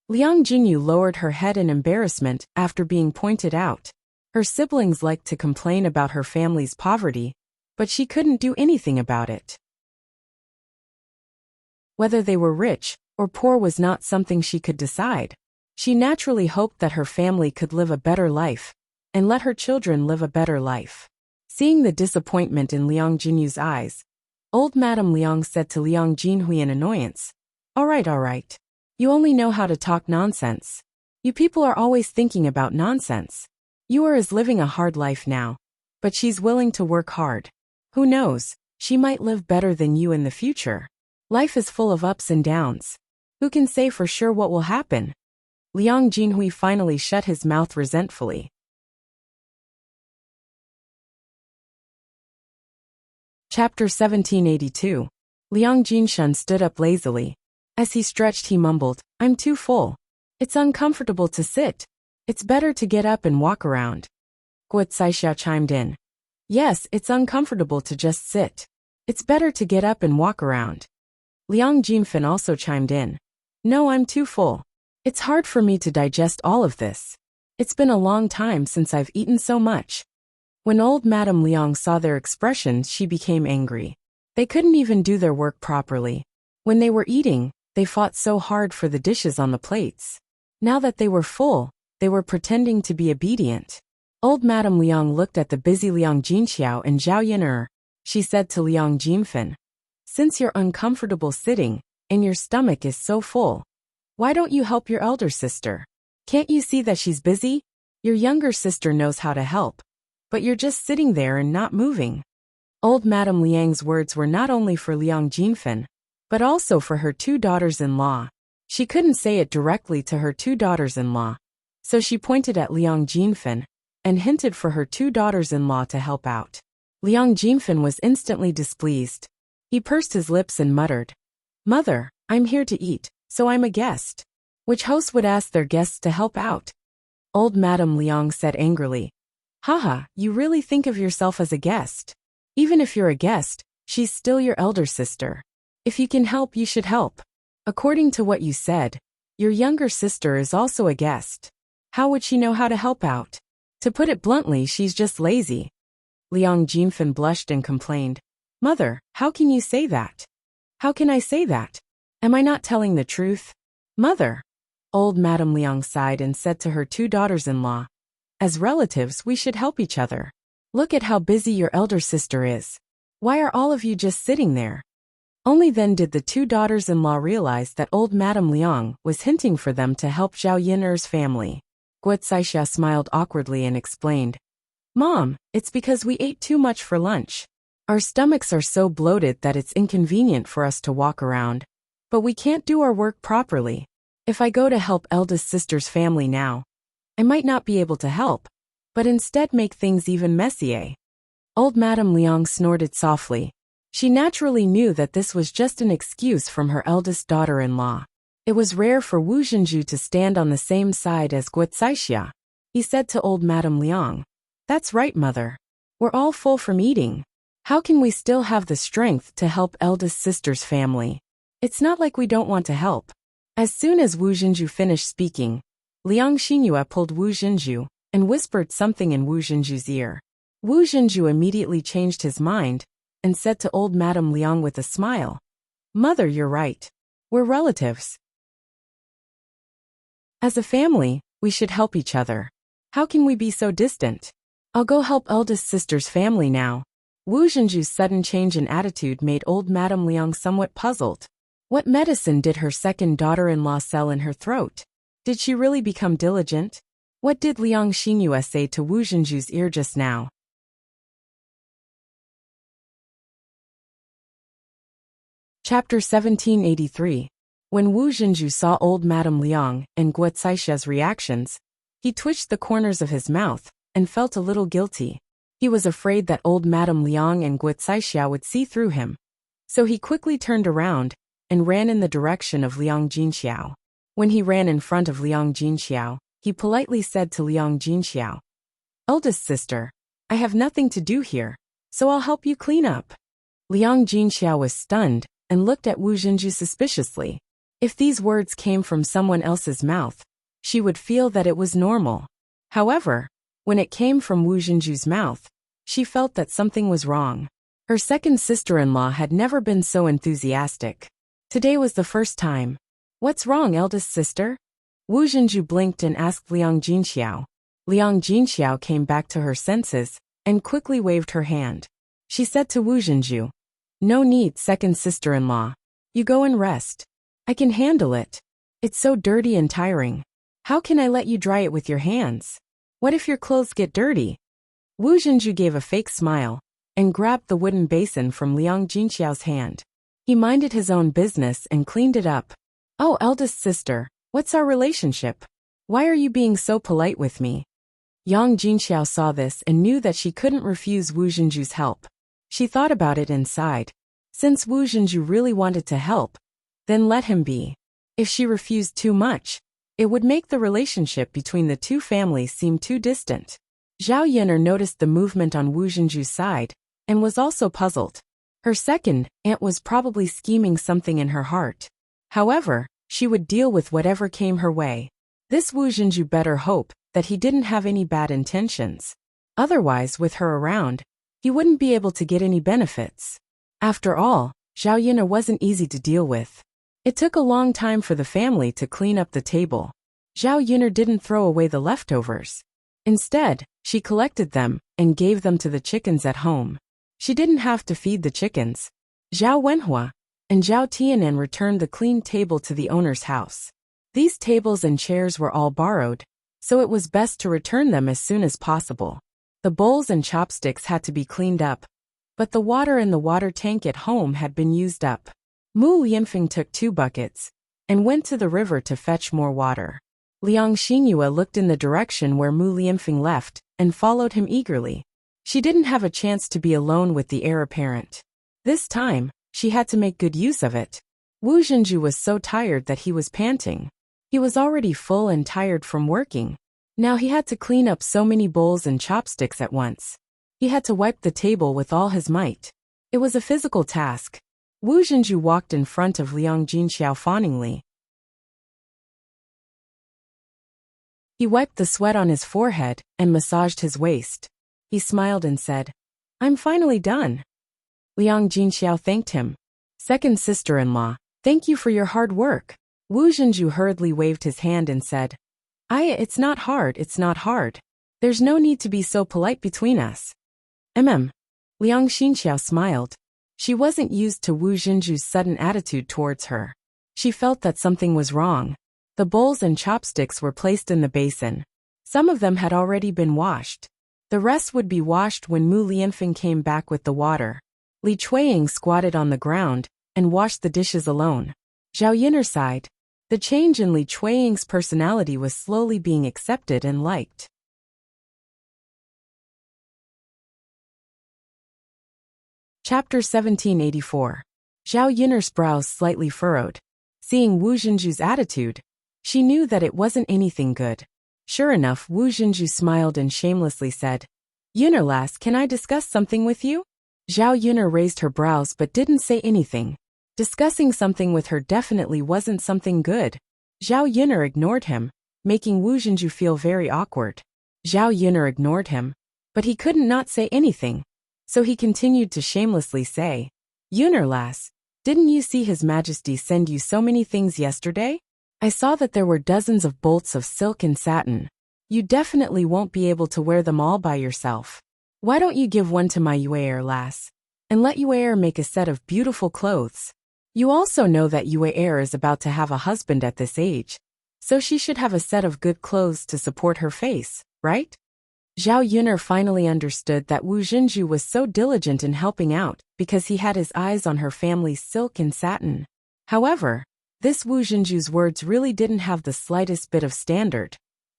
Liang Jinyu lowered her head in embarrassment after being pointed out. Her siblings liked to complain about her family's poverty, but she couldn't do anything about it. Whether they were rich or poor was not something she could decide. She naturally hoped that her family could live a better life, and let her children live a better life. Seeing the disappointment in Liang Jinyu's eyes, old Madame Liang said to Liang Jinhui in annoyance, all right. You only know how to talk nonsense. You people are always thinking about nonsense. Yuer is living a hard life now, but she's willing to work hard. Who knows, she might live better than you in the future. Life is full of ups and downs. Who can say for sure what will happen? Liang Jinhui finally shut his mouth resentfully. Chapter 1782. Liang Jinshun stood up lazily. As he stretched, he mumbled, I'm too full. It's uncomfortable to sit. It's better to get up and walk around. Guo Caixia chimed in. Yes, it's uncomfortable to just sit. It's better to get up and walk around. Liang Jinfen also chimed in. No, I'm too full. It's hard for me to digest all of this. It's been a long time since I've eaten so much. When old Madame Liang saw their expressions, she became angry. They couldn't even do their work properly. When they were eating, they fought so hard for the dishes on the plates. Now that they were full, they were pretending to be obedient. Old Madame Liang looked at the busy Liang Jinxiao and Zhao Yin'er. She said to Liang Jinfen, since you're uncomfortable sitting, and your stomach is so full, why don't you help your elder sister? Can't you see that she's busy? Your younger sister knows how to help, but you're just sitting there and not moving. Old Madame Liang's words were not only for Liang Jinfen, but also for her 2 daughters-in-law. She couldn't say it directly to her 2 daughters-in-law, so she pointed at Liang Jinfen and hinted for her 2 daughters-in-law to help out. Liang Jinfen was instantly displeased. He pursed his lips and muttered, Mother, I'm here to eat, so I'm a guest. Which host would ask their guests to help out? Old Madame Liang said angrily, Haha, you really think of yourself as a guest. Even if you're a guest, she's still your elder sister. If you can help, you should help. According to what you said, your younger sister is also a guest. How would she know how to help out? To put it bluntly, she's just lazy. Liang Jinfen blushed and complained, Mother, how can you say that? How can I say that? Am I not telling the truth? Mother. Old Madame Liang sighed and said to her 2 daughters-in-law, as relatives, we should help each other. Look at how busy your elder sister is. Why are all of you just sitting there? Only then did the 2 daughters-in-law realize that old Madame Liang was hinting for them to help Zhao Yin'er's family. Guo Caixia smiled awkwardly and explained, Mom, it's because we ate too much for lunch. Our stomachs are so bloated that it's inconvenient for us to walk around. But we can't do our work properly. If I go to help eldest sister's family now, I might not be able to help, but instead make things even messier. Old Madame Liang snorted softly. She naturally knew that this was just an excuse from her eldest daughter-in-law. It was rare for Wu Zhenju to stand on the same side as Guo Caixia. He said to old Madame Liang, "That's right, mother. We're all full from eating. How can we still have the strength to help eldest sister's family? It's not like we don't want to help." As soon as Wu Zhenju finished speaking, Liang Xingyue pulled Wu Zhenju and whispered something in Wu Zhenju's ear. Wu Zhenju immediately changed his mind and said to old Madame Liang with a smile, "Mother, you're right. We're relatives. As a family, we should help each other. How can we be so distant? I'll go help eldest sister's family now." Wu Zhenju's sudden change in attitude made old Madame Liang somewhat puzzled. What medicine did her second daughter-in-law sell in her throat? Did she really become diligent? What did Liang Xingyue say to Wu Zhenju's ear just now? Chapter 1783. When Wu Zhenju saw old Madame Liang and Guo Caixia's reactions, he twitched the corners of his mouth and felt a little guilty. He was afraid that old Madame Liang and Guo Caixia would see through him. So he quickly turned around and ran in the direction of Liang Jinxiao. When he ran in front of Liang Jinxiao, he politely said to Liang Jinxiao, "Eldest sister, I have nothing to do here, so I'll help you clean up." Liang Jinxiao was stunned and looked at Wu Zhenju suspiciously. If these words came from someone else's mouth, she would feel that it was normal. However, when it came from Wu Zhenju's mouth, she felt that something was wrong. Her second sister-in-law had never been so enthusiastic. Today was the first time. "What's wrong, eldest sister?" Wu Zhenju blinked and asked Liang Jinxiao. Liang Jinxiao came back to her senses and quickly waved her hand. She said to Wu Zhenju, "No need, second sister-in-law. You go and rest. I can handle it. It's so dirty and tiring. How can I let you dry it with your hands? What if your clothes get dirty?" Wu Zhenju gave a fake smile and grabbed the wooden basin from Liang Jinxiao's hand. He minded his own business and cleaned it up. "Oh, eldest sister, what's our relationship? Why are you being so polite with me?" Yang Jinxiao saw this and knew that she couldn't refuse Wu Zhenju's help. She thought about it inside. Since Wu Zhenju really wanted to help, then let him be. If she refused too much, it would make the relationship between the two families seem too distant. Zhao Yin'er noticed the movement on Wu Zhenju's side and was also puzzled. Her second aunt was probably scheming something in her heart. However, she would deal with whatever came her way. This Wu Zhenju better hope that he didn't have any bad intentions. Otherwise, with her around, he wouldn't be able to get any benefits. After all, Zhao Yin'er wasn't easy to deal with. It took a long time for the family to clean up the table. Zhao Yin'er didn't throw away the leftovers. Instead, she collected them and gave them to the chickens at home. She didn't have to feed the chickens. Zhao Wenhua and Zhao Tianan returned the clean table to the owner's house. These tables and chairs were all borrowed, so it was best to return them as soon as possible. The bowls and chopsticks had to be cleaned up, but the water in the water tank at home had been used up. Mu Lianfeng took 2 buckets and went to the river to fetch more water. Liang Xingyue looked in the direction where Mu Lianfeng left and followed him eagerly. She didn't have a chance to be alone with the heir apparent. This time, she had to make good use of it. Wu Zhenju was so tired that he was panting. He was already full and tired from working. Now he had to clean up so many bowls and chopsticks at once. He had to wipe the table with all his might. It was a physical task. Wu Zhenju walked in front of Liang Jinxiao fawningly. He wiped the sweat on his forehead and massaged his waist. He smiled and said, "I'm finally done." Liang Jinxiao thanked him. "Second sister-in-law, thank you for your hard work." Wu Zhenju hurriedly waved his hand and said, It's not hard, it's not hard. There's no need to be so polite between us." Liang Xinxiao smiled. She wasn't used to Wu Zhenju's sudden attitude towards her. She felt that something was wrong. The bowls and chopsticks were placed in the basin. Some of them had already been washed. The rest would be washed when Mu Lianfeng came back with the water. Li Chuiying squatted on the ground and washed the dishes alone. Zhao Yin'er sighed. The change in Li Chuiying's personality was slowly being accepted and liked. Chapter 1784. Zhao Yun'er's brows slightly furrowed. Seeing Wu Zhenju's attitude, she knew that it wasn't anything good. Sure enough, Wu Zhenju smiled and shamelessly said, "Yun'er lass, can I discuss something with you?" Zhao Yun'er raised her brows but didn't say anything. Discussing something with her definitely wasn't something good. Zhao Yun'er ignored him, making Wu Zhenju feel very awkward. Zhao Yun'er ignored him, but he couldn't not say anything, so he continued to shamelessly say, "Yun'er lass, didn't you see His Majesty send you so many things yesterday? I saw that there were dozens of bolts of silk and satin. You definitely won't be able to wear them all by yourself. Why don't you give one to my Yue'er lass, and let Yue'er make a set of beautiful clothes? You also know that Yue'er is about to have a husband at this age, so she should have a set of good clothes to support her face, right?" Zhao Yun'er finally understood that Wu Zhenju was so diligent in helping out because he had his eyes on her family's silk and satin. However, this Wu Zhenju's words really didn't have the slightest bit of standard,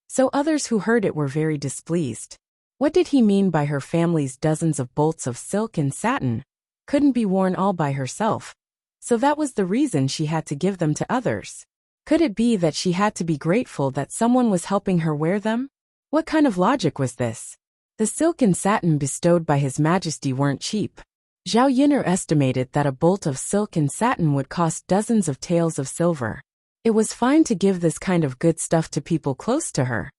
so others who heard it were very displeased. What did he mean by her family's dozens of bolts of silk and satin? Couldn't be worn all by herself, so that was the reason she had to give them to others. Could it be that she had to be grateful that someone was helping her wear them? What kind of logic was this? The silk and satin bestowed by His Majesty weren't cheap. Zhao Yun'er estimated that a bolt of silk and satin would cost dozens of taels of silver. It was fine to give this kind of good stuff to people close to her,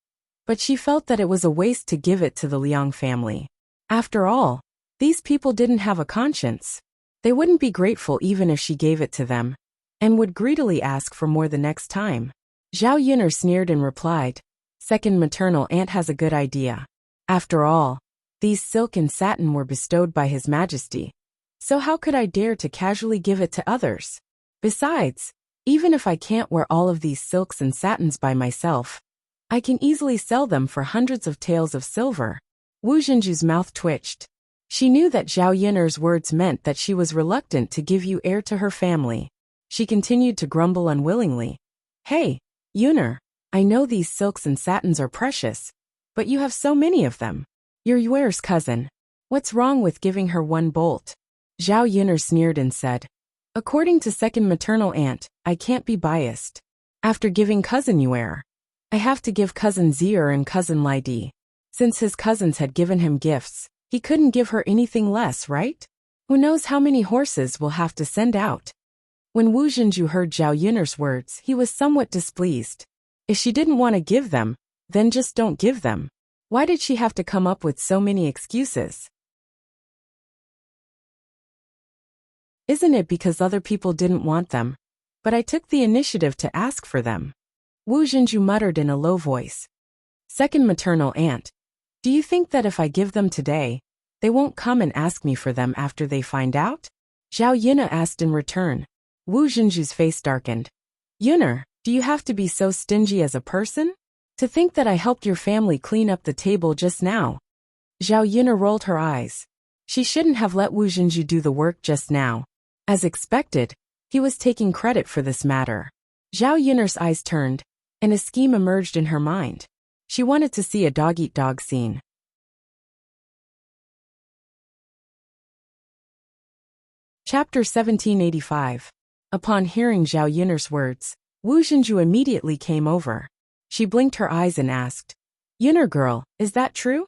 but she felt that it was a waste to give it to the Liang family. After all, these people didn't have a conscience. They wouldn't be grateful even if she gave it to them, and would greedily ask for more the next time. Zhao Yun'er sneered and replied, "Second maternal aunt has a good idea. After all, these silk and satin were bestowed by His Majesty, so how could I dare to casually give it to others? Besides, even if I can't wear all of these silks and satins by myself, I can easily sell them for hundreds of taels of silver." Wu Zhenju's mouth twitched. She knew that Zhao Yun'er's words meant that she was reluctant to give Yue'er to her family. She continued to grumble unwillingly. "Hey, Yun'er, I know these silks and satins are precious, but you have so many of them. You're Yue'er's cousin. What's wrong with giving her one bolt?" Zhao Yun'er sneered and said, "According to second maternal aunt, I can't be biased. After giving cousin Yue'er, I have to give cousin Zi'er and cousin Lidi. Since his cousins had given him gifts, he couldn't give her anything less, right? Who knows how many horses we'll have to send out." When Wu Zhenju heard Zhao Yun'er's words, he was somewhat displeased. If she didn't want to give them, then just don't give them. Why did she have to come up with so many excuses? Isn't it because other people didn't want them? But I took the initiative to ask for them. Wu Zhenju muttered in a low voice. "Second maternal aunt, do you think that if I give them today, they won't come and ask me for them after they find out?" Zhao Yun'er asked in return. Wu Zhenju's face darkened. "Yun'er, do you have to be so stingy as a person? To think that I helped your family clean up the table just now." Zhao Yun'er rolled her eyes. She shouldn't have let Wu Zhenju do the work just now. As expected, he was taking credit for this matter. Zhao Yun'er's eyes turned, and a scheme emerged in her mind. She wanted to see a dog-eat-dog scene. Chapter 1785. Upon hearing Zhao Yun'er's words, Wu Zhenju immediately came over. She blinked her eyes and asked, "Yun'er girl, is that true?"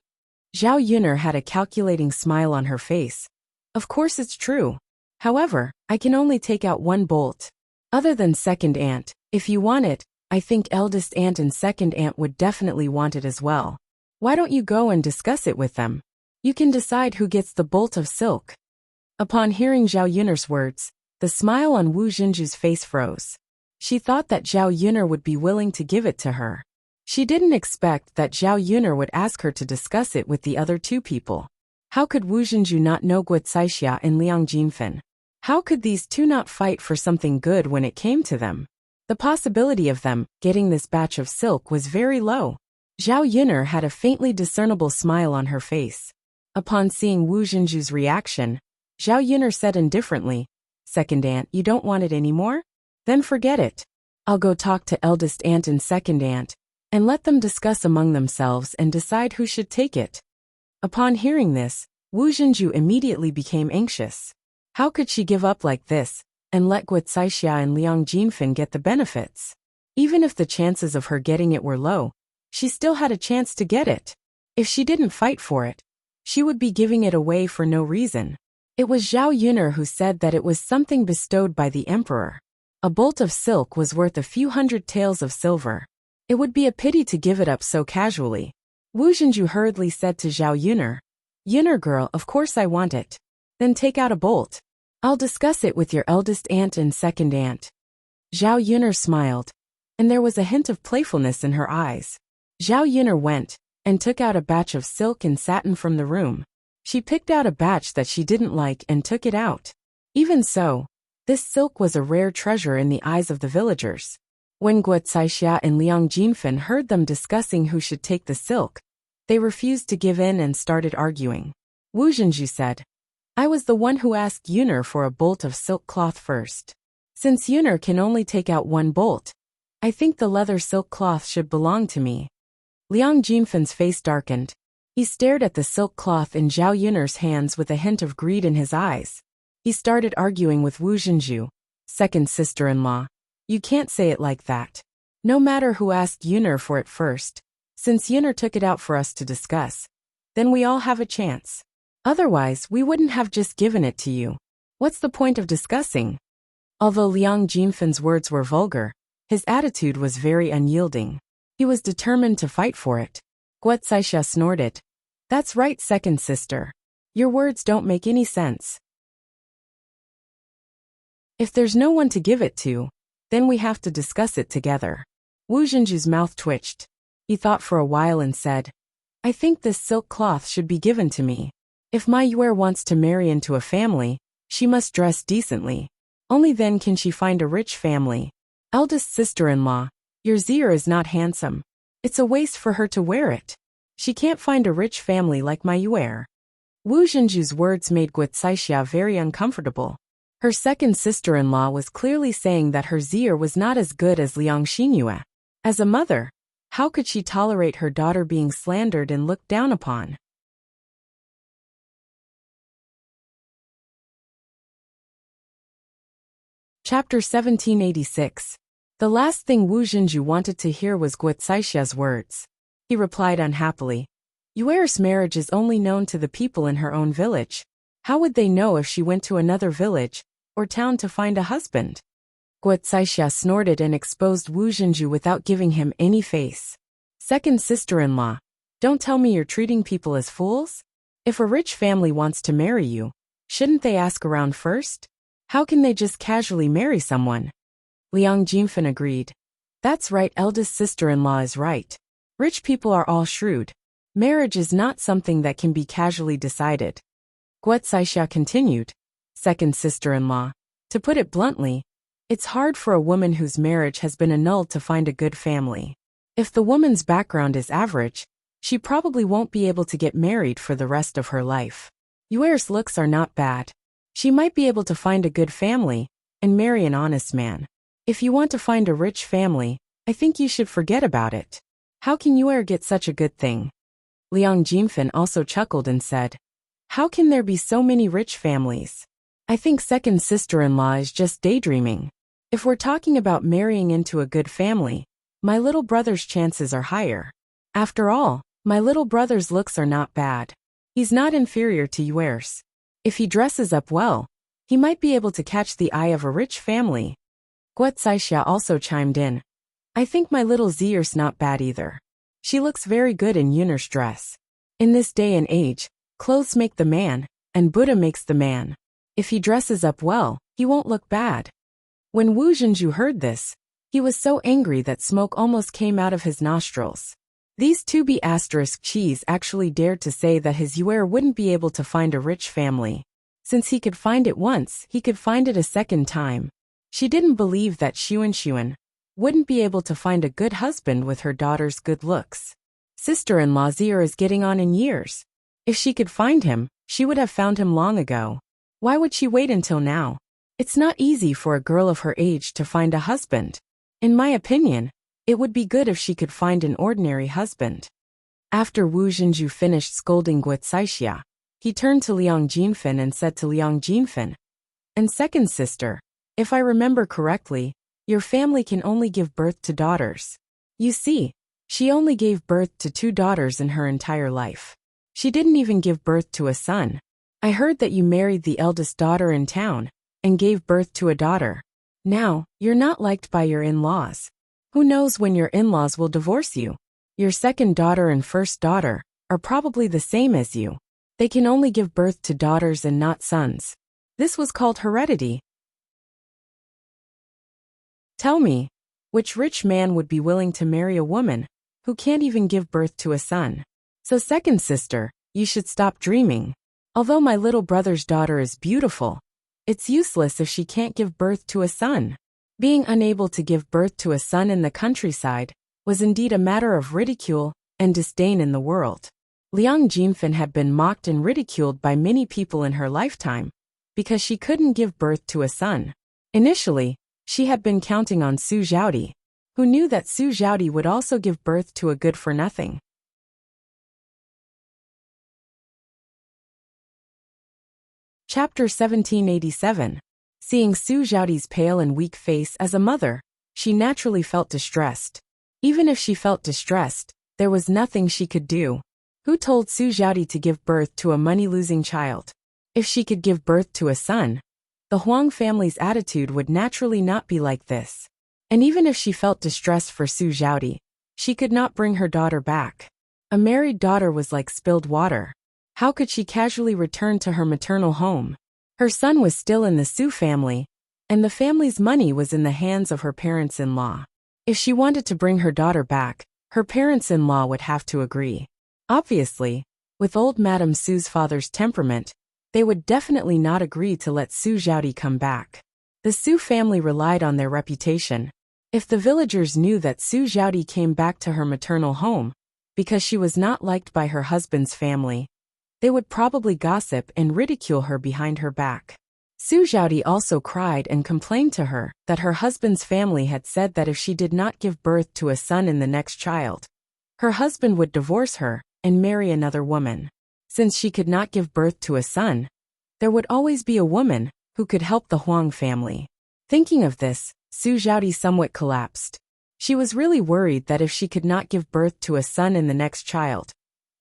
Zhao Yun'er had a calculating smile on her face. "Of course it's true. However, I can only take out one bolt. Other than second aunt, if you want it, I think eldest aunt and second aunt would definitely want it as well. Why don't you go and discuss it with them? You can decide who gets the bolt of silk." Upon hearing Zhao Yun'er's words, the smile on Wu Zhenju's face froze. She thought that Zhao Yun'er would be willing to give it to her. She didn't expect that Zhao Yun'er would ask her to discuss it with the other two people. How could Wu Zhenju not know Guo Caixia and Liang Jinfen? How could these two not fight for something good when it came to them? The possibility of them getting this batch of silk was very low. Zhao Yun'er had a faintly discernible smile on her face. Upon seeing Wu Zhenju's reaction, Zhao Yun'er said indifferently, "Second aunt, you don't want it anymore? Then forget it. I'll go talk to eldest aunt and second aunt, and let them discuss among themselves and decide who should take it." Upon hearing this, Wu Zhenju immediately became anxious. How could she give up like this and let Guo Caixia and Liang Jinfen get the benefits? Even if the chances of her getting it were low, she still had a chance to get it. If she didn't fight for it, she would be giving it away for no reason. It was Zhao Yuner who said that it was something bestowed by the emperor. A bolt of silk was worth a few hundred taels of silver. It would be a pity to give it up so casually. Wu Zhenju hurriedly said to Zhao Yuner, "Yuner girl, of course I want it. Then take out a bolt. I'll discuss it with your eldest aunt and second aunt." Zhao Yuner smiled, and there was a hint of playfulness in her eyes. Zhao Yuner went and took out a batch of silk and satin from the room. She picked out a batch that she didn't like and took it out. Even so, this silk was a rare treasure in the eyes of the villagers. When Guo Caixia and Liang Jinfen heard them discussing who should take the silk, they refused to give in and started arguing. Wu Zhenju said, "I was the one who asked Yuner for a bolt of silk cloth first. Since Yuner can only take out one bolt, I think the leather silk cloth should belong to me." Liang Jinfen's face darkened. He stared at the silk cloth in Zhao Yuner's hands with a hint of greed in his eyes. He started arguing with Wu Zhenju, "Second sister-in-law, you can't say it like that. No matter who asked Yuner for it first, since Yuner took it out for us to discuss, then we all have a chance. Otherwise, we wouldn't have just given it to you. What's the point of discussing?" Although Liang Jinfen's words were vulgar, his attitude was very unyielding. He was determined to fight for it. Guo Caixia snorted, "That's right, second sister. Your words don't make any sense. If there's no one to give it to, then we have to discuss it together." Wu Zhenju's mouth twitched. He thought for a while and said, "I think this silk cloth should be given to me. If my Yuer wants to marry into a family, she must dress decently. Only then can she find a rich family. Eldest sister-in-law, your Zier is not handsome. It's a waste for her to wear it. She can't find a rich family like my Yuer." Wu Zhenju's words made Guo Caixia very uncomfortable. Her second sister-in-law was clearly saying that her Zier was not as good as Liang Xinyue. As a mother, how could she tolerate her daughter being slandered and looked down upon? Chapter 1786. The last thing Wu Zhenju wanted to hear was Guo Caixia's words. He replied unhappily, "Yuer's marriage is only known to the people in her own village. How would they know if she went to another village or town to find a husband?" Guo Caixia snorted and exposed Wu Zhenju without giving him any face. "Second sister-in-law, don't tell me you're treating people as fools? If a rich family wants to marry you, shouldn't they ask around first? How can they just casually marry someone?" Liang Jinfen agreed. "That's right, eldest sister-in-law is right. Rich people are all shrewd. Marriage is not something that can be casually decided." Guo Caixia continued, "Second sister-in-law, to put it bluntly, it's hard for a woman whose marriage has been annulled to find a good family. If the woman's background is average, she probably won't be able to get married for the rest of her life. Yuer's looks are not bad. She might be able to find a good family and marry an honest man. If you want to find a rich family, I think you should forget about it. How can Yuer get such a good thing?" Liang Jinfen also chuckled and said, "How can there be so many rich families? I think second sister-in-law is just daydreaming. If we're talking about marrying into a good family, my little brother's chances are higher. After all, my little brother's looks are not bad. He's not inferior to Yuer's. If he dresses up well, he might be able to catch the eye of a rich family." Guo Caixia also chimed in, "I think my little Zier's not bad either. She looks very good in Yuner's dress. In this day and age, clothes make the man, and Buddha makes the man. If he dresses up well, he won't look bad." When Wu Zhenju heard this, he was so angry that smoke almost came out of his nostrils. These 2B** cheese actually dared to say that his Yuer wouldn't be able to find a rich family. Since he could find it once, he could find it a second time. She didn't believe that Xuan wouldn't be able to find a good husband with her daughter's good looks. Sister-in-law Zier is getting on in years. If she could find him, she would have found him long ago. Why would she wait until now? It's not easy for a girl of her age to find a husband. In my opinion, it would be good if she could find an ordinary husband." After Wu Zhenju finished scolding Guo Caixia, He turned to Liang Jinfen and said to Liang Jinfen, "And second sister, if I remember correctly, your family can only give birth to daughters. You see, she only gave birth to 2 daughters in her entire life. She didn't even give birth to a son. I heard that you married the eldest daughter in town and gave birth to a daughter. Now, you're not liked by your in-laws. Who knows when your in-laws will divorce you? Your second daughter and first daughter are probably the same as you. They can only give birth to daughters and not sons. This was called heredity. Tell me, which rich man would be willing to marry a woman who can't even give birth to a son? So second sister, you should stop dreaming. Although my little brother's daughter is beautiful, it's useless if she can't give birth to a son." Being unable to give birth to a son in the countryside was indeed a matter of ridicule and disdain in the world. Liang Jinfen had been mocked and ridiculed by many people in her lifetime because she couldn't give birth to a son. Initially, she had been counting on Su Zhaodi, who knew that Su Zhaodi would also give birth to a good-for-nothing. Chapter 1787. Seeing Su Zhaodi's pale and weak face as a mother, she naturally felt distressed. Even if she felt distressed, there was nothing she could do. Who told Su Zhaodi to give birth to a money-losing child? If she could give birth to a son, the Huang family's attitude would naturally not be like this. And even if she felt distress for Su Zhaodi, she could not bring her daughter back. A married daughter was like spilled water. How could she casually return to her maternal home? Her son was still in the Su family, and the family's money was in the hands of her parents-in-law. If she wanted to bring her daughter back, her parents-in-law would have to agree. Obviously, with old Madame Su's father's temperament, they would definitely not agree to let Su Zhaodi come back. The Su family relied on their reputation. If the villagers knew that Su Zhaodi came back to her maternal home because she was not liked by her husband's family, they would probably gossip and ridicule her behind her back. Su Zhaodi also cried and complained to her that her husband's family had said that if she did not give birth to a son in the next child, her husband would divorce her and marry another woman. Since she could not give birth to a son, there would always be a woman who could help the Huang family. Thinking of this, Su Zhaodi somewhat collapsed. She was really worried that if she could not give birth to a son in the next child,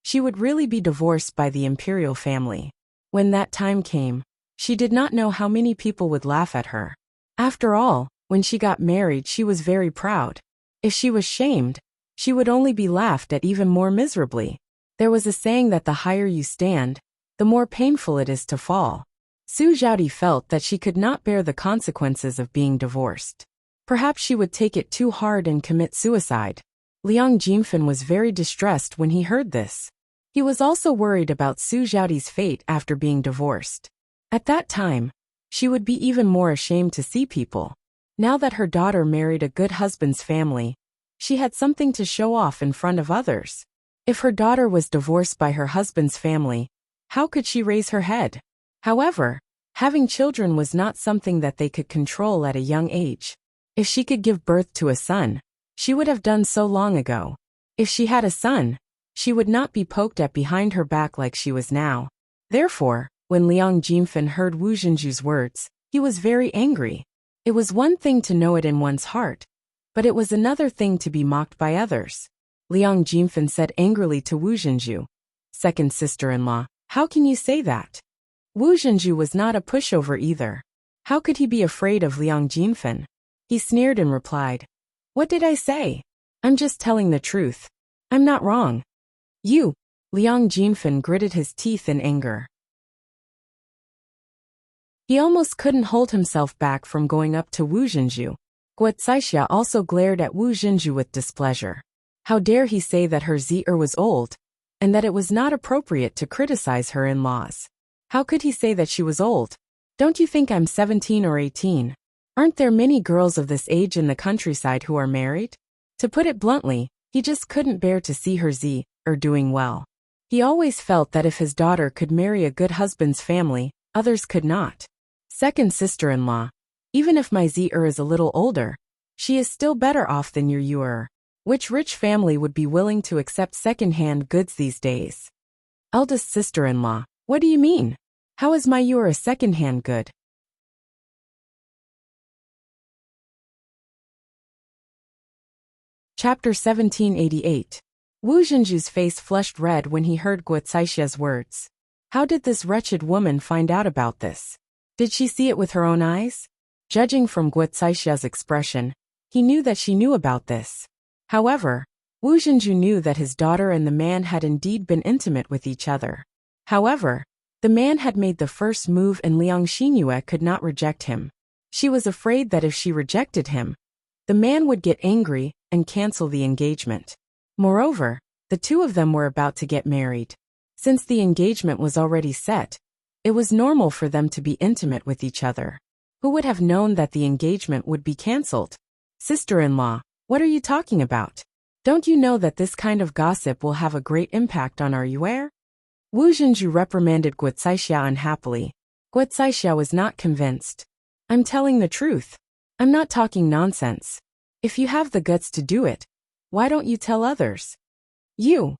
she would really be divorced by the imperial family. When that time came, she did not know how many people would laugh at her. After all, when she got married she was very proud. If she was shamed, she would only be laughed at even more miserably. There was a saying that the higher you stand, the more painful it is to fall. Su Zhaodi felt that she could not bear the consequences of being divorced. Perhaps she would take it too hard and commit suicide. Liang Jinfen was very distressed when he heard this. He was also worried about Su Zhaodi's fate after being divorced. At that time, she would be even more ashamed to see people. Now that her daughter married a good husband's family, she had something to show off in front of others. If her daughter was divorced by her husband's family, how could she raise her head? However, having children was not something that they could control at a young age. If she could give birth to a son, she would have done so long ago. If she had a son, she would not be poked at behind her back like she was now. Therefore, when Liang Jinfen heard Wu Zhenju's words, he was very angry. It was one thing to know it in one's heart, but it was another thing to be mocked by others. Liang Jinfen said angrily to Wu Zhenju, "Second sister-in-law, how can you say that?" Wu Zhenju was not a pushover either. How could he be afraid of Liang Jinfen? He sneered and replied, "What did I say? I'm just telling the truth. I'm not wrong." "You!" Liang Jinfen gritted his teeth in anger. He almost couldn't hold himself back from going up to Wu Zhenju. Guo Caixia also glared at Wu Zhenju with displeasure. How dare he say that her zi'er was old, and that it was not appropriate to criticize her in-laws. How could he say that she was old? Don't you think I'm 17 or 18? Aren't there many girls of this age in the countryside who are married? To put it bluntly, he just couldn't bear to see her zi'er doing well. He always felt that if his daughter could marry a good husband's family, others could not. Second sister-in-law, even if my zi'er is a little older, she is still better off than your yu'er. Which rich family would be willing to accept second-hand goods these days? Eldest sister-in-law, What do you mean? How is my yuer second-hand good? Chapter 1788. Wu Zhenju's face flushed red when he heard Guo Caixie's words. How did this wretched woman find out about this? Did she see it with her own eyes? Judging from Guo Caixie's expression, he knew that she knew about this. However, Wu Zhenju knew that his daughter and the man had indeed been intimate with each other. However, the man had made the first move and Liang Xinyue could not reject him. She was afraid that if she rejected him, the man would get angry and cancel the engagement. Moreover, the two of them were about to get married. Since the engagement was already set, it was normal for them to be intimate with each other. Who would have known that the engagement would be cancelled? Sister-in-law, what are you talking about? Don't you know that this kind of gossip will have a great impact on our yuer? Wu Zhenju reprimanded Guo Caixia unhappily. Guo Caixia was not convinced. I'm telling the truth. I'm not talking nonsense. If you have the guts to do it, why don't you tell others? You.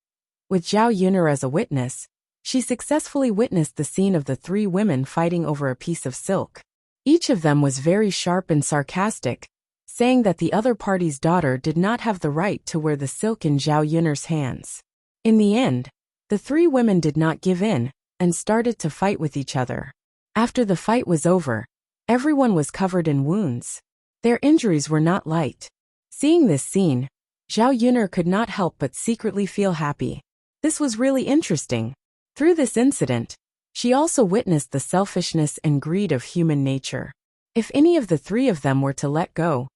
With Zhao Yun'er as a witness, she successfully witnessed the scene of the three women fighting over a piece of silk. Each of them was very sharp and sarcastic, saying that the other party's daughter did not have the right to wear the silk in Zhao Yun'er's hands. In the end, the three women did not give in and started to fight with each other. After the fight was over, everyone was covered in wounds. Their injuries were not light. Seeing this scene, Zhao Yun'er could not help but secretly feel happy. This was really interesting. Through this incident, she also witnessed the selfishness and greed of human nature. If any of the three of them were to let go,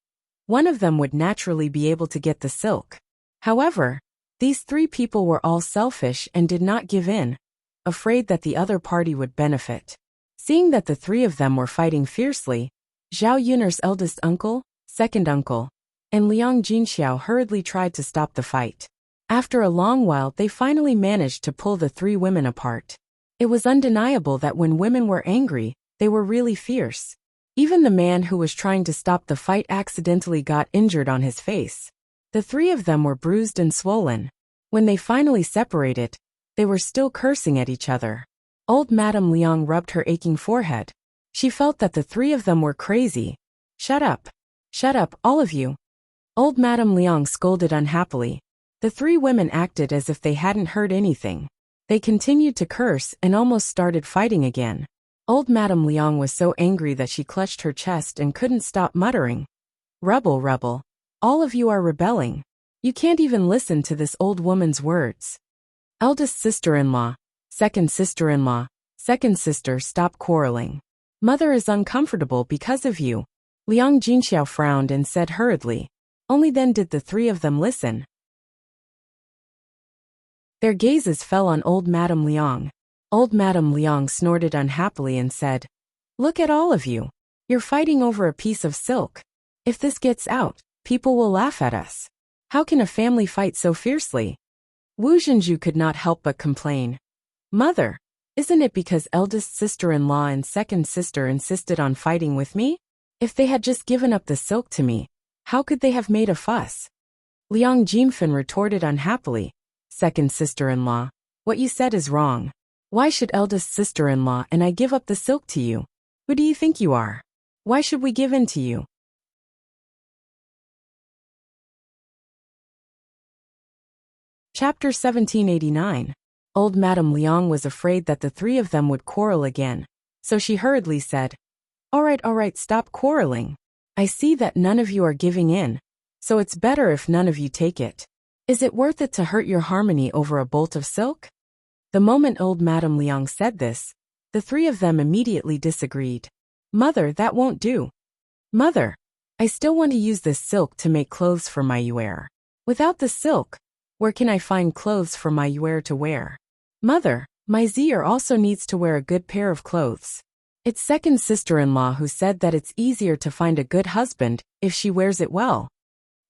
one of them would naturally be able to get the silk. However, these three people were all selfish and did not give in, afraid that the other party would benefit. Seeing that the three of them were fighting fiercely, Zhao Yun'er's eldest uncle, second uncle, and Liang Jinxiao hurriedly tried to stop the fight. After a long while they finally managed to pull the three women apart. It was undeniable that when women were angry, they were really fierce. Even the man who was trying to stop the fight accidentally got injured on his face. The three of them were bruised and swollen. When they finally separated, they were still cursing at each other. Old Madame Liang rubbed her aching forehead. She felt that the three of them were crazy. Shut up. Shut up, all of you. Old Madame Liang scolded unhappily. The three women acted as if they hadn't heard anything. They continued to curse and almost started fighting again. Old Madame Liang was so angry that she clutched her chest and couldn't stop muttering. Rebel, rebel. All of you are rebelling. You can't even listen to this old woman's words. Eldest sister-in-law, second sister-in-law, second sister, stop quarreling. Mother is uncomfortable because of you. Liang Jinxiao frowned and said hurriedly. Only then did the three of them listen. Their gazes fell on old Madame Liang. Old Madame Liang snorted unhappily and said, Look at all of you. You're fighting over a piece of silk. If this gets out, people will laugh at us. How can a family fight so fiercely? Wu Zhenju could not help but complain. Mother, isn't it because eldest sister-in-law and second sister insisted on fighting with me? If they had just given up the silk to me, how could they have made a fuss? Liang Jingfen retorted unhappily. Second sister-in-law, what you said is wrong. Why should eldest sister-in-law and I give up the silk to you? Who do you think you are? Why should we give in to you? Chapter 1789. Old Madame Liang was afraid that the three of them would quarrel again, so she hurriedly said, all right, stop quarreling. I see that none of you are giving in, so it's better if none of you take it. Is it worth it to hurt your harmony over a bolt of silk? The moment old Madame Liang said this, the three of them immediately disagreed. Mother, that won't do. Mother, I still want to use this silk to make clothes for my yuer. Without the silk, where can I find clothes for my yuer to wear? Mother, my zier also needs to wear a good pair of clothes. It's second sister-in-law who said that it's easier to find a good husband if she wears it well.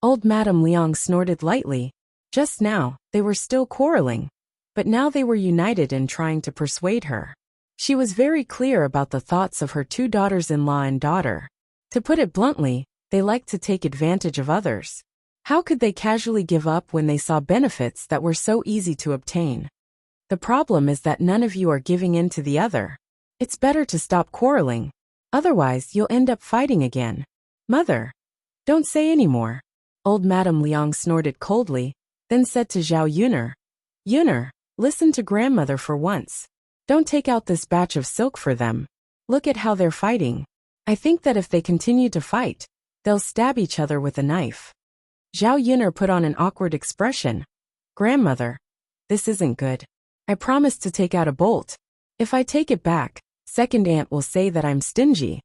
Old Madame Liang snorted lightly. Just now, they were still quarreling, but now they were united in trying to persuade her. She was very clear about the thoughts of her two daughters-in-law and daughter. To put it bluntly, they liked to take advantage of others. How could they casually give up when they saw benefits that were so easy to obtain? The problem is that none of you are giving in to the other. It's better to stop quarreling. Otherwise, you'll end up fighting again. Mother. Don't say any more. Old Madame Liang snorted coldly, then said to Zhao Yuner. Yuner, listen to grandmother for once. Don't take out this batch of silk for them. Look at how they're fighting. I think that if they continue to fight, they'll stab each other with a knife. Zhao Yuner put on an awkward expression. Grandmother, this isn't good. I promised to take out a bolt. If I take it back, second aunt will say that I'm stingy.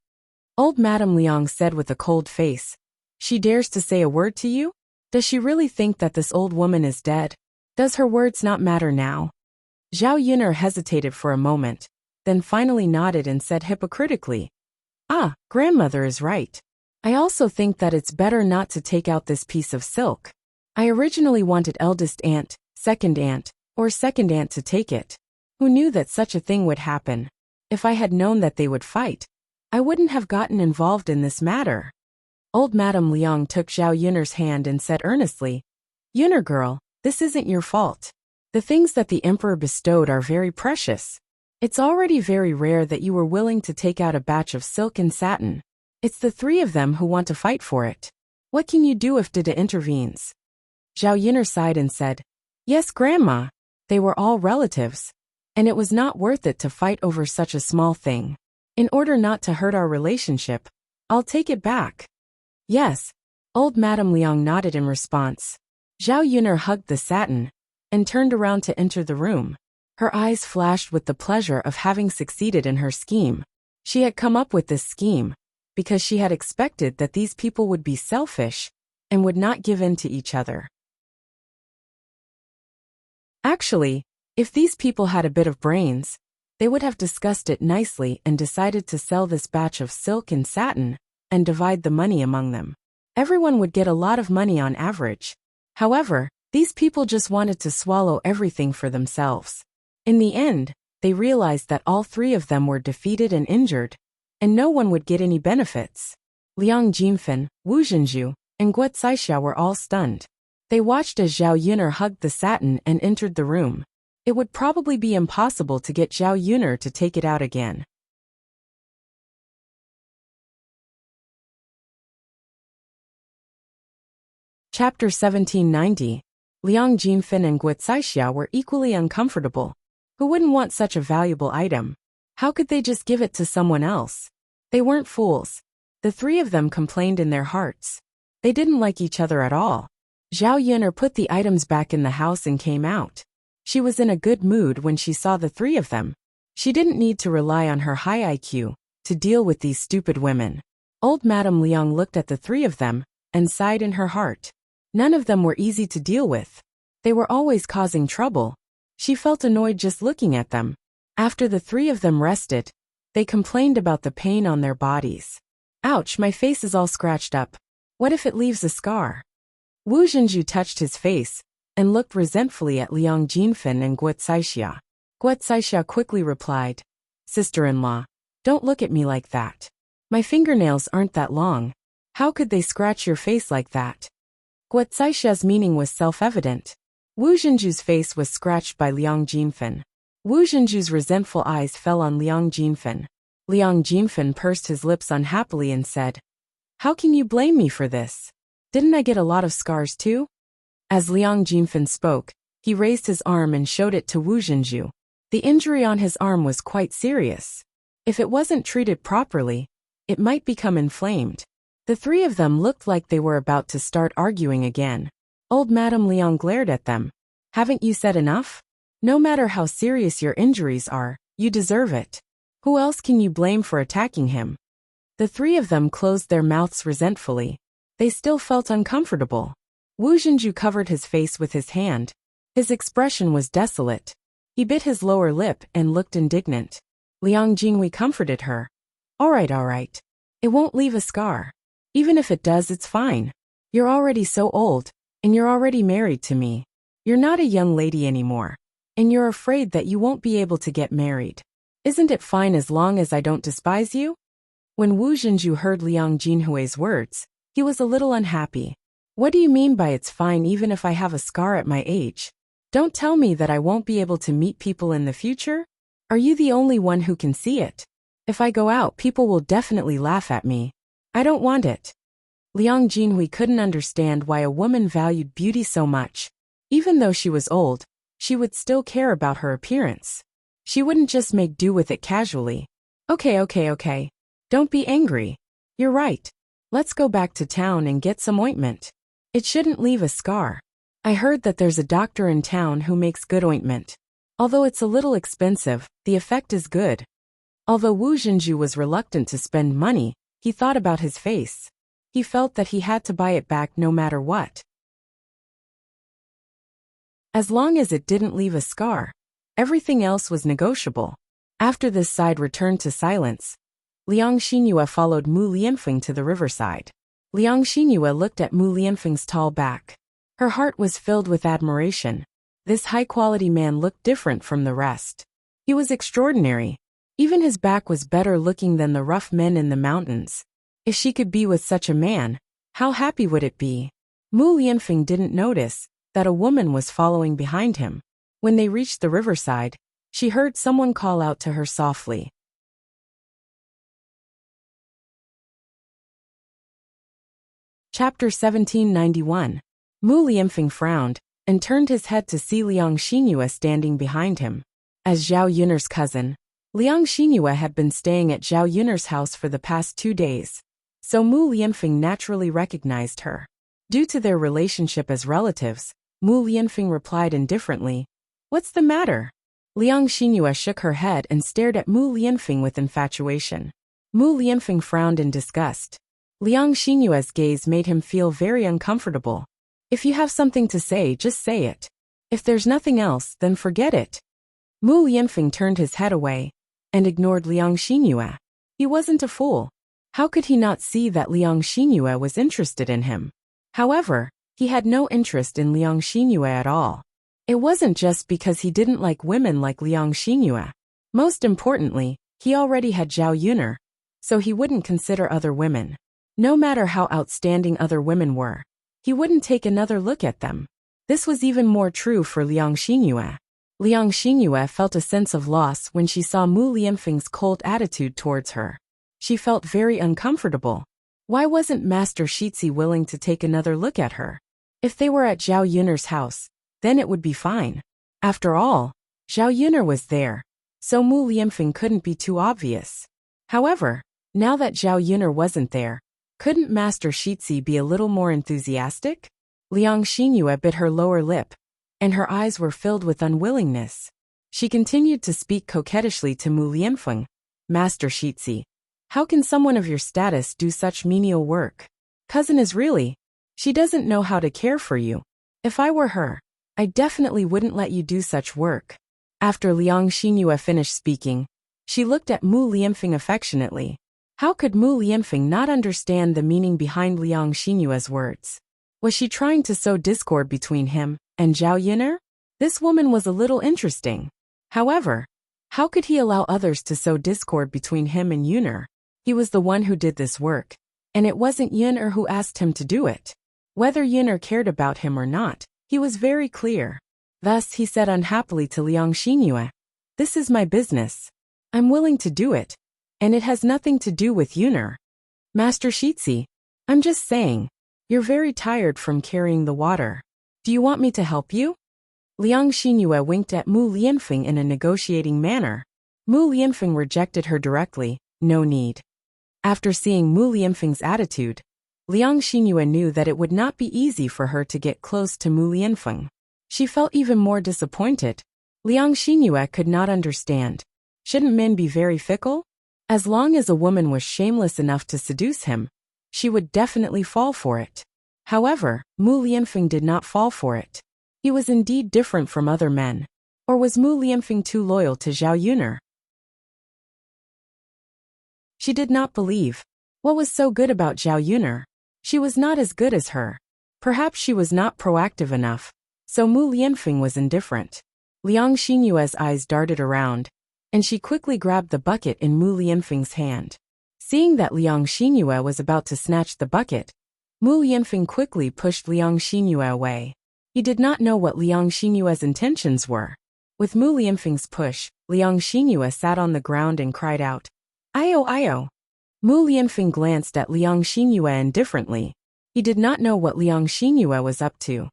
Old Madame Liang said with a cold face. She dares to say a word to you? Does she really think that this old woman is dead? Does her words not matter now? Zhao Yuner hesitated for a moment, then finally nodded and said hypocritically, Ah, grandmother is right. I also think that it's better not to take out this piece of silk. I originally wanted eldest aunt, or second aunt to take it. Who knew that such a thing would happen? If I had known that they would fight, I wouldn't have gotten involved in this matter. Old Madame Liang took Zhao Yuner's hand and said earnestly, Yuner girl, this isn't your fault. The things that the emperor bestowed are very precious. It's already very rare that you were willing to take out a batch of silk and satin. It's the three of them who want to fight for it. What can you do if Dida intervenes? Zhao Yuner sighed and said, Yes, Grandma. They were all relatives. And it was not worth it to fight over such a small thing. In order not to hurt our relationship, I'll take it back. Yes. Old Madame Liang nodded in response. Zhao Yuner hugged the satin and turned around to enter the room. Her eyes flashed with the pleasure of having succeeded in her scheme. She had come up with this scheme because she had expected that these people would be selfish and would not give in to each other. Actually, if these people had a bit of brains, they would have discussed it nicely and decided to sell this batch of silk and satin and divide the money among them. Everyone would get a lot of money on average. However, these people just wanted to swallow everything for themselves. In the end, they realized that all three of them were defeated and injured, and no one would get any benefits. Liang Jinfen, Wu Zhenju, and Guo Caixia were all stunned. They watched as Zhao Yuner hugged the satin and entered the room. It would probably be impossible to get Zhao Yuner to take it out again. Chapter 1790. Liang Jinfen and Guo Caixia were equally uncomfortable. Who wouldn't want such a valuable item? How could they just give it to someone else? They weren't fools. The three of them complained in their hearts. They didn't like each other at all. Zhao Yuner put the items back in the house and came out. She was in a good mood when she saw the three of them. She didn't need to rely on her high IQ to deal with these stupid women. Old Madame Liang looked at the three of them and sighed in her heart. None of them were easy to deal with. They were always causing trouble. She felt annoyed just looking at them. After the three of them rested, they complained about the pain on their bodies. Ouch, my face is all scratched up. What if it leaves a scar? Wu Zhenju touched his face and looked resentfully at Liang Jinfen and Guo Caixia. Guo Caixia quickly replied, Sister-in-law, don't look at me like that. My fingernails aren't that long. How could they scratch your face like that? Guo Caixia's meaning was self-evident. Wu Zhenju's face was scratched by Liang Jinfen. Wu Zhenju's resentful eyes fell on Liang Jinfen. Liang Jinfen pursed his lips unhappily and said, How can you blame me for this? Didn't I get a lot of scars too? As Liang Jinfen spoke, he raised his arm and showed it to Wu Zhenju. The injury on his arm was quite serious. If it wasn't treated properly, it might become inflamed. The three of them looked like they were about to start arguing again. Old Madame Liang glared at them. Haven't you said enough? No matter how serious your injuries are, you deserve it. Who else can you blame for attacking him? The three of them closed their mouths resentfully. They still felt uncomfortable. Wu Zhenju covered his face with his hand. His expression was desolate. He bit his lower lip and looked indignant. Liang Jinghui comforted her. All right. It won't leave a scar. Even if it does, it's fine. You're already so old, and you're already married to me. You're not a young lady anymore, and you're afraid that you won't be able to get married. Isn't it fine as long as I don't despise you? When Wu Zhenju heard Liang Jinhui's words, he was a little unhappy. What do you mean by it's fine even if I have a scar at my age? Don't tell me that I won't be able to meet people in the future? Are you the only one who can see it? If I go out, people will definitely laugh at me. I don't want it. Liang Jinhui couldn't understand why a woman valued beauty so much. Even though she was old, she would still care about her appearance. She wouldn't just make do with it casually. Okay. Don't be angry. You're right. Let's go back to town and get some ointment. It shouldn't leave a scar. I heard that there's a doctor in town who makes good ointment. Although it's a little expensive, the effect is good. Although Wu Zhenju was reluctant to spend money, he thought about his face. He felt that he had to buy it back no matter what. As long as it didn't leave a scar, everything else was negotiable. After this side returned to silence, Liang Xinyue followed Mu Lianfeng to the riverside. Liang Xinyue looked at Mu Lianfeng's tall back. Her heart was filled with admiration. This high-quality man looked different from the rest. He was extraordinary. Even his back was better looking than the rough men in the mountains. If she could be with such a man, how happy would it be? Mu Lianfeng didn't notice that a woman was following behind him. When they reached the riverside, she heard someone call out to her softly. Chapter 1791. Mu Lianfeng frowned and turned his head to see Liang Xinyue standing behind him. As Zhao Yun'er's cousin, Liang Xinyue had been staying at Zhao Yun'er's house for the past 2 days, so Mu Lianfeng naturally recognized her. Due to their relationship as relatives, Mu Lianfeng replied indifferently, "What's the matter?" Liang Xinyue shook her head and stared at Mu Lianfeng with infatuation. Mu Lianfeng frowned in disgust. Liang Xinyue's gaze made him feel very uncomfortable. If you have something to say, just say it. If there's nothing else, then forget it. Mu Lianfeng turned his head away and ignored Liang Xinyue. He wasn't a fool. How could he not see that Liang Xinyue was interested in him? However, he had no interest in Liang Xinyue at all. It wasn't just because he didn't like women like Liang Xinyue. Most importantly, he already had Zhao Yun'er, so he wouldn't consider other women. No matter how outstanding other women were, he wouldn't take another look at them. This was even more true for Liang Xinyue. Liang Xinyue felt a sense of loss when she saw Mu Lianfeng's cold attitude towards her. She felt very uncomfortable. Why wasn't Master Shitzi willing to take another look at her? If they were at Zhao Yun'er's house, then it would be fine. After all, Zhao Yun'er was there, so Mu Lianfeng couldn't be too obvious. However, now that Zhao Yun'er wasn't there, couldn't Master Shitzi be a little more enthusiastic? Liang Xinyue bit her lower lip, and her eyes were filled with unwillingness. She continued to speak coquettishly to Mu Lianfeng. "Master Shitzi, how can someone of your status do such menial work? Cousin is really, she doesn't know how to care for you. If I were her, I definitely wouldn't let you do such work." After Liang Xinyue finished speaking, she looked at Mu Lianfeng affectionately. How could Mu Lianfeng not understand the meaning behind Liang Xinyue's words? Was she trying to sow discord between him and Zhao Yun'er? This woman was a little interesting. However, how could he allow others to sow discord between him and Yun'er? He was the one who did this work, and it wasn't Yun'er who asked him to do it. Whether Yun'er cared about him or not, he was very clear. Thus he said unhappily to Liang Xinyue, "This is my business. I'm willing to do it, and it has nothing to do with Yun'er. Master Shitzi, I'm just saying, you're very tired from carrying the water. Do you want me to help you?" Liang Xinyue winked at Mu Lianfeng in a negotiating manner. Mu Lianfeng rejected her directly, "No need." After seeing Mu Lianfeng's attitude, Liang Xinyue knew that it would not be easy for her to get close to Mu Lianfeng. She felt even more disappointed. Liang Xinyue could not understand. Shouldn't men be very fickle? As long as a woman was shameless enough to seduce him, she would definitely fall for it. However, Mu Lianfeng did not fall for it. He was indeed different from other men. Or was Mu Lianfeng too loyal to Zhao Yun'er? She did not believe. What was so good about Zhao Yun'er? She was not as good as her. Perhaps she was not proactive enough, so Mu Lianfeng was indifferent. Liang Xinyue's eyes darted around, and she quickly grabbed the bucket in Mu Lianfeng's hand. Seeing that Liang Xinyue was about to snatch the bucket, Mu Lianfeng quickly pushed Liang Xinyue away. He did not know what Liang Xinyue's intentions were. With Mu Lianfeng's push, Liang Xinyue sat on the ground and cried out, "Io, Io." Mu Lianfeng glanced at Liang Xinyue indifferently. He did not know what Liang Xinyue was up to.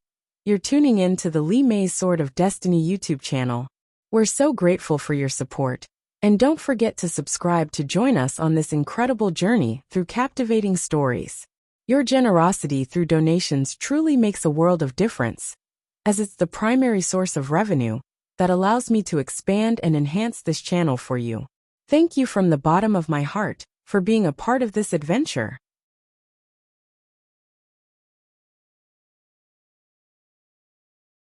You're tuning in to the Li Mei's Sword of Destiny YouTube channel. We're so grateful for your support. And don't forget to subscribe to join us on this incredible journey through captivating stories. Your generosity through donations truly makes a world of difference, as it's the primary source of revenue that allows me to expand and enhance this channel for you. Thank you from the bottom of my heart for being a part of this adventure.